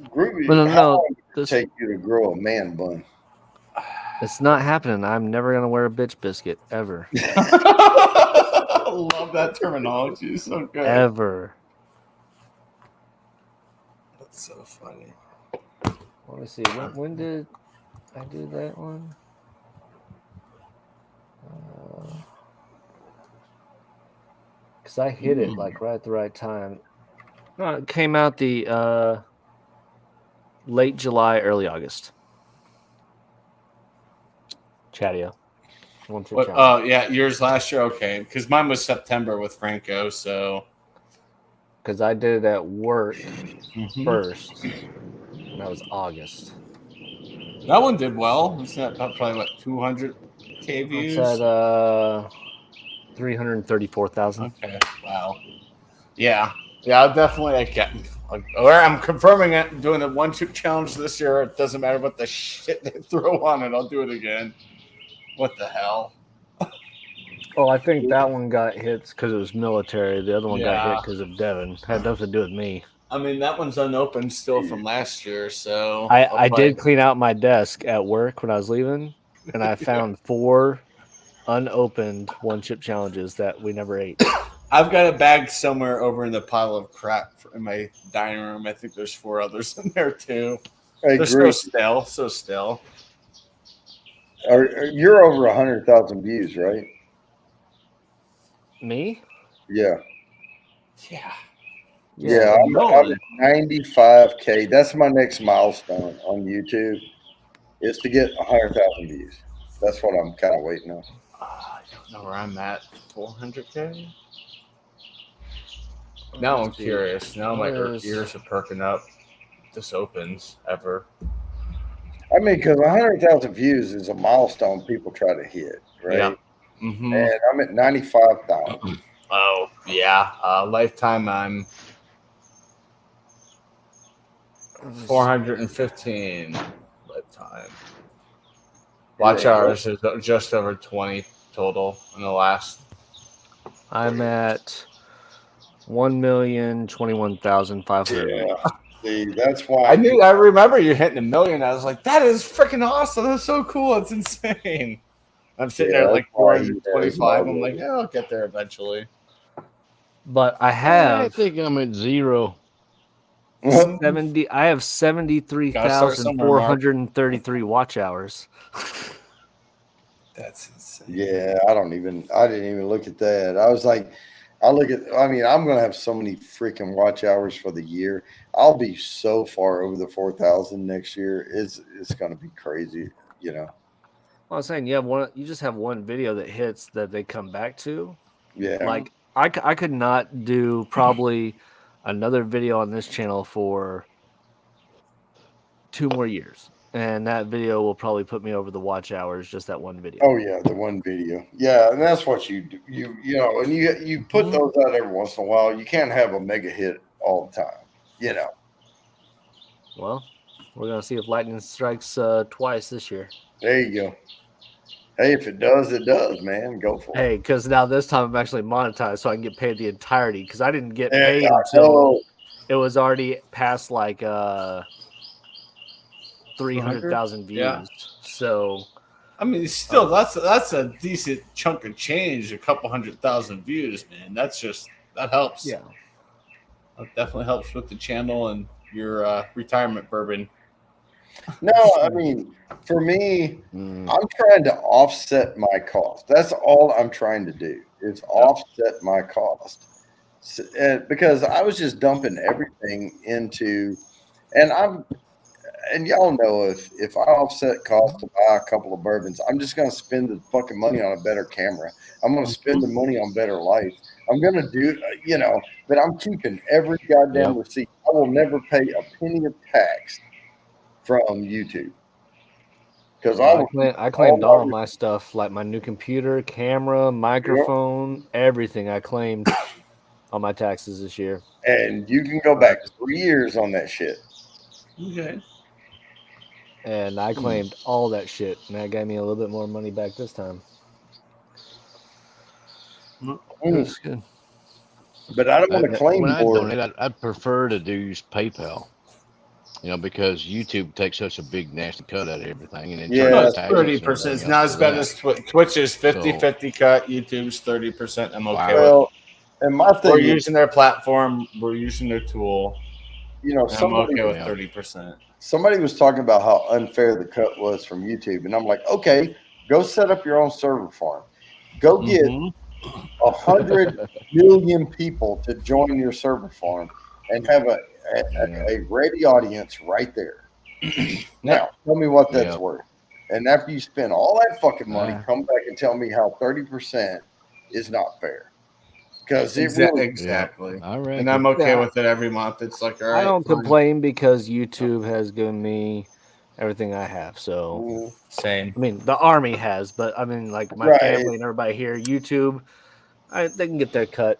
Groovy, But how no, long did it this, take you to grow a man bun? it's not happening. I'm never gonna wear a bitch biscuit ever, Love that terminology. It's so good. ever. That's so funny. Let me see. When did I do that one? Because I hit it like right at the right time. No, it came out the late July, early August. Chatio. One chip What, challenge. yeah, yours last year. Okay, because mine was September with Franco. So Because I did it at work Mhm. first, and that was August. That one did well. It's not probably what 200K It's views. at 334,000. Okay, wow. Yeah, I'll definitely. I'm confirming it. I'm doing a one chip challenge this year. It doesn't matter what the shit they throw on it. I'll do it again. What the hell? Well, I think that one got hits because it was military. The other one got Yeah. hit because of Devin. Had nothing to do with me. I mean, that one's unopened still from last year. So I did clean out my desk at work when I was leaving, and I found 4 unopened one chip challenges that we never ate. I've got a bag somewhere over in the pile of crap in my dining room. I think there's 4 others in there too. They're so still. You're over 100,000 views, right? Me? Yeah. Yeah. I'm at 95K. That's my next milestone on YouTube, is to get 100,000 views. That's what I'm kind of waiting on. I don't know where I'm at. 400K? Now I'm curious. Now my ears are perking up. This opens ever. I mean, because 100,000 views is a milestone people try to hit, right? Yeah. Mm-hmm. And I'm at 95,000. Oh, yeah. Lifetime, I'm 415 lifetime. Watch hours is just over 20 total in the last. I'm at 1,021,500. Yeah. See, that's why I remember you hitting 1 million. I was like, that is freaking awesome. That's so cool. It's insane. I'm sitting there at like 425. I'm like, yeah, I'll get there eventually. But I I think I'm at 0. 70. I have 73,433 watch hours. That's insane. Yeah, I didn't even look at that. I was like, I'm going to have so many freaking watch hours for the year. I'll be so far over the 4,000 next year. It's going to be crazy, you know. Well, I was saying you just have one video that hits that they come back to. Yeah. Like I could not do probably another video on this channel for 2 more years. And that video will probably put me over the watch hours, just that one video. Oh yeah, the one video. Yeah, and that's what you do. You know, and you put those out every once in a while. You can't have a mega hit all the time, you know. Well, we're gonna see if lightning strikes twice this year. There you go. Hey, if it does, man. Go for it. Hey, because now this time I'm actually monetized, so I can get paid the entirety. Because I didn't get paid until it was already past like 300,000 views. Yeah. So, I mean, still, that's a decent chunk of change. A couple 100,000 views, man. That helps. yeah. That definitely helps with the channel and your retirement bourbon. No, I mean, for me, I'm trying to offset my cost. That's all I'm trying to do is offset my cost. Because I was just dumping everything into, and y'all know if I offset cost to buy a couple of bourbons, I'm just going to spend the fucking money on a better camera. I'm going to spend the money on better lights. I'm going to do, but I'm keeping every goddamn receipt. I will never pay a penny of tax from YouTube. Because I claimed all of my stuff, like my new computer, camera, microphone, everything I claimed on my taxes this year. And you can go back 3 years on that shit. Okay. And I claimed all that shit, and that gave me a little bit more money back this time. That's good. But I don't want to claim when more. I donate, I'd prefer to use PayPal. Because YouTube takes such a big nasty cut out of everything, and then it's 30%. It's not as bad as Twitch is 50-50 cut. YouTube's 30%. I'm okay with. And my thing we're using their platform. We're using their tool. I'm okay with 30%. Somebody was talking about how unfair the cut was from YouTube, and I'm like, okay, go set up your own server farm. Go get 100 million people to join your server farm and have a ready audience right there. Now, tell me what that's worth. And after you spend all that fucking money, Yeah. come back and tell me how 30% is not fair. Because it really, Exactly. I reckon. And I'm okay Yeah. with it every month. It's like, all right. I don't fine. complain because YouTube has given me everything I have. So Same. I mean, the army has, but I mean, like my Right. family and everybody here, YouTube, they can get their cut.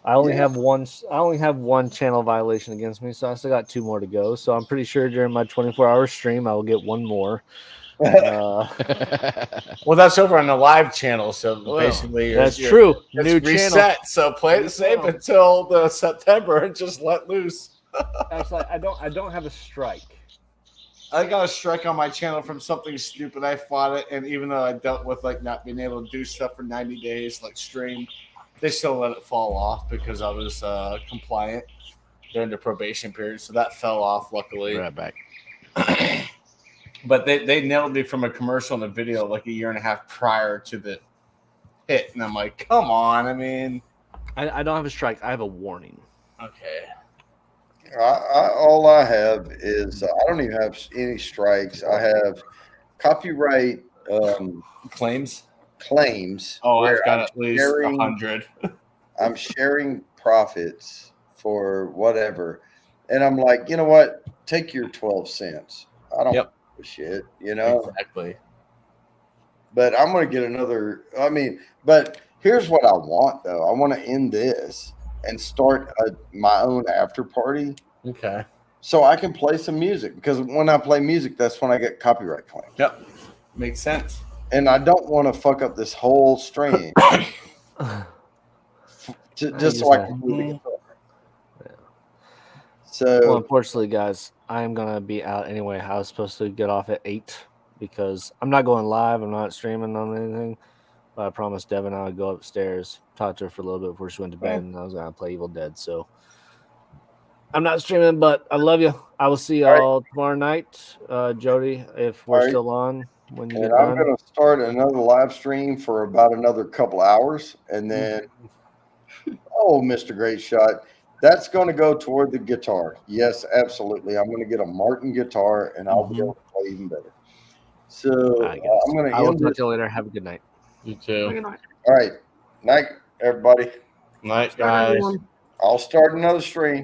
I only Yeah. have one. I only have one channel violation against me, so I still got 2 more to go. So I'm pretty sure during my 24-hour stream, I will get 1 more. Well, that's over on the live channel, so Well, basically, That's true. It's New reset. channel. So play New it safe channel. until the September and just let loose. Actually, I don't have a strike. I got a strike on my channel from something stupid. I fought it, and even though I dealt with like not being able to do stuff for 90 days, like stream, they still let it fall off because I was compliant during the probation period. So that fell off, luckily. Right back. But they nailed me from a commercial and a video like a year and a half prior to the hit, and I'm like, come on. I mean, I don't have a strike. I have a warning. okay. all I have is I don't even have any strikes. I have copyright Claims. claims. Oh, where I've got I'm at least sharing- 100. I'm sharing profits for whatever. And I'm like, you know what? Take your 12 cents. I don't Yep. give a shit, you know? Exactly. But I'm going to get another. I mean, but here's what I want, though. I want to end this and start my own after party Okay. so I can play some music. Because when I play music, that's when I get copyright claims. Yep. Makes sense. And I don't want to fuck up this whole stream just so I can move the guitar. So, Well, unfortunately, guys, I am gonna be out anyway. I was supposed to get off at 8 because I'm not going live. I'm not streaming on anything. But I promised Devin I would go upstairs, talk to her for a little bit before she went to bed, and I was gonna play Evil Dead. So I'm not streaming, but I love you. I will see y'all tomorrow night, Jody, if we're All right. still on when you and get I'm done. going to start another live stream for about another couple hours. And then, oh, Mr. Great Shot, that's going to go toward the guitar. Yes, absolutely. I'm going to get a Martin guitar and I'll be able to play even better. So All right, guys. I'm going to I will end talk this. to you later. Have a good night. You too. Good night. All right. Night, everybody. Night, Start guys. everyone. I'll start another stream.